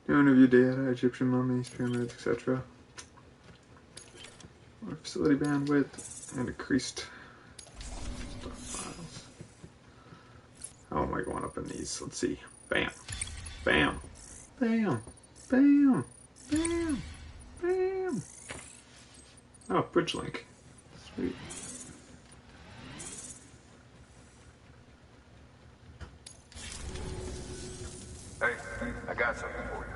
New interview data, Egyptian mummies, pyramids, etc. More facility bandwidth and increased stuff files. How am I going up in these? Let's see. Bam. Bam. Bam. Bam. Bam. Bam. Oh, bridge link. Sweet. Hey, I got something for you.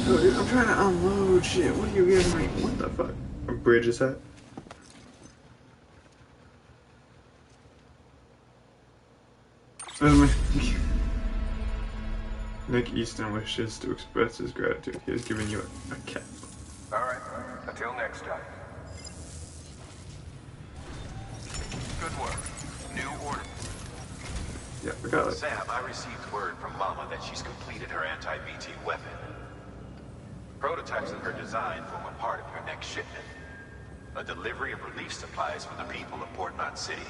Oh, dude, I'm trying to unload shit. What are you giving me? What the fuck? A bridge is that? Nick Easton wishes to express his gratitude. He has given you a cap. Alright, until next time. Good work. New order. Yeah, I got it. Sam, I received word from Mama that she's completed her anti-BT weapon. Prototypes of her design form a part of your next shipment. A delivery of relief supplies for the people of Port Knot City.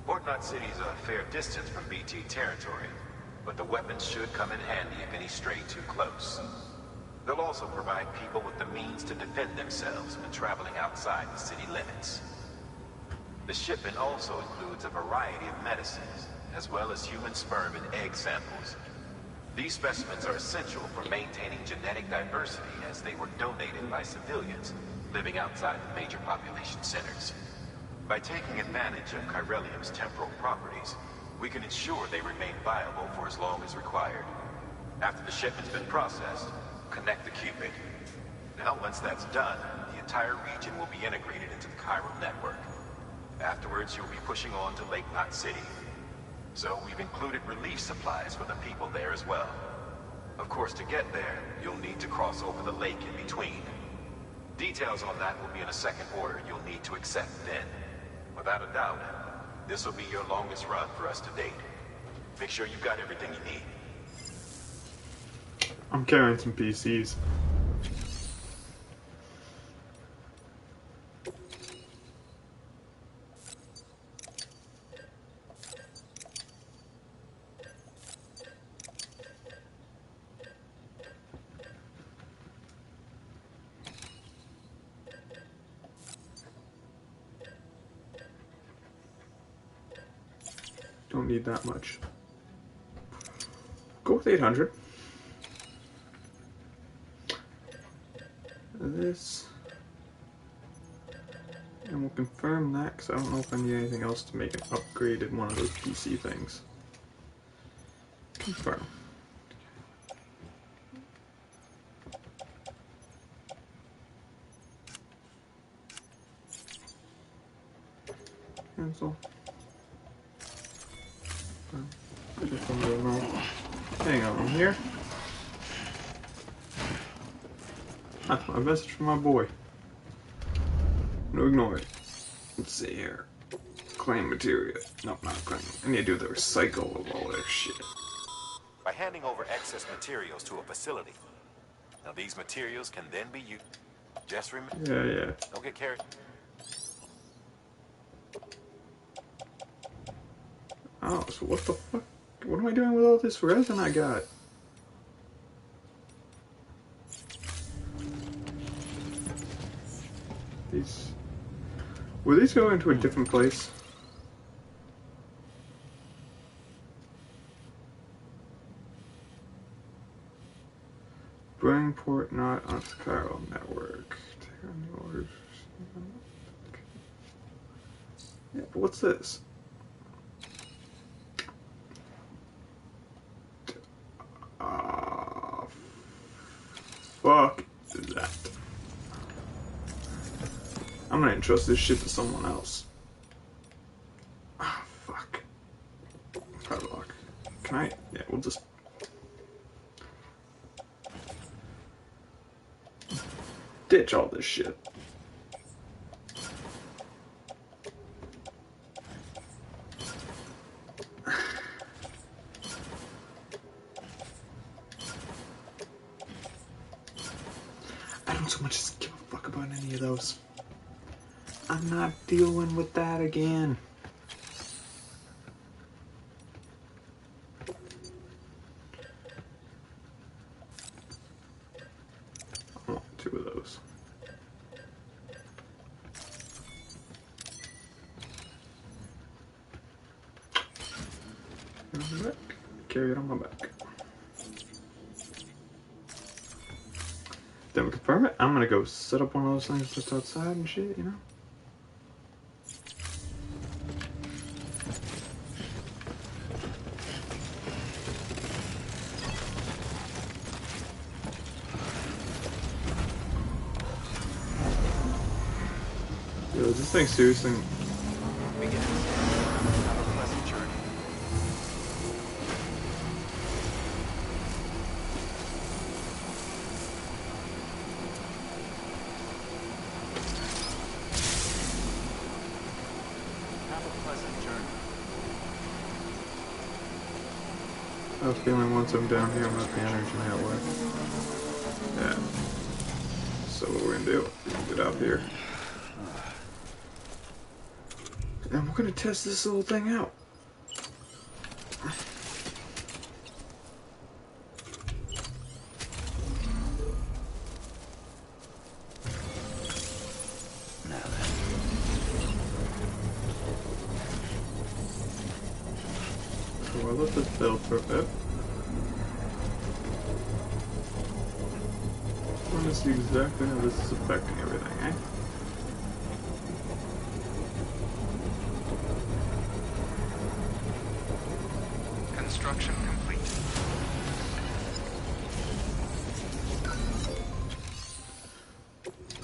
Port Knot City is a fair distance from BT territory, but the weapons should come in handy if any stray too close. They'll also provide people with the means to defend themselves when traveling outside the city limits. The shipment also includes a variety of medicines, as well as human sperm and egg samples. These specimens are essential for maintaining genetic diversity as they were donated by civilians living outside the major population centers. By taking advantage of chiralium's temporal properties, we can ensure they remain viable for as long as required. After the shipment's been processed, connect the Cupid. Now, once that's done, the entire region will be integrated into the chiral network. Afterwards, you'll be pushing on to Lake Knot City. So we've included relief supplies for the people there as well. Of course, to get there, you'll need to cross over the lake in between. Details on that will be in a second order you'll need to accept then. Without a doubt, this will be your longest run for us to date. Make sure you've got everything you need. I'm carrying some PCs. Don't need that much. Go with 800. This And we'll confirm that, because I don't know if I need anything else to make an upgraded one of those PC things. Confirm. Cancel. I just want to know. Hang on, I'm here. Ah, a message from my boy. No, ignore it. Let's see here. Claim material. No, not claim. I need to do the recycle of all their shit. By handing over excess materials to a facility. Now these materials can then be used. Just remember. Yeah. Don't get carried. Oh, so what the fuck? What am I doing with all this resin I got? Will these go into a different place? Bring port not on the chiral network. Take on the orders. Yeah, but what's this? Fuck that. I'm gonna entrust this shit to someone else. Ah, fuck. Padlock. Can I? Yeah, we'll just... ditch all this shit. I don't so much as give a fuck about any of those. I'm not dealing with that again. I want 2 of those. On my back. Carry it on my back. Then we confirm it. I'm gonna go set up one of those things just outside and shit, you know? Yo, is this thing seriously? Begin. Have a pleasant journey. Have a pleasant journey. I have a feeling once I'm down here, I'm gonna have the energy that way. Yeah. So what we're gonna do, get out here. And we're gonna test this little thing out. Now then. So I'll let this build for a bit. I want to see exactly how this is affecting everything, eh? Construction complete.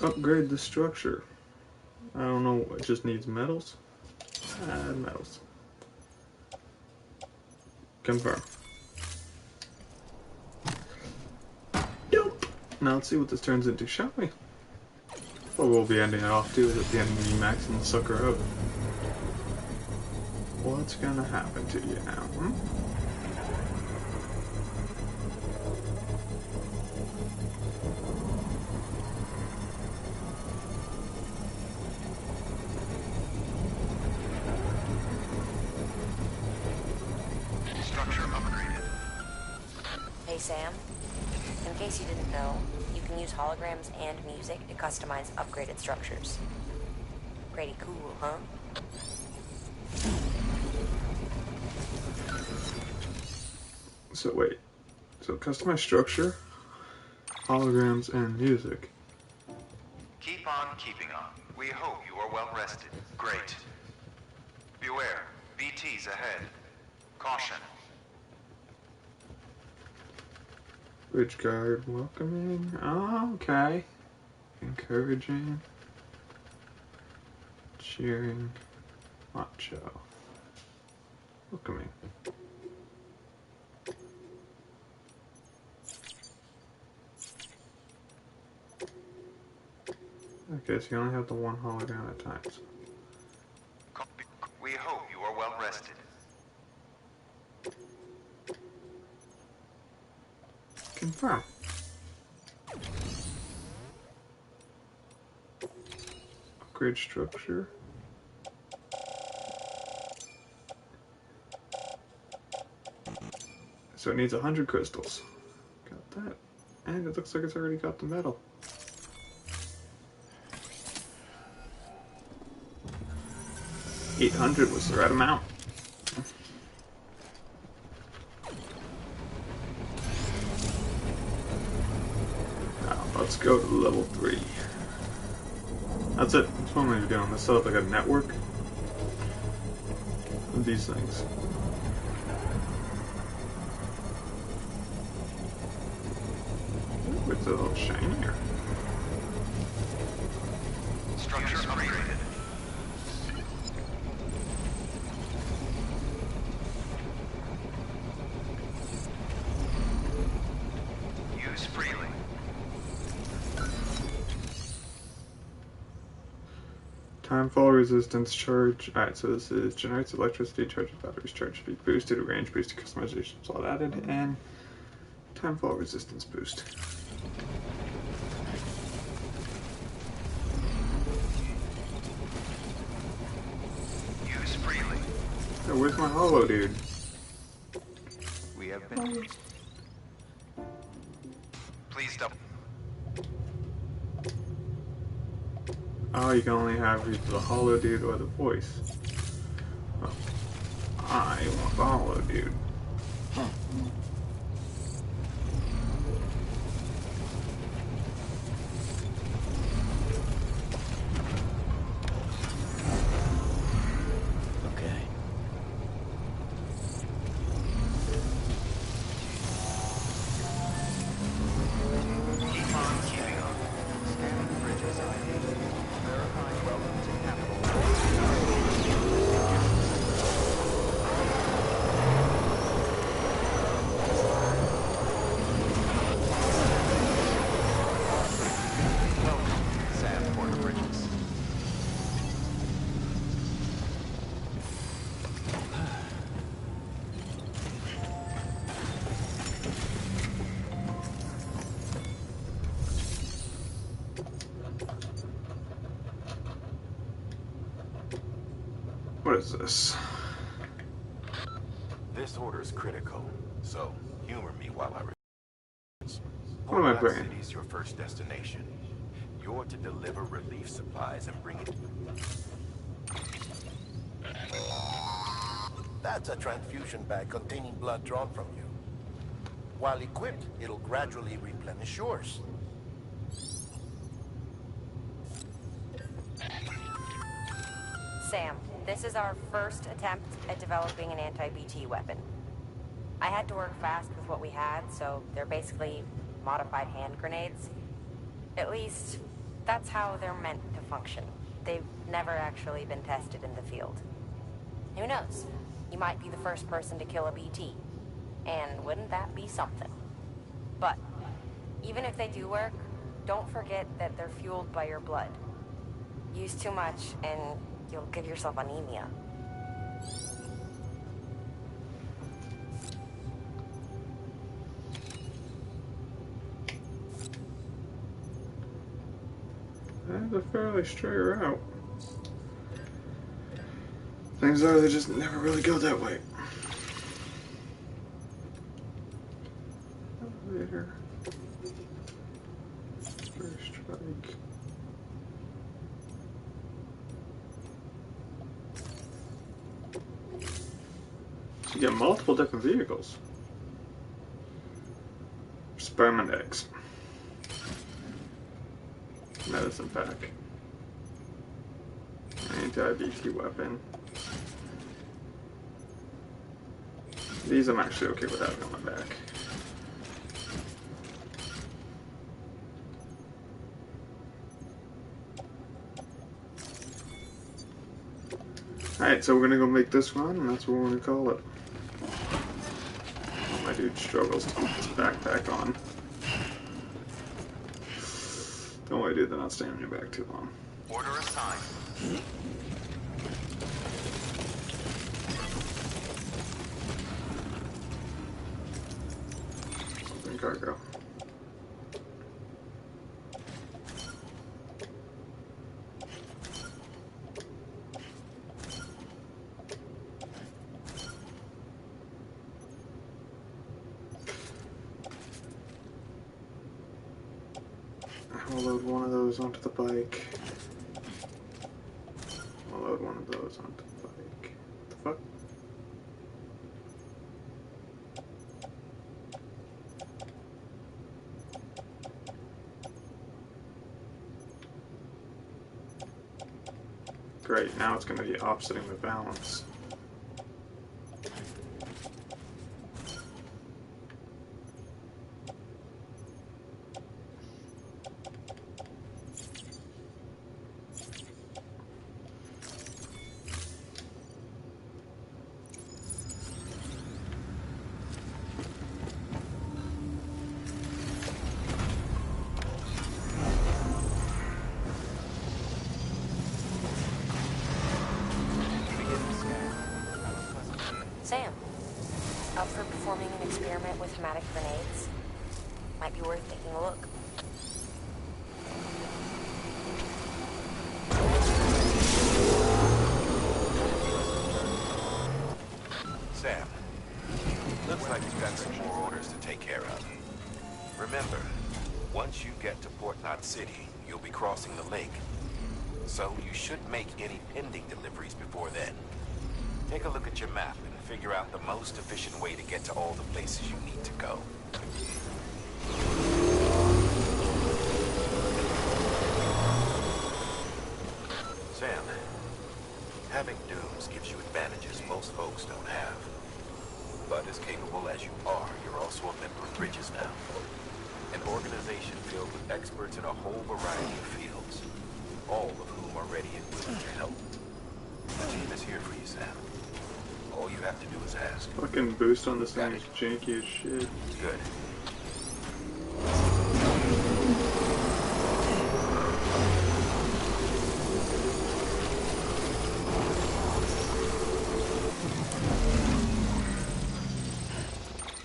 Upgrade the structure. I don't know, it just needs metals. Add metals. Confirm. Nope. Now let's see what this turns into, shall we? What we'll be ending it off to is at the end of maxing the sucker out. What's gonna happen to you now, hmm? Structure upgraded. Hey Sam, in case you didn't know, you can use holograms and music to customize upgraded structures. Pretty cool, huh? So wait, so customize structure, holograms, and music. Keep on keeping on. We hope you are well rested. Great. Beware, BT's ahead. Caution. Bridge guard welcoming. Oh, okay. Encouraging. Cheering. Macho. Welcoming. Okay, so you only have the one hologram at times. We hope you are well rested. Confirm. Upgrade structure. So it needs 100 crystals. Got that. And it looks like it's already got the metal. $800 was the right amount. Now, let's go to level 3. That's it. That's what I'm going to be doing. Let's set up like a network of these things. Ooh, it's a little shinier. Structure upgraded. Use freely. Time fall resistance charge. Alright, so this is generates electricity, charges batteries, charge speed boosted, range boosted, customization slot added, and time fall resistance boost. Use freely. So where's my holo dude? We have been... Please double. Oh, you can only have either the holo dude or the voice. Oh, I want the holo dude. Okay. Keep on keeping on. Scanning bridges ID. Verifying welcome to capital. Welcome, Sam Porter Bridges. What is this? This order is critical, so humor me while I... What am I Port Knot bringing? City is your first destination. You're to deliver relief supplies and bring it... That's a transfusion bag containing blood drawn from you. While equipped, it'll gradually replenish yours. Sam, this is our first attempt at developing an anti-BT weapon. I had to work fast with what we had, so they're basically modified hand grenades. At least, that's how they're meant to function. They've never actually been tested in the field. Who knows? You might be the first person to kill a BT. And wouldn't that be something? But, even if they do work, don't forget that they're fueled by your blood. Use too much, and you'll give yourself anemia. That's a fairly straight route. Things are, they just never really go that way. Elevator. First strike. So you get multiple different vehicles. Sperm eggs. Medicine pack. anti-BT weapon. These I'm actually okay with having on my back. Alright, so we're gonna go make this run, and that's what we're gonna call it. Oh, my dude struggles to keep his backpack on. Don't worry, dude, they're not staying on your back too long. Order assigned. Open cargo. I'll load one of those onto the bike. I'll load one of those onto the bike. What the fuck? Great, now it's going to be offsetting the balance. Sam, up for performing an experiment with hematic grenades? Might be worth taking a look. Sam, looks like you've got some more orders to take care of. Remember, once you get to Port Knot City, you'll be crossing the lake. So you should make any pending deliveries before then. Take a look at your map and figure out the most efficient way to get to all the places you need to go. Sam, having dooms gives you advantages most folks don't have. But as capable as you are, you're also a member of Bridges now. An organization filled with experts in a whole variety of fields, all of whom are ready and willing to help. The team is here for you, Sam. All you have to do is ask. Fucking boost on this thing is janky as shit. Good.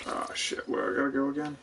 Oh shit, where I gotta go again?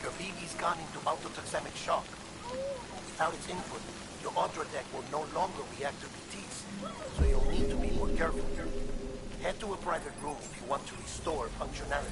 Your BB's gone into autotoxemic shock. Without its input, your Ultra deck will no longer react to BTs, so you'll need to be more careful. Head to a private room if you want to restore functionality.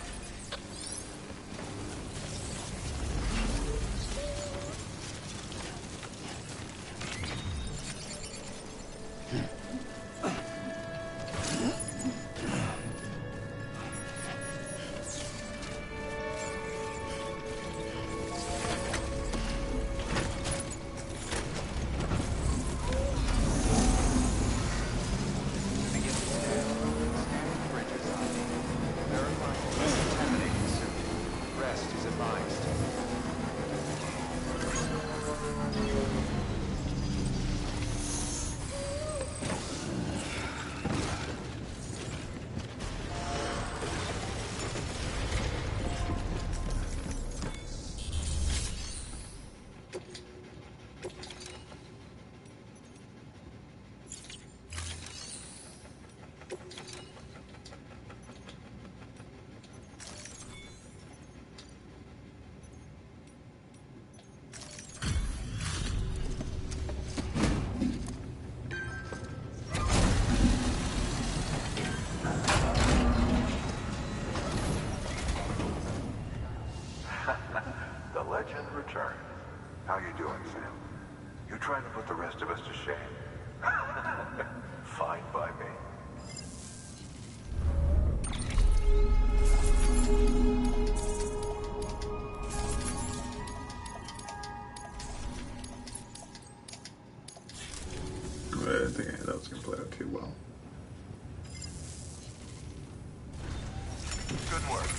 The legend returns. How you doing, Sam? You trying to put the rest of us to shame? Fine by me. I didn't think any of that was going to play out too well. Good work.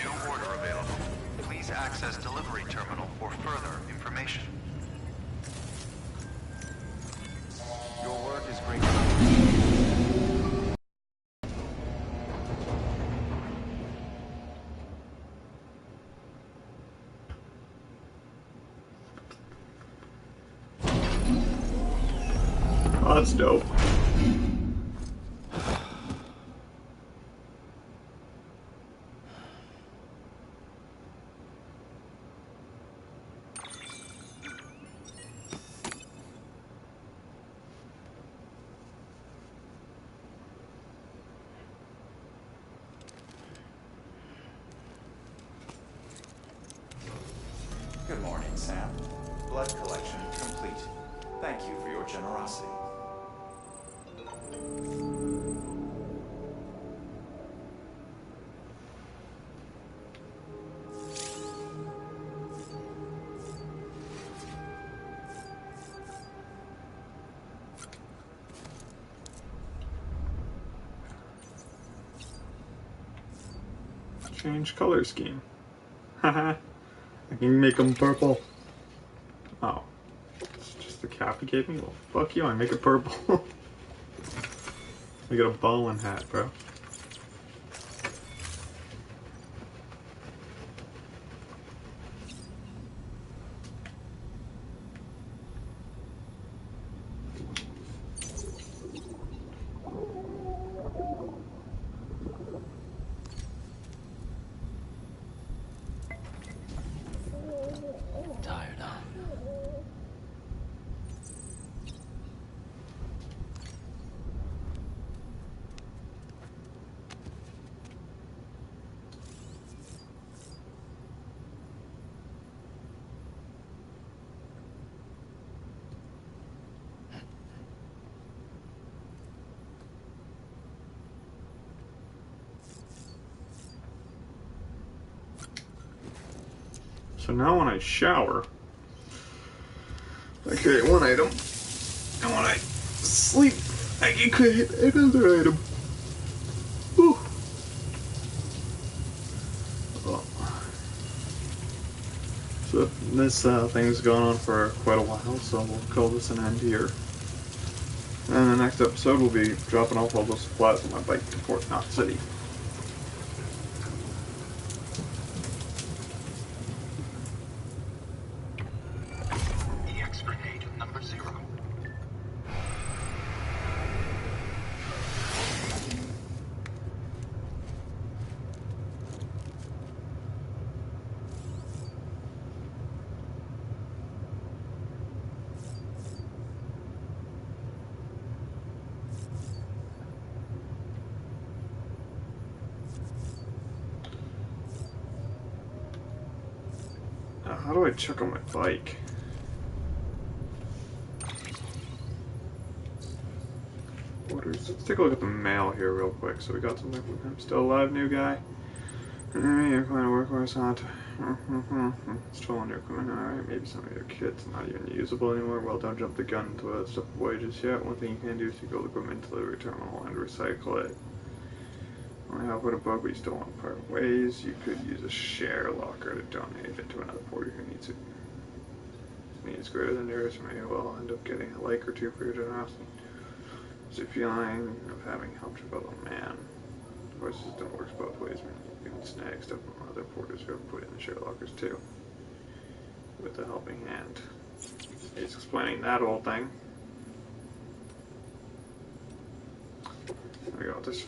New order available. Please access delivery terminal for further information. Your work is great. Oh, that's dope. Good morning, Sam. Blood collection complete. Thank you for your generosity. Change color scheme. Haha. I can make them purple. Oh. It's just the cap you gave me? Well, fuck you, I make it purple. I got a bowling hat, bro. Tired, huh? So now when I shower, I create one item, and when I sleep, I can create another item. Whew. Oh. So this thing's gone on for quite a while, so we'll call this an end here. And the next episode we'll be dropping off all those supplies on my bike to Fort Knot City. How do I check on my bike? Orders. Let's take a look at the mail here real quick. So we got something from him. Still alive, new guy. You're going to workhorse hunt. Stolen your equipment. Alright, maybe some of your kit's not even usable anymore. Well, don't jump the gun into that stuff away just yet. One thing you can do is take old equipment to the delivery terminal and recycle it. Only help with a boat, but you still want to part ways. You could use a share locker to donate it to another porter who needs it. His needs greater than yours, may well end up getting a like or two for your generosity. It's a feeling of having helped your fellow man. Of course, this system works both ways. You can snag stuff from other porters who have put it in the share lockers too. With a helping hand. He's explaining that whole thing. There we go. This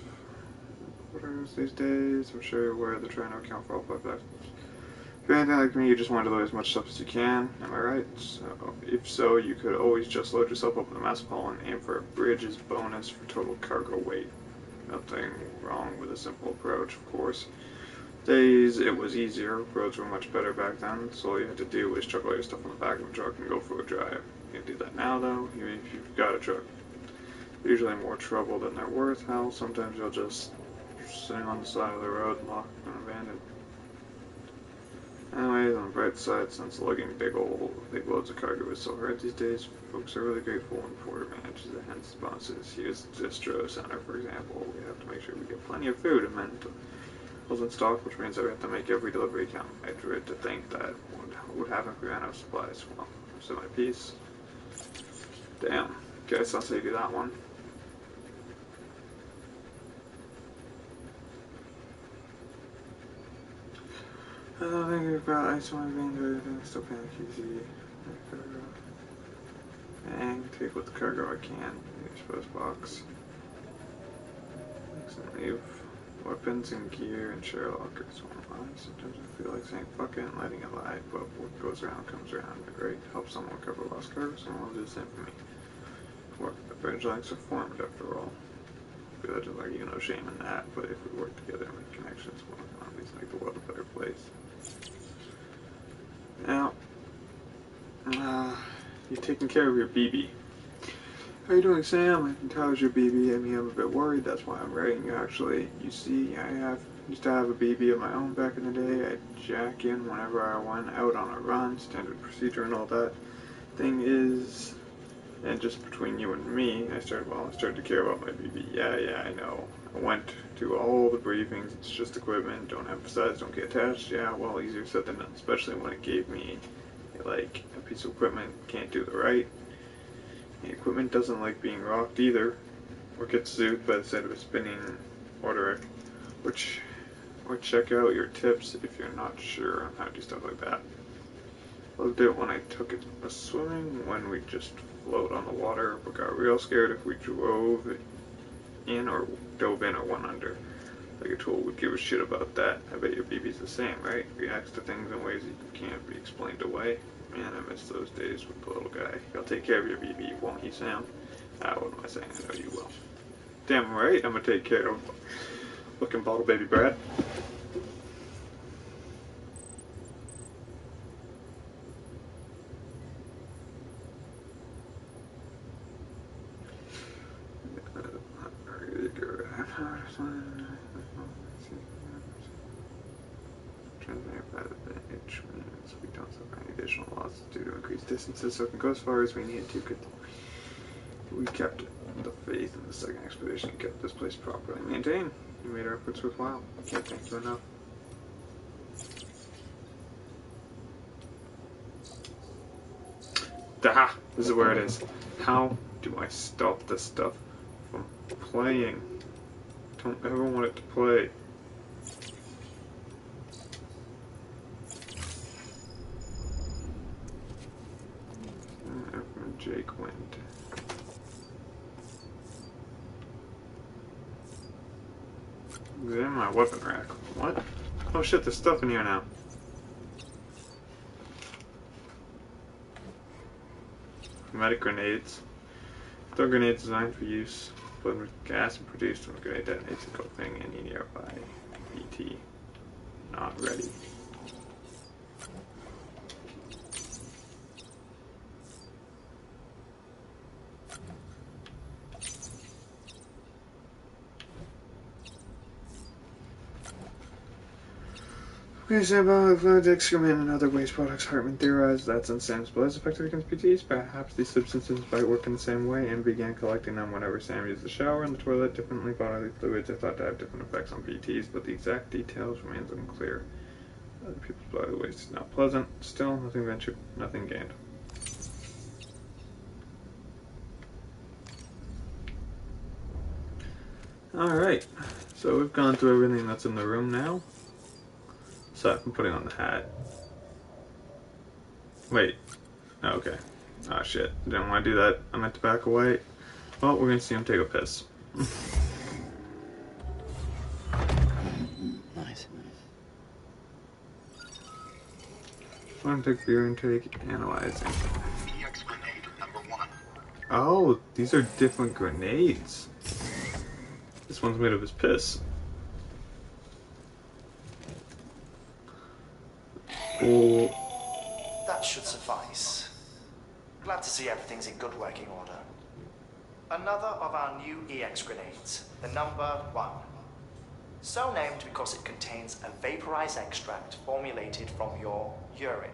orders these days. I'm sure you're aware they're trying to account for all 5 factors. If you're anything like me, you just want to load as much stuff as you can. Am I right? So, if so, you could always just load yourself up with a massive haul and aim for a bridge's bonus for total cargo weight. Nothing wrong with a simple approach, of course. Days it was easier. Roads were much better back then, so all you had to do was chuck all your stuff on the back of a truck and go for a drive. You can do that now, though, even if you've got a truck. Usually more trouble than they're worth. Hell, sometimes you'll just sitting on the side of the road, locked and abandoned. Anyways, on the bright side, since lugging big loads of cargo is so hard these days, folks are really grateful when Porter manages it, hence bonuses. Here's the distro center, for example. We have to make sure we get plenty of food and meals in stock, which means that we have to make every delivery count. I dread to think that would happen if we ran out of supplies. Well, so my piece. Damn. Guess I'll say you do that one. I don't think we've got ice on being good, still panic easy. Bang, take with the cargo I can. Expose box. Leave weapons and gear and share lockers. Sometimes I feel like saying fuck it and letting it lie, but what goes around comes around. Great, help someone cover lost cargo, someone will do the same for me. The bridge links are formed after all. Good, like no shame in that, but if we work together and make connections, we'll at least make the world a better place. Now, you're taking care of your BB. How are you doing, Sam? I can tell it's your BB. I mean, I'm a bit worried. That's why I'm writing you, actually. You see, used to have a BB of my own back in the day. I'd jack in whenever I went out on a run, standard procedure and all that. Thing is, and just between you and me, I started to care about my BB. Yeah, I know. I went to all the briefings. It's just equipment. Don't emphasize, don't get attached. Yeah, well, easier said than done, especially when it gave me, like, a piece of equipment can't do the right. The equipment doesn't like being rocked either, or get soothed by the sight of a spinning order, or check out your tips if you're not sure on how to do stuff like that. Loved it when I took it swimming, when we just float on the water, but got real scared if we dove in or went under. Like a tool would give a shit about that. I bet your BB's the same, right? Reacts to things in ways that can't be explained away. Man, I miss those days with the little guy. You'll take care of your BB, won't you, Sam? What am I saying? I know you will. Damn right, I'm gonna take care of looking bottle baby Brad. We don't suffer any additional losses due to increased distances, so it can go as far as we need to. We kept the faith in the second expedition and kept this place properly maintained. You made our efforts worthwhile. Can't thank you enough. Daha! This is where it is. How do I stop this stuff from playing? Don't ever want it to play. Jake went. Examine my weapon rack. What? Oh shit, there's stuff in here now. Pneumatic grenades. Throw grenades designed for use. Put with gas and produced when the grenade detonates a cold thing any nearby. BT. Not ready. Shambolic fluid, excrement, and other waste products. Hartman theorized that since Sam's blood is effective against BTs, perhaps these substances might work in the same way, and began collecting them whenever Sam used the shower and the toilet. Differently bodily fluids are thought to have different effects on BTs, but the exact details remains unclear. Other people's bodily waste is not pleasant. Still, nothing ventured, nothing gained. Alright, so we've gone through everything that's in the room now. Aside from putting on the hat. Wait. Oh, okay. Ah, shit. Didn't want to do that. I meant to back away. Well, we're gonna see him take a piss. Nice. One take beer intake, analyzing. Oh, these are different grenades. This one's made of his piss. Oh. That should suffice. Glad to see everything's in good working order. Another of our new EX grenades, the number 1. So named because it contains a vaporized extract formulated from your urine.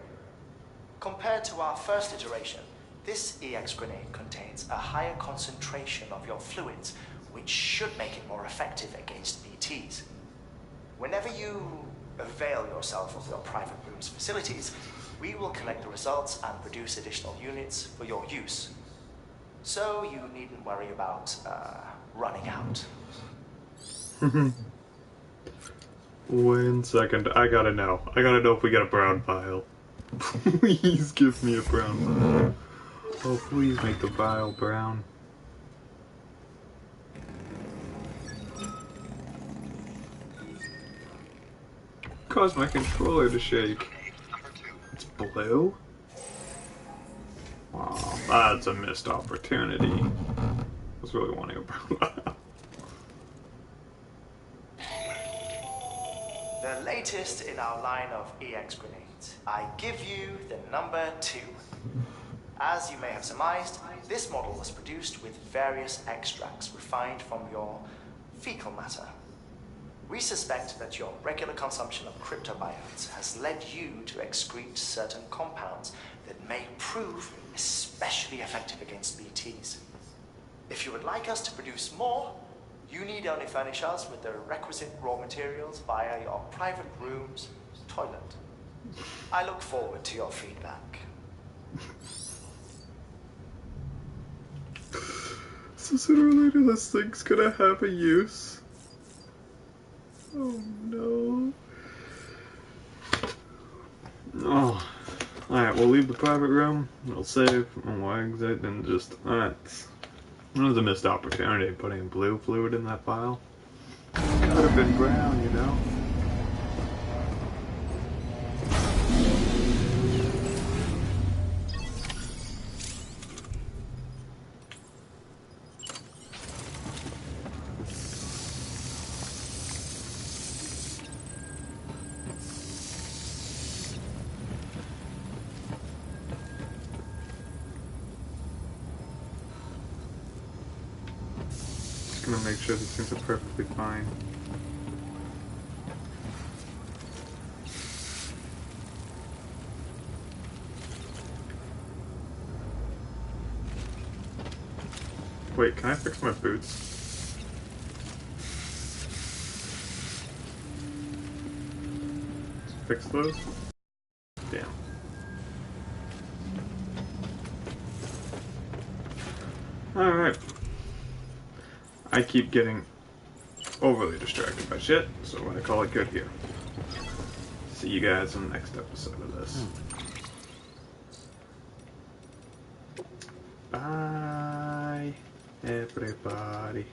Compared to our first iteration, this EX grenade contains a higher concentration of your fluids, which should make it more effective against BTs. Whenever you avail yourself of your private room's facilities, we will collect the results and produce additional units for your use. So you needn't worry about, running out. 1 second, I gotta know. I gotta know if we get a brown vial. Please give me a brown vial. Oh, please make the vial brown. Caused my controller to shake. It's blue? Wow, that's a missed opportunity. I was really wanting a brown vial. The latest in our line of EX grenades. I give you the number 2. As you may have surmised, this model was produced with various extracts refined from your fecal matter. We suspect that your regular consumption of cryptobiotes has led you to excrete certain compounds that may prove especially effective against BTs. If you would like us to produce more, you need only furnish us with the requisite raw materials via your private room's toilet. I look forward to your feedback. So sooner or later this thing's gonna have a use. Oh no. Oh. Alright, we'll leave the private room, we'll save, and we'll exit, and just... Alright. It was a missed opportunity putting blue fluid in that vial. Could have been brown, you know? Gonna make sure these things are perfectly fine. Wait, can I fix my boots? Fix those? Damn. Alright. I keep getting overly distracted by shit, so I'm gonna call it good here. See you guys in the next episode of this. Bye, everybody.